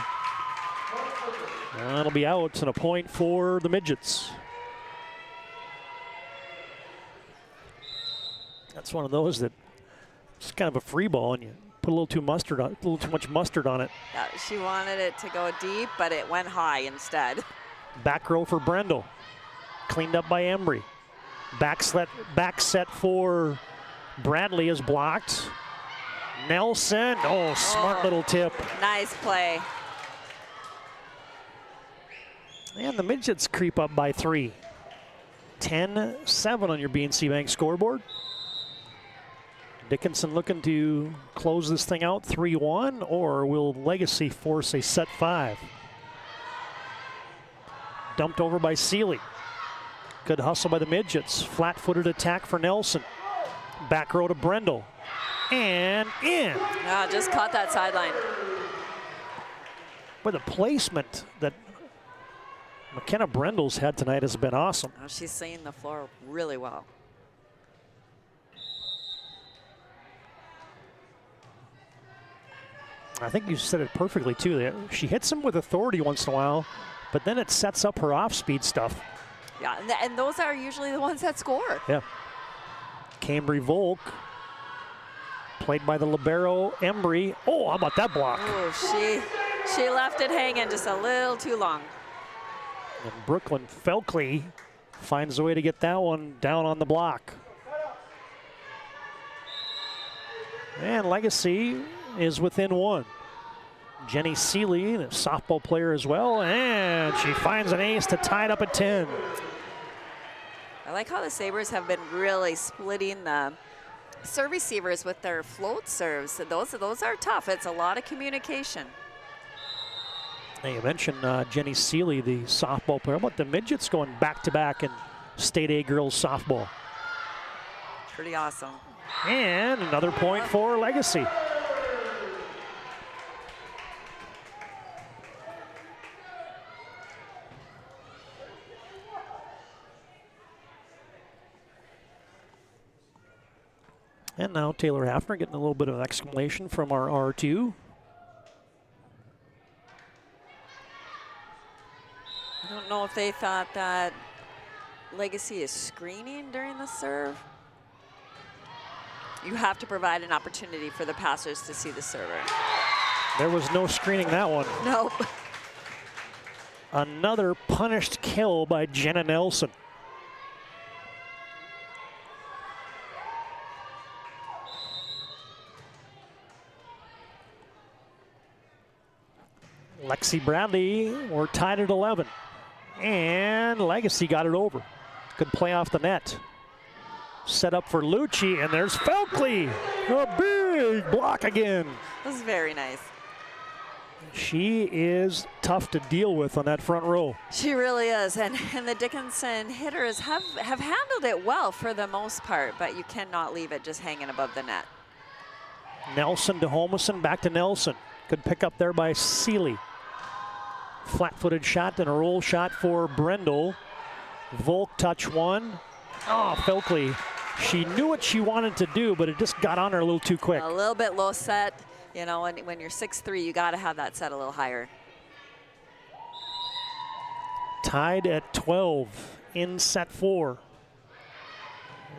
Speaker 7: That'll be out, and a point for the Midgets. That's one of those that it's kind of a free ball, and you put a little too much mustard on it.
Speaker 8: Yeah, she wanted it to go deep, but it went high instead.
Speaker 7: Back row for Brendel. Cleaned up by Embry. Back set for Bradley is blocked. Nelson, smart little tip.
Speaker 8: Nice play.
Speaker 7: And the Midgets creep up by 3. 10-7 on your BNC Bank scoreboard. Dickinson looking to close this thing out 3-1, or will Legacy force a set 5? Dumped over by Seeley. Good hustle by the Midgets. Flat-footed attack for Nelson. Back row to Brendel. And in.
Speaker 8: Just caught that sideline.
Speaker 7: But the placement that McKenna Brendel's had tonight has been awesome.
Speaker 8: She's seeing the floor really well.
Speaker 7: I think you said it perfectly, too. She hits him with authority once in a while, but then it sets up her off-speed stuff.
Speaker 8: Yeah, and those are usually the ones that score.
Speaker 7: Yeah. Cambry Volk, played by the libero Embry. Oh, how about that block?
Speaker 8: Oh, she left it hanging just a little too long.
Speaker 7: And Brooklyn Felkley finds a way to get that one down on the block. And Legacy is within 1. Jeni Seeley, the softball player as well, and she finds an ace to tie it up at 10.
Speaker 8: I like how the Sabres have been really splitting the serve receivers with their float serves. Those are tough. It's a lot of communication.
Speaker 7: Now you mentioned Jeni Seeley, the softball player. How about the Midgets going back-to-back in State A girls softball?
Speaker 8: Pretty awesome.
Speaker 7: And another point for Legacy. And now Taylor Hafner getting a little bit of an exclamation from our R2.
Speaker 8: I don't know if they thought that Legacy is screening during the serve. you have to provide an opportunity for the passers to see the server.
Speaker 7: There was no screening that one.
Speaker 8: Nope.
Speaker 7: Another punished kill by Jenna Nelson. Lexi Bradley, we're tied at 11. And Legacy got it over. Good play off the net. Set up for Lucci, and there's Felkley. A big block again.
Speaker 8: That was very nice.
Speaker 7: She is tough to deal with on that front row.
Speaker 8: She really is, and the Dickinson hitters have handled it well for the most part, but you cannot leave it just hanging above the net.
Speaker 7: Nelson to Holmesen, back to Nelson. Good pick up there by Seeley. Flat-footed shot and a roll shot for Brendel. Volk touch one. Oh, Felkley. She knew what she wanted to do, but it just got on her a little too quick.
Speaker 8: A little bit low set. You know, when you're 6'3", you got to have that set a little higher.
Speaker 7: Tied at 12 in set 4.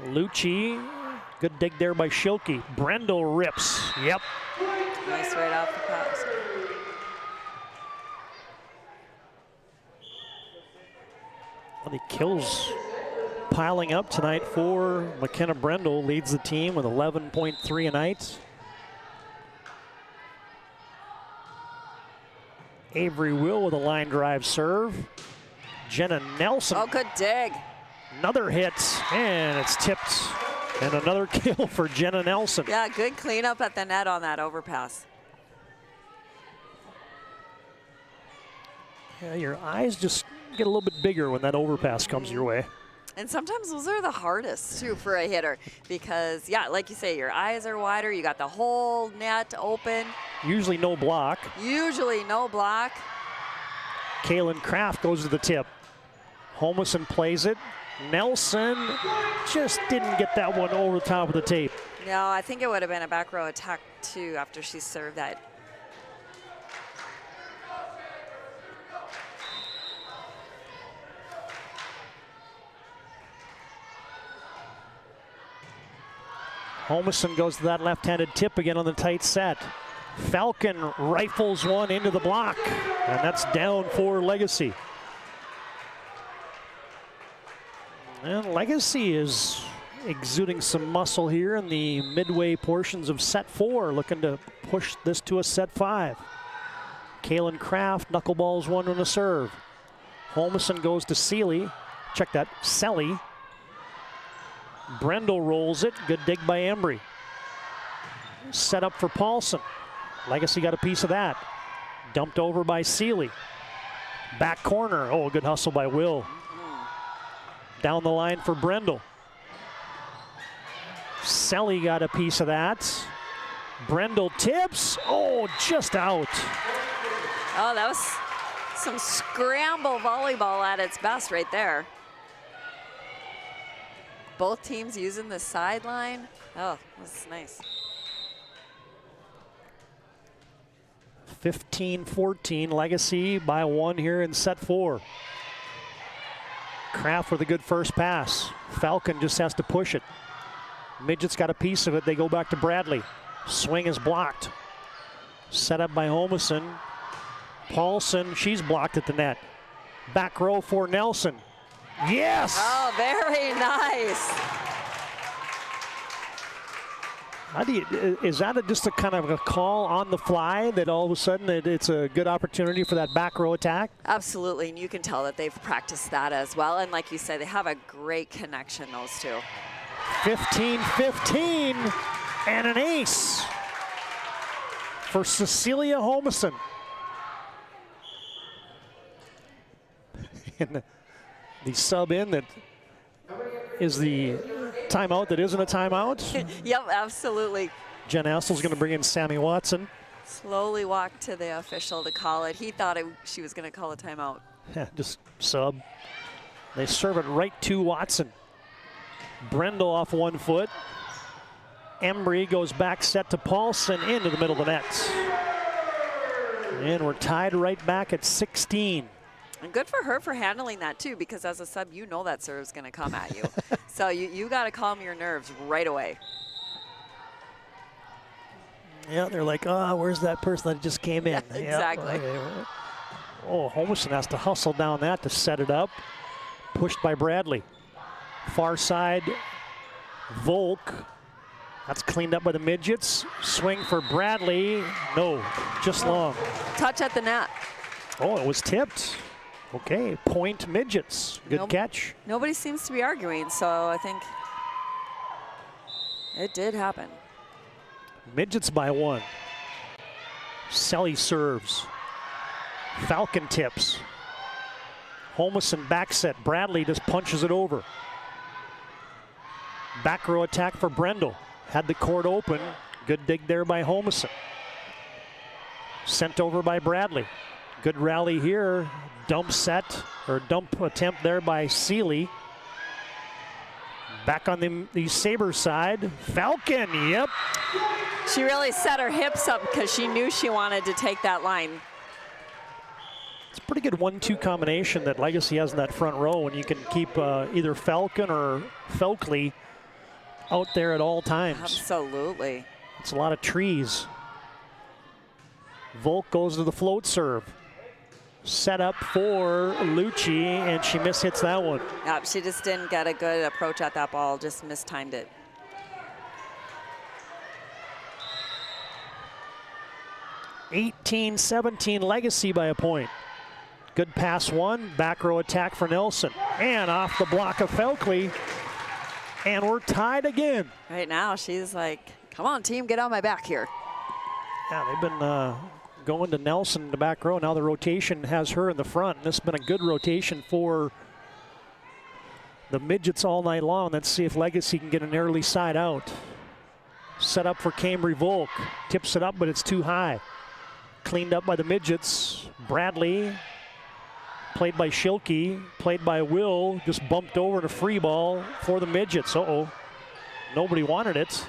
Speaker 7: Lucci, good dig there by Schilke. Brendel rips. Yep.
Speaker 8: Nice right off the pass.
Speaker 7: Well, the kills piling up tonight for McKenna Brendel. Leads the team with 11.3 a night. Avery Will with a line drive serve. Jenna Nelson.
Speaker 8: Oh, good dig.
Speaker 7: Another hit, and it's tipped. And another kill for Jenna Nelson.
Speaker 8: Yeah, good cleanup at the net on that overpass.
Speaker 7: Yeah, your eyes just get a little bit bigger when that overpass comes your way.
Speaker 8: And sometimes those are the hardest, too, for a hitter. Because, yeah, like you say, your eyes are wider. You got the whole net open.
Speaker 7: Usually no block.
Speaker 8: Usually no block.
Speaker 7: Kaylin Kraft goes to the tip. Holmesen plays it. Nelson just didn't get that one over the top of the tape.
Speaker 8: No, I think it would have been a back row attack, too, after she served that.
Speaker 7: Holmesen goes to that left-handed tip again on the tight set. Falcon rifles one into the block, and that's down for Legacy. And Legacy is exuding some muscle here in the midway portions of set 4, looking to push this to a set 5. Kaylin Kraft knuckleballs one on a serve. Holmesen goes to Seeley. Check that, Selly. Brendel rolls it. Good dig by Embry. Set up for Paulson. Legacy got a piece of that. Dumped over by Seeley. Back corner. Oh, good hustle by Will. Down the line for Brendel. Selly got a piece of that. Brendel tips. Oh, just out.
Speaker 8: Oh, that was some scramble volleyball at its best right there. Both teams using the sideline. Oh, that's nice.
Speaker 7: 15-14, Legacy by 1 here in set 4. Kraft with a good first pass. Falcon just has to push it. Midgets got a piece of it. They go back to Bradley. Swing is blocked. Set up by Holmesen. Paulson, she's blocked at the net. Back row for Nelson. Yes!
Speaker 8: Oh, very nice.
Speaker 7: How do you, is that just a kind of a call on the fly that all of a sudden it's a good opportunity for that back row attack?
Speaker 8: Absolutely, and you can tell that they've practiced that as well. And like you said, they have a great connection, those two.
Speaker 7: 15-15 and an ace for Cecilia Holmesen. And the sub in that is the timeout that isn't a timeout.
Speaker 8: Yep, absolutely.
Speaker 7: Jen Assel's going to bring in Sammy Watson.
Speaker 8: Slowly walked to the official to call it. He thought she was going to call a timeout.
Speaker 7: Yeah, just sub. They serve it right to Watson. Brendel off 1 foot. Embry goes back set to Paulson into the middle of the net. And we're tied right back at 16.
Speaker 8: And good for her for handling that too, because as a sub, you know that serve's going to come at you. So you got to calm your nerves right away.
Speaker 7: Yeah, they're like, oh, where's that person that just came in?
Speaker 8: Yeah, exactly.
Speaker 7: Okay. Oh, Holmerson has to hustle down that to set it up. Pushed by Bradley. Far side, Volk. That's cleaned up by the Midgets. Swing for Bradley. No, just long.
Speaker 8: Touch at the net.
Speaker 7: Oh, it was tipped. Okay, point Midgets. Good catch.
Speaker 8: Nobody seems to be arguing, so I think it did happen.
Speaker 7: Midgets by 1. Selly serves. Falcon tips. Holmeson back set. Bradley just punches it over. Back row attack for Brendel. Had the court open. Good dig there by Holmeson. Sent over by Bradley. Good rally here. Dump set, or dump attempt there by Seeley. Back on the Sabers side. Falcon, yep.
Speaker 8: She really set her hips up because she knew she wanted to take that line.
Speaker 7: It's a pretty good 1-2 combination that Legacy has in that front row, when you can keep either Falcon or Felkley out there at all times.
Speaker 8: Absolutely.
Speaker 7: It's a lot of trees. Volk goes to the float serve. Set up for Lucci, and she mishits that one.
Speaker 8: Yep, she just didn't get a good approach at that ball, just mistimed it.
Speaker 7: (18-17) Legacy by a point. Good pass one, back row attack for Nelson. And off the block of Felkley. And we're tied again.
Speaker 8: Right now, she's like, come on, team, get on my back here.
Speaker 7: Yeah, they've been going to Nelson in the back row. Now the rotation has her in the front. This has been a good rotation for the Midgets all night long. Let's see if Legacy can get an early side out. Set up for Cambry Volk. Tips it up, but it's too high. Cleaned up by the Midgets. Bradley, played by Schilke, played by Will, just bumped over to free ball for the Midgets. Uh-oh, nobody wanted it.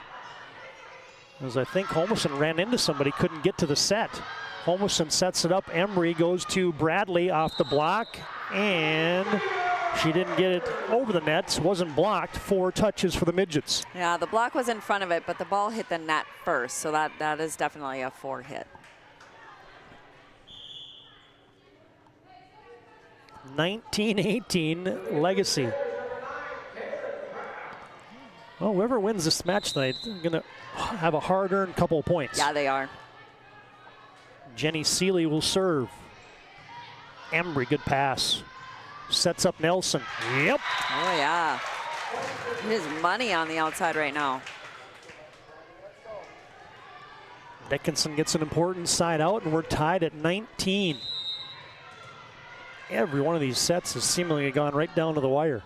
Speaker 7: As I think Holmeson ran into somebody, couldn't get to the set. Holmeson sets it up. Embry goes to Bradley off the block, and she didn't get it over the net. Wasn't blocked. 4 touches for the Midgets.
Speaker 8: Yeah, the block was in front of it, but the ball hit the net first, so that is definitely a 4 hit.
Speaker 7: 19-18 Legacy. Well, whoever wins this match tonight is going to have a hard-earned couple of points.
Speaker 8: Yeah, they are.
Speaker 7: Jeni Seeley will serve. Embry, good pass. Sets up Nelson. Yep.
Speaker 8: Oh, yeah. His money on the outside right now.
Speaker 7: Dickinson gets an important side out, and we're tied at 19. Every one of these sets has seemingly gone right down to the wire.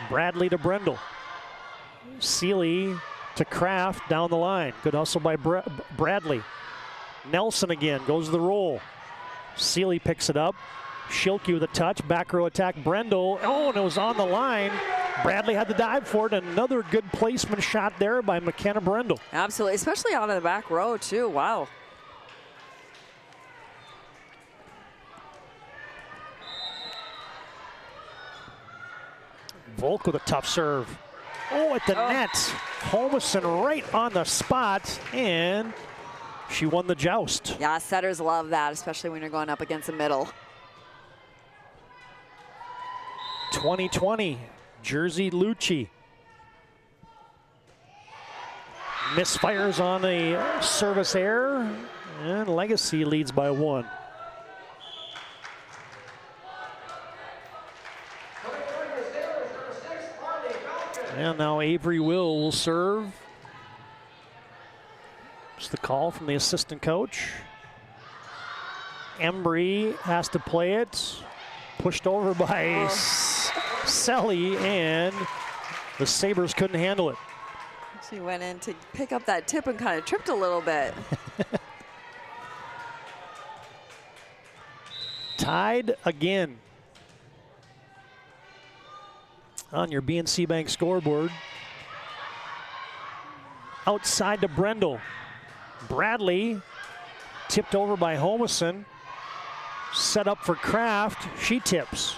Speaker 7: Bradley to Brendel. Seeley to Kraft down the line. Good hustle by Bradley. Nelson again goes to the roll. Seeley picks it up. Schilke with a touch. Back row attack. Brendel. Oh, and it was on the line. Bradley had to dive for it. Another good placement shot there by McKenna Brendel.
Speaker 8: Absolutely, especially out of the back row too. Wow.
Speaker 7: Volk with a tough serve. Oh, at the net. Holmeson right on the spot, and she won the joust.
Speaker 8: Yeah, setters love that, especially when you're going up against the middle.
Speaker 7: 20-20, Jersey Lucci. Misfires on a service error, and Legacy leads by 1. And now Avery will serve. It's the call from the assistant coach. Embry has to play it. Pushed over by Selly, and the Sabers couldn't handle it.
Speaker 8: She went in to pick up that tip and kind of tripped a little bit.
Speaker 7: Tied again. On your BNC Bank scoreboard. Outside to Brendel. Bradley tipped over by Holmeson. Set up for Kraft. She tips.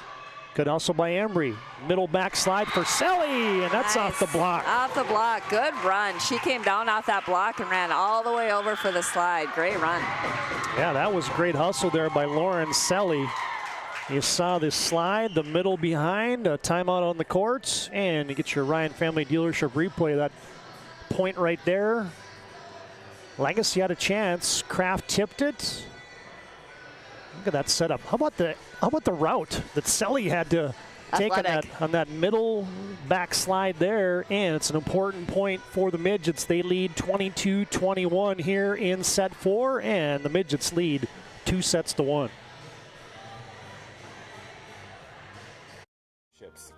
Speaker 7: Good hustle by Embry. Middle backslide for Selly, and that's off the block.
Speaker 8: Off the block. Good run. She came down off that block and ran all the way over for the slide. Great run.
Speaker 7: Yeah, that was great hustle there by Lauren Selly. You saw this slide, the middle behind, a timeout on the courts, and you get your Ryan Family Dealership replay. That point right there. Legacy had a chance. Kraft tipped it. Look at that setup. How about the route that Selly had to take on that middle backslide there? And it's an important point for the Midgets. They lead 22-21 here in set 4, and the Midgets lead 2-1.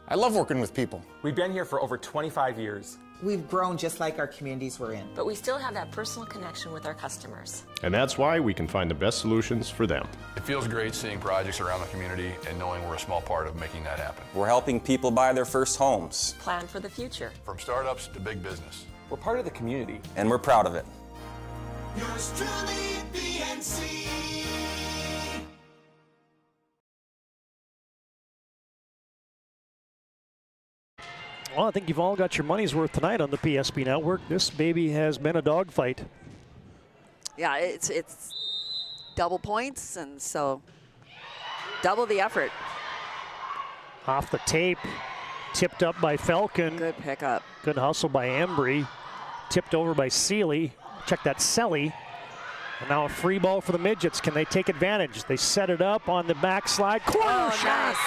Speaker 6: I love working with people. We've been here for over 25 years.
Speaker 12: We've grown just like our communities we're in.
Speaker 13: But we still have that personal connection with our customers.
Speaker 14: And that's why we can find the best solutions for them.
Speaker 15: It feels great seeing projects around the community and knowing we're a small part of making that happen.
Speaker 16: We're helping people buy their first homes.
Speaker 13: Plan for the future.
Speaker 15: From startups to big business.
Speaker 6: We're part of the community.
Speaker 16: And we're proud of it.
Speaker 17: Yours truly, PNC.
Speaker 7: Well, I think you've all got your money's worth tonight on the PSP Network. This baby has been a dogfight.
Speaker 8: Yeah, it's double points, and so double the effort.
Speaker 7: Off the tape, tipped up by Falcon.
Speaker 8: Good pickup.
Speaker 7: Good hustle by Embry. Tipped over by Seeley. Check that, Selly. And now a free ball for the Midgets. Can they take advantage? They set it up on the backslide. Corner shot.
Speaker 8: Nice.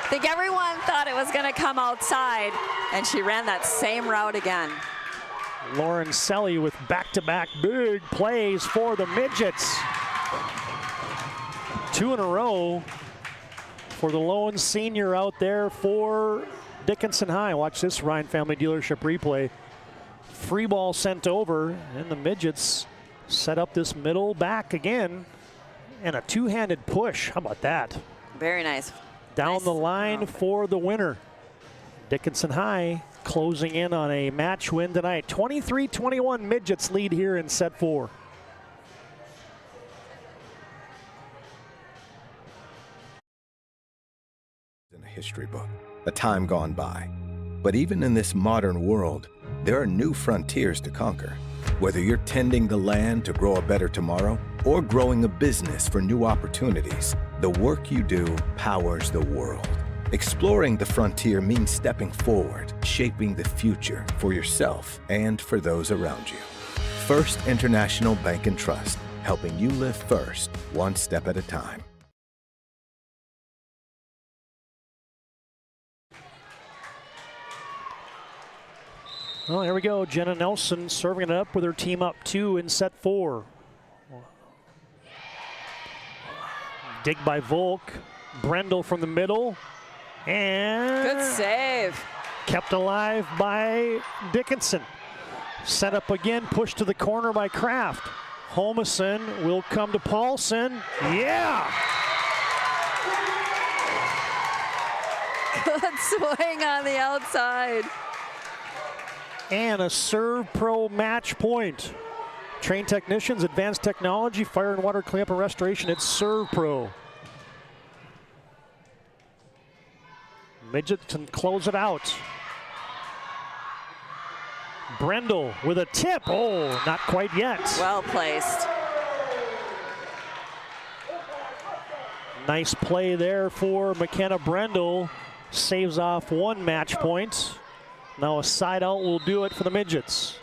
Speaker 8: I think everyone thought it was going to come outside, and she ran that same route again.
Speaker 7: Lauren Selly with back-to-back big plays for the Midgets. 2 in a row for the lone senior out there for Dickinson High. Watch this Ryan Family Dealership replay. Free ball sent over, and the Midgets set up this middle back again, and a two-handed push. How about that?
Speaker 8: Very nice.
Speaker 7: Down the line for the winner. Dickinson High closing in on a match win tonight. 23-21 Midgets lead here in set 4.
Speaker 11: In a history book, a time gone by. But even in this modern world, there are new frontiers to conquer. Whether you're tending the land to grow a better tomorrow or growing a business for new opportunities, the work you do powers the world. Exploring the frontier means stepping forward, shaping the future for yourself and for those around you. First International Bank and Trust, helping you live first, one step at a time.
Speaker 7: Well, here we go. Jenna Nelson serving it up with her team up 2 in set 4. Dig by Volk. Brendel from the middle. And
Speaker 8: good save.
Speaker 7: Kept alive by Dickinson. Set up again, pushed to the corner by Kraft. Holmesen will come to Paulson. Yeah!
Speaker 8: Good swing on the outside.
Speaker 7: And a Serve Pro match point. Trained technicians, advanced technology, fire and water cleanup and restoration. It's Serve Pro. Midget can close it out. Brendel with a tip. Oh, not quite yet.
Speaker 8: Well placed.
Speaker 7: Nice play there for McKenna Brendel. Saves off 1 match point. Now a side out will do it for the Midgets.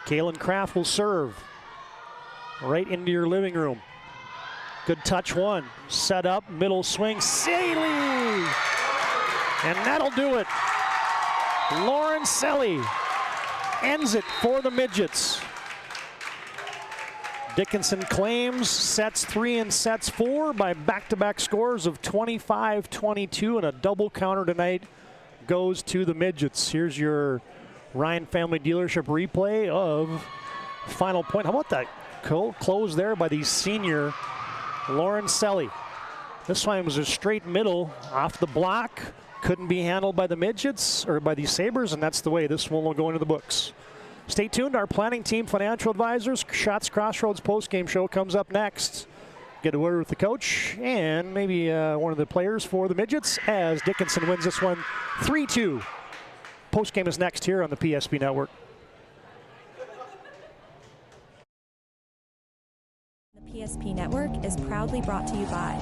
Speaker 7: Kaylin Kraft will serve. Right into your living room. Good touch 1. Set up, middle swing, Selly! And that'll do it. Lauren Selly ends it for the Midgets. Dickinson claims sets 3 and sets 4 by back-to-back scores of 25-22, and a double counter tonight goes to the Midgets. Here's your Ryan Family Dealership replay of final point. How about that close there by the senior Lauren Selly? This time was a straight middle off the block. Couldn't be handled by the Midgets or by the Sabers, and that's the way this one will go into the books. Stay tuned. Our planning team, financial advisors, Shots Crossroads postgame show comes up next. get a word with the coach and maybe one of the players for the Midgets as Dickinson wins this one 3-2. Postgame is next here on the PSP Network.
Speaker 10: The PSP Network is proudly brought to you by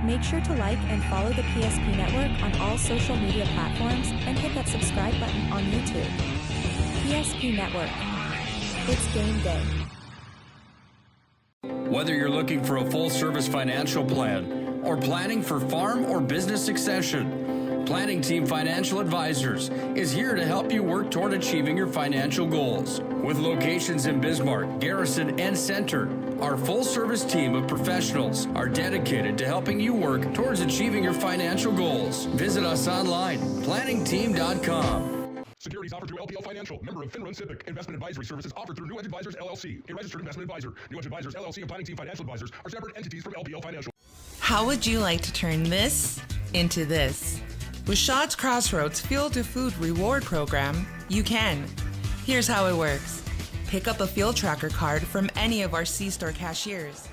Speaker 10: Make sure to like and follow the PSP Network on all social media platforms and hit that subscribe button on YouTube. PSP Network. It's game day.
Speaker 27: Whether you're looking for a full-service financial plan or planning for farm or business succession, Planning Team Financial Advisors is here to help you work toward achieving your financial goals. With locations in Bismarck, Garrison, and Center, our full-service team of professionals are dedicated to helping you work towards achieving your financial goals. Visit us online, planningteam.com.
Speaker 1: Securities offered through LPL Financial, member of FINRA Civic. Investment advisory services offered through New Edge Advisors, LLC, a registered investment advisor. New Edge Advisors, LLC, and Planning Team Financial Advisors are separate entities from LPL Financial.
Speaker 3: How would you like to turn this into this? With Shaw's Crossroads Fuel to Food Reward Program, you can. Here's how it works. Pick up a fuel tracker card from any of our C-Store cashiers.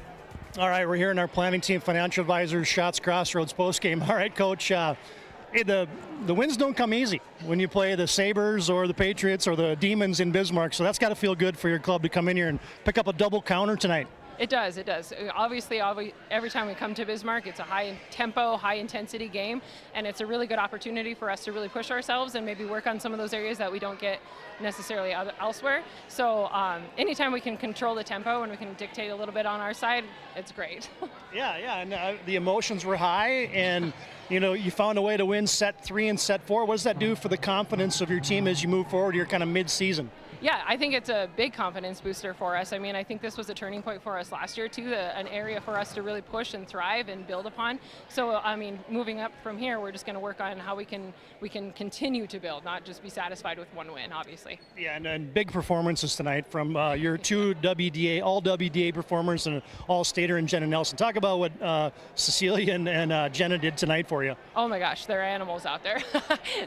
Speaker 7: All right, we're here in our Planning Team Financial Advisors Shots Crossroads postgame. All right, Coach, hey, the wins don't come easy when you play the Sabers or the Patriots or the Demons in Bismarck, so that's got to feel good for your club to come in here and pick up a double counter tonight.
Speaker 4: It does, it does. Obviously, every time we come to Bismarck, it's a high tempo, high intensity game, and it's a really good opportunity for us to really push ourselves and maybe work on some of those areas that we don't get necessarily elsewhere. So anytime we can control the tempo and we can dictate a little bit on our side, it's great.
Speaker 7: Yeah, and the emotions were high, and you found a way to win set 3 and set 4. What does that do for the confidence of your team as you move forward here kind of mid-season?
Speaker 4: Yeah, I think it's a big confidence booster for us. I mean, I think this was a turning point for us last year too, an area for us to really push and thrive and build upon. So, I mean, moving up from here, we're just going to work on how we can continue to build, not just be satisfied with one win, obviously.
Speaker 7: Yeah, and big performances tonight from your two WDA, all WDA performers and all-stater and Jenna Nelson. Talk about what Cecilia and Jenna did tonight for you.
Speaker 4: Oh my gosh, they're animals out there.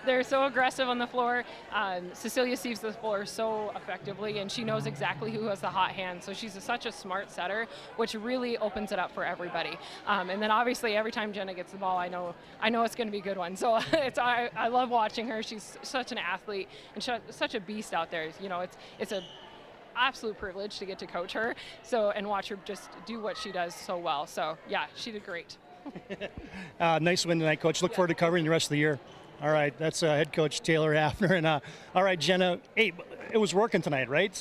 Speaker 4: They're so aggressive on the floor. Cecilia sees the floor so effectively, and she knows exactly who has the hot hand. So she's such a smart setter, which really opens it up for everybody. And then obviously every time Jenna gets the ball, I know it's going to be a good one. So I love watching her. She's such an athlete and such a beast out there. It's a absolute privilege to get to coach her. So and watch her just do what she does so well. So yeah, she did great.
Speaker 7: Nice win tonight, Coach. Look forward to covering the rest of the year. All right, that's head coach Taylor Hafner. And all right, Jenna, hey, it was working tonight, right?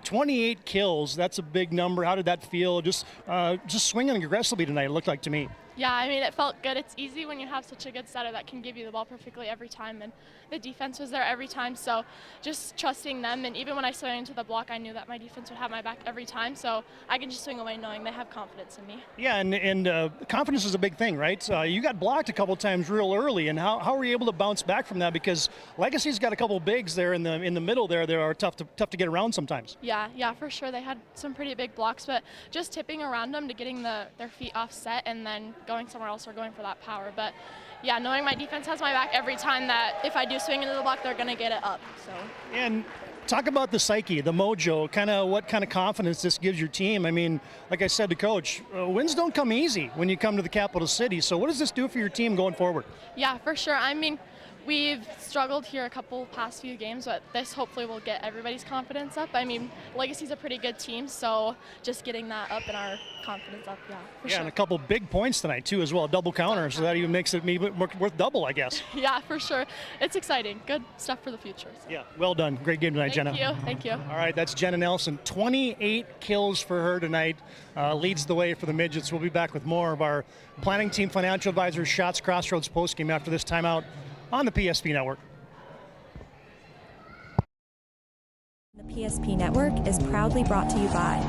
Speaker 7: 28 kills, that's a big number. How did that feel? Just swinging aggressively tonight, it looked like to me.
Speaker 2: Yeah, I mean, it felt good. It's easy when you have such a good setter that can give you the ball perfectly every time, and the defense was there every time, so just trusting them. And even when I swung into the block, I knew that my defense would have my back every time, so I can just swing away knowing they have confidence in me.
Speaker 7: Yeah, and confidence is a big thing, right? You got blocked a couple times real early, and how were you able to bounce back from that? Because Legacy's got a couple bigs there in the middle there that are tough to get around sometimes.
Speaker 2: Yeah, for sure. They had some pretty big blocks, but just tipping around them to getting their feet offset and then going somewhere else or going for that power. But yeah, knowing my defense has my back every time, that if I do swing into the block, they're going to get it up. So.
Speaker 7: And talk about the psyche, the mojo, what kind of confidence this gives your team. I mean, like I said to Coach, wins don't come easy when you come to the capital city. So what does this do for your team going forward?
Speaker 2: Yeah, for sure. I mean, we've struggled here a couple past few games, but this hopefully will get everybody's confidence up. I mean, Legacy's a pretty good team, so just getting that up and our confidence up, for sure.
Speaker 7: And a couple big points tonight too as well, double counter, so that even makes it maybe worth double, I guess.
Speaker 2: Yeah, for sure. It's exciting. Good stuff for the future. So.
Speaker 7: Yeah, well done. Great game tonight, Jenna.
Speaker 2: Thank you.
Speaker 7: All right, that's Jenna Nelson. 28 kills for her tonight. Leads the way for the Midgets. We'll be back with more of our planning team financial advisors Shots Crossroads postgame after this timeout on the PSP Network.
Speaker 10: The PSP Network is proudly brought to you by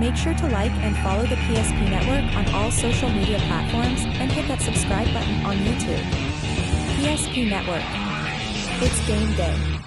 Speaker 10: Make sure to like and follow the PSP Network on all social media platforms and hit that subscribe button on YouTube. PSP Network. It's game day.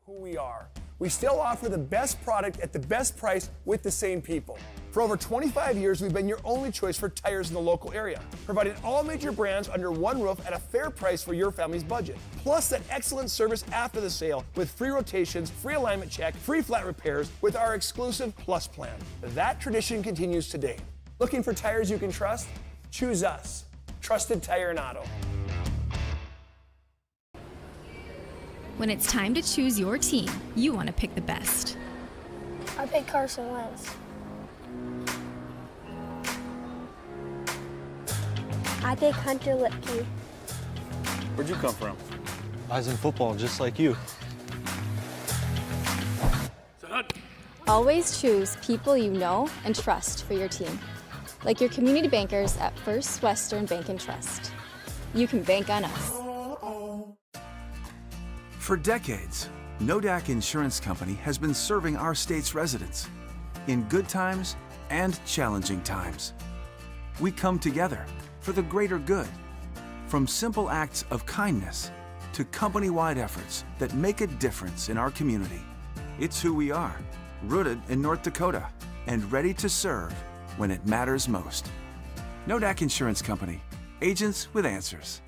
Speaker 5: Who we are. We still offer the best product at the best price with the same people. For over 25 years, we've been your only choice for tires in the local area, providing all major brands under one roof at a fair price for your family's budget. Plus that excellent service after the sale with free rotations, free alignment check, free flat repairs with our exclusive Plus plan. That tradition continues today. Looking for tires you can trust? Choose us. Trusted Tire and Auto.
Speaker 25: When it's time to choose your team, you want to pick the best.
Speaker 23: I pick Carson Wentz. I pick Hunter Lipke.
Speaker 24: Where'd you come from? I was in football just like you.
Speaker 25: Always choose people you know and trust for your team, like your community bankers at First Western Bank and Trust. You can bank on us.
Speaker 26: For decades, Nodak Insurance Company has been serving our state's residents in good times and challenging times. We come together for the greater good, from simple acts of kindness to company-wide efforts that make a difference in our community. It's who we are, rooted in North Dakota and ready to serve when it matters most. Nodak Insurance Company, agents with answers.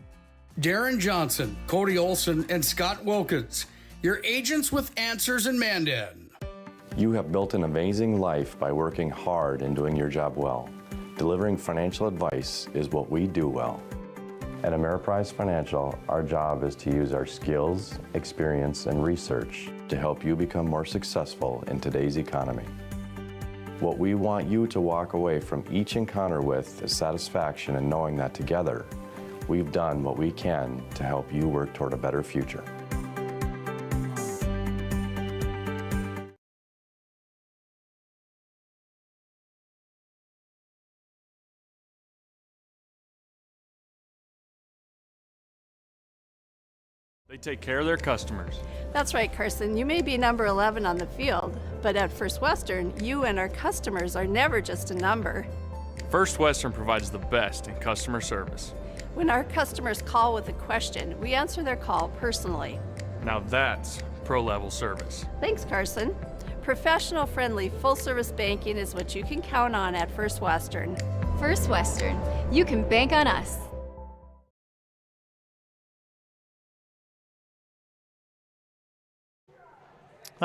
Speaker 27: Darren Johnson, Cody Olson, and Scott Wilkins, your agents with answers in Mandan.
Speaker 9: You have built an amazing life by working hard and doing your job well. Delivering financial advice is what we do well. At Ameriprise Financial, our job is to use our skills, experience, and research to help you become more successful in today's economy. What we want you to walk away from each encounter with is satisfaction in knowing that together, we've done what we can to help you work toward a better future.
Speaker 24: They take care of their customers.
Speaker 12: That's right, Carson. You may be number 11 on the field, but at First Western, you and our customers are never just a number.
Speaker 24: First Western provides the best in customer service.
Speaker 12: When our customers call with a question, we answer their call personally.
Speaker 24: Now that's pro-level service.
Speaker 12: Thanks, Carson. Professional, friendly, full-service banking is what you can count on at First Western.
Speaker 25: First Western, you can bank on us.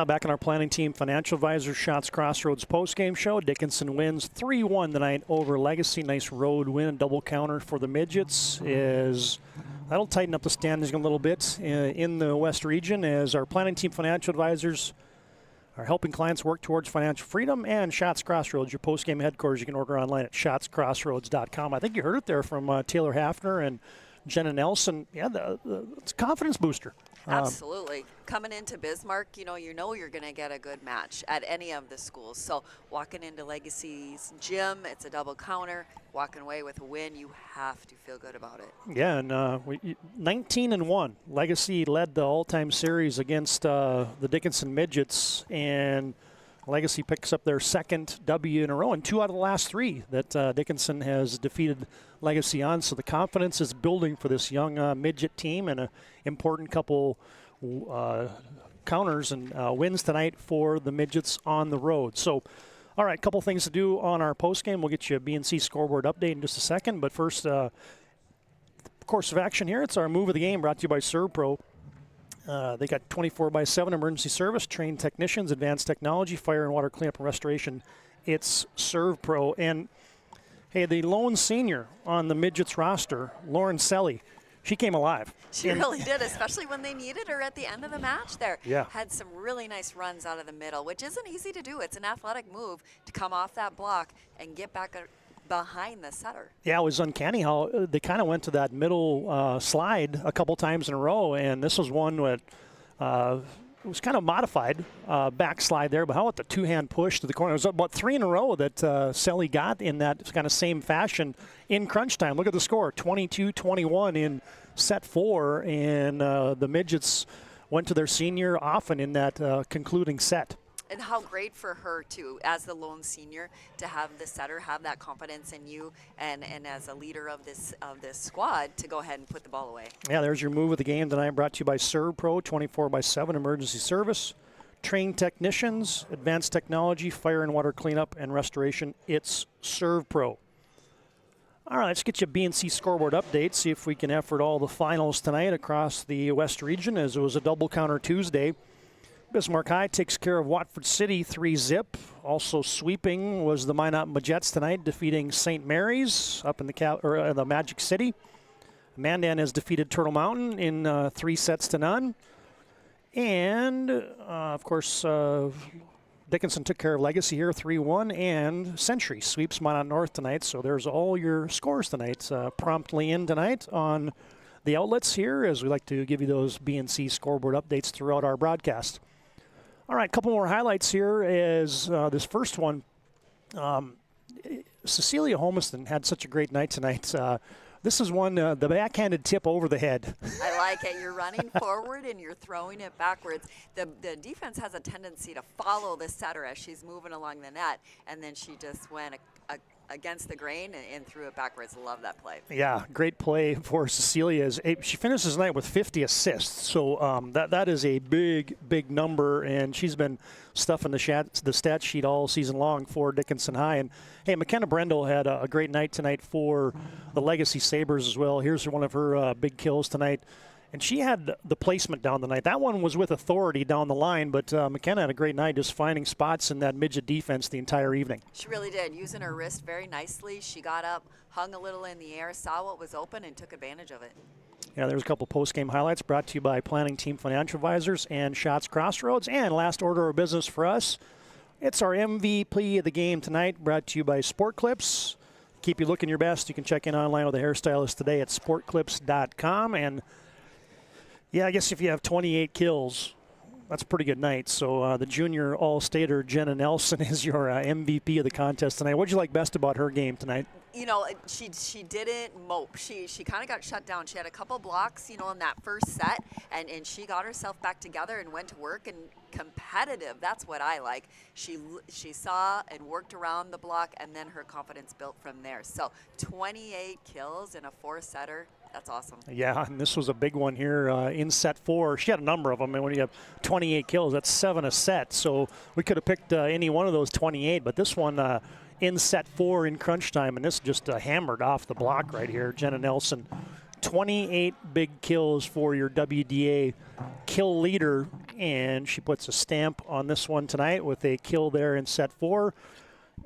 Speaker 7: Back in our planning team, financial advisor Shots Crossroads postgame show. Dickinson wins 3-1 tonight over Legacy. Nice road win, double counter for the Midgets. That'll tighten up the standings a little bit in the West region as our planning team financial advisors are helping clients work towards financial freedom. And Shots Crossroads, your postgame headquarters, you can order online at shotscrossroads.com. I think you heard it there from Taylor Hafner and Jenna Nelson. Yeah, it's a confidence booster.
Speaker 8: Absolutely. Coming into Bismarck, you know you're going to get a good match at any of the schools. So walking into Legacy's gym, it's a double counter. Walking away with a win, you have to feel good about it.
Speaker 7: Yeah, and 19-1. Legacy led the all-time series against the Dickinson Midgets, and Legacy picks up their second W in a row, and 2 out of the last 3 that Dickinson has defeated Legacy on. So the confidence is building for this young midget team, and an important couple counters and wins tonight for the Midgets on the road. So, all right, couple things to do on our postgame. We'll get you a BNC scoreboard update in just a second, but first, course of action here. It's our move of the game brought to you by ServPro. They got 24/7 emergency service, trained technicians, advanced technology, fire and water cleanup and restoration. It's ServPro. And, hey, the lone senior on the Midgets roster, Lauren Selly, she came alive.
Speaker 8: She really did, especially when they needed her at the end of the match there.
Speaker 7: Yeah.
Speaker 8: Had some really nice runs out of the middle, which isn't easy to do. It's an athletic move to come off that block and get back behind the setter. Yeah,
Speaker 7: it was uncanny how they kind of went to that middle slide a couple times in a row, and this was one that was kind of modified backslide there, but how about the two-hand push to the corner? It was about 3 in a row that Selly got in that kind of same fashion in crunch time. Look at the score, 22-21 in set 4, and the Midgets went to their senior often in that concluding set.
Speaker 8: And how great for her, too, as the lone senior, to have the setter have that confidence in you and as a leader of this squad to go ahead and put the ball away.
Speaker 7: Yeah, there's your move of the game tonight, brought to you by ServPro, 24/7 emergency service, trained technicians, advanced technology, fire and water cleanup and restoration. It's ServPro. All right, let's get you a BNC scoreboard update, see if we can effort all the finals tonight across the West region, as it was a double counter Tuesday. Bismarck High takes care of Watford City 3-zip. Also sweeping was the Minot Midgets tonight, defeating St. Mary's up in the Magic City. Mandan has defeated Turtle Mountain in 3-0. And, of course, Dickinson took care of Legacy here 3-1, and Century sweeps Minot North tonight. So there's all your scores tonight, promptly in tonight on the outlets here, as we like to give you those BNC scoreboard updates throughout our broadcast. All right, a couple more highlights here is this first one. Cecilia Holmiston had such a great night tonight. This is one, the backhanded tip over the head.
Speaker 8: I like it. You're running forward and you're throwing it backwards. The defense has a tendency to follow the setter as she's moving along the net, and then she just went against the grain and threw it backwards. Love that play.
Speaker 7: Yeah, great play for Cecilia. She finishes the night with 50 assists, so that is a big number, and she's been stuffing the stat sheet all season long for Dickinson High. And hey, McKenna Brendel had a great night tonight for the Legacy Sabers as well. Here's one of her big kills tonight And she had the placement down the night. That one was with authority down the line, but McKenna had a great night just finding spots in that midget defense the entire evening.
Speaker 8: She really did, using her wrist very nicely. She got up, hung a little in the air, saw what was open, and took advantage of it.
Speaker 7: Yeah, there's a couple post-game highlights brought to you by Planning Team Financial Advisors and Shots Crossroads. And last order of business for us, it's our MVP of the game tonight, brought to you by Sport Clips. Keep you looking your best. You can check in online with a hairstylist today at sportclips.com. And yeah, I guess if you have 28 kills, that's a pretty good night. So the junior all-stater Jeni Nelson is your MVP of the contest tonight. What did you like best about her game tonight?
Speaker 8: You know, she didn't mope. She kind of got shut down. She had a couple blocks, you know, in that first set, and she got herself back together and went to work, and competitive. That's what I like. She saw and worked around the block, and then her confidence built from there. So 28 kills in a 4-setter. That's awesome.
Speaker 7: Yeah, and this was a big one here in set 4. She had a number of them, and when you have 28 kills, that's 7 a set. So we could have picked any one of those 28, but this one in set 4 in crunch time, and this just hammered off the block right here. Jeni Nelson, 28 big kills for your WDA kill leader, and she puts a stamp on this one tonight with a kill there in set 4.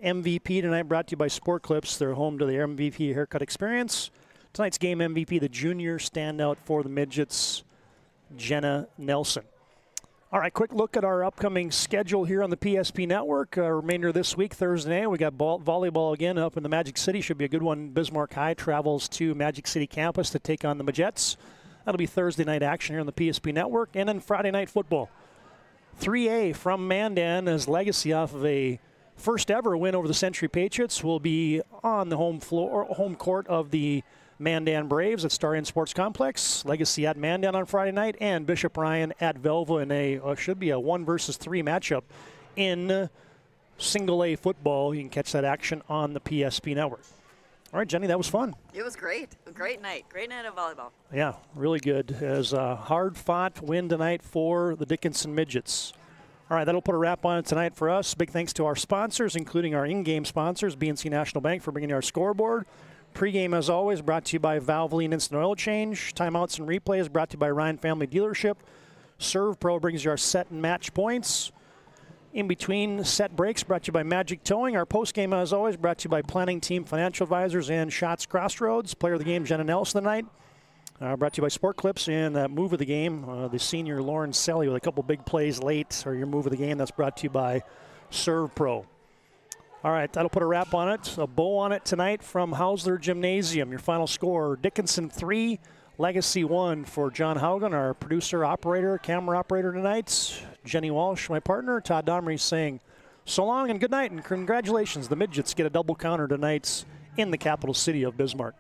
Speaker 7: MVP tonight brought to you by Sport Clips. They're home to the MVP haircut experience. Tonight's game MVP, the junior standout for the Midgets, Jeni Nelson. All right, quick look at our upcoming schedule here on the PSP Network. Remainder of this week, Thursday night, we got volleyball again up in the Magic City. Should be a good one. Bismarck High travels to Magic City campus to take on the Midgets. That'll be Thursday night action here on the PSP Network. And then Friday night football. 3A from Mandan as Legacy off of a first ever win over the Century Patriots will be on the home court of the Mandan Braves at Star Inn Sports Complex. Legacy at Mandan on Friday night, and Bishop Ryan at Velva in a should be a 1 versus 3 matchup in single A football. You can catch that action on the PSP Network. All right, Jeni, that was fun.
Speaker 8: It was great. A great night. Great night of volleyball.
Speaker 7: Yeah, really good. As a hard-fought win tonight for the Dickinson Midgets. All right, that'll put a wrap on it tonight for us. Big thanks to our sponsors, including our in-game sponsors, BNC National Bank, for bringing our scoreboard. Pre-game, as always, brought to you by Valvoline Instant Oil Change. Timeouts and replays brought to you by Ryan Family Dealership. Serve Pro brings you our set and match points. In between set breaks, brought to you by Magic Towing. Our post-game, as always, brought to you by Planning Team Financial Advisors and Shots Crossroads. Player of the game, Jeni Nelson tonight. Brought to you by Sport Clips, and move of the game, the senior Lauren Selly with a couple big plays late, or your move of the game. That's brought to you by Serve Pro. All right, that'll put a wrap on it. A bow on it tonight from Hausler Gymnasium. Your final score, Dickinson 3, Legacy 1 for John Haugen, our producer, operator, camera operator tonight. Jeni Walsh, my partner. Todd Domres saying so long and good night, and congratulations. The Midgets get a double counter tonight in the capital city of Bismarck.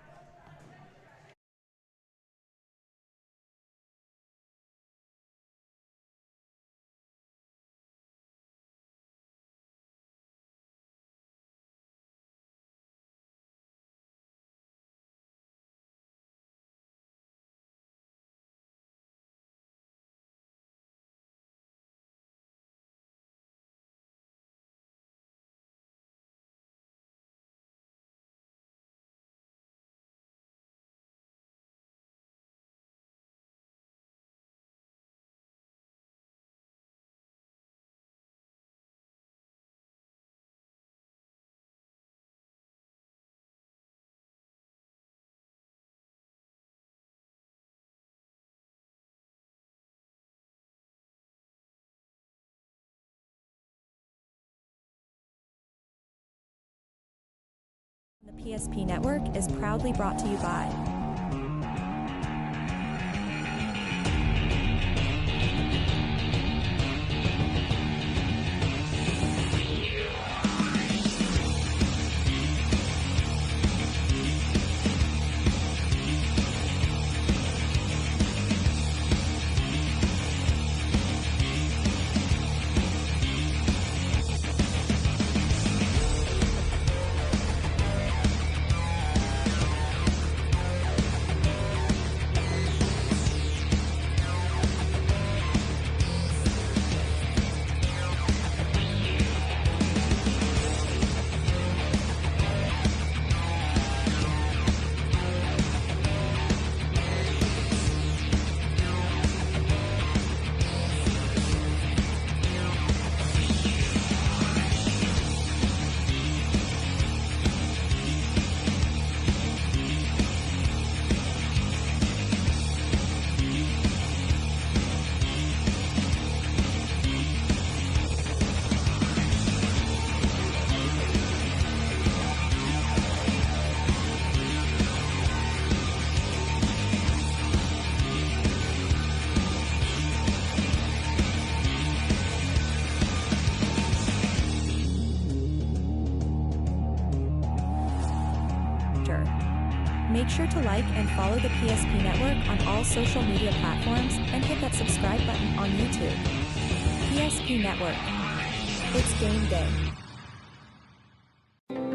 Speaker 10: The PSP Network is proudly brought to you by Make sure to like and follow the PSP Network on all social media platforms and hit that subscribe button on YouTube. PSP Network. It's game day.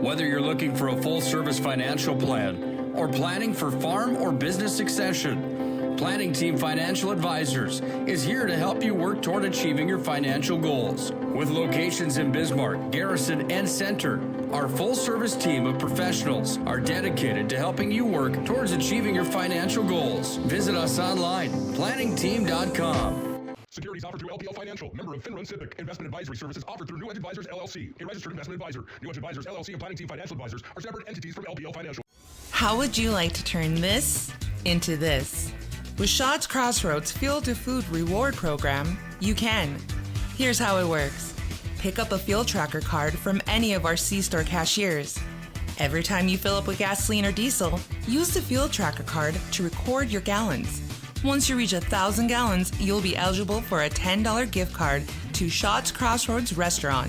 Speaker 27: Whether you're looking for a full-service financial plan or planning for farm or business succession, Planning Team Financial Advisors is here to help you work toward achieving your financial goals. With locations in Bismarck, Garrison, and Center, our full-service team of professionals are dedicated to helping you work towards achieving your financial goals. Visit us online, planningteam.com.
Speaker 1: Securities offered through LPL Financial, member of FinRun SIPC. Investment advisory services offered through New Edge Advisors LLC, a registered investment advisor. New Edge Advisors LLC and Planning Team Financial Advisors are separate entities from LPL Financial.
Speaker 3: How would you like to turn this into this? With Shaw's Crossroads Field to Food Reward Program, you can. Here's how it works. Pick up a fuel tracker card from any of our C-store cashiers. Every time you fill up with gasoline or diesel, use the fuel tracker card to record your gallons. Once you reach 1,000 gallons, you'll be eligible for a $10 gift card to Shaw's Crossroads Restaurant.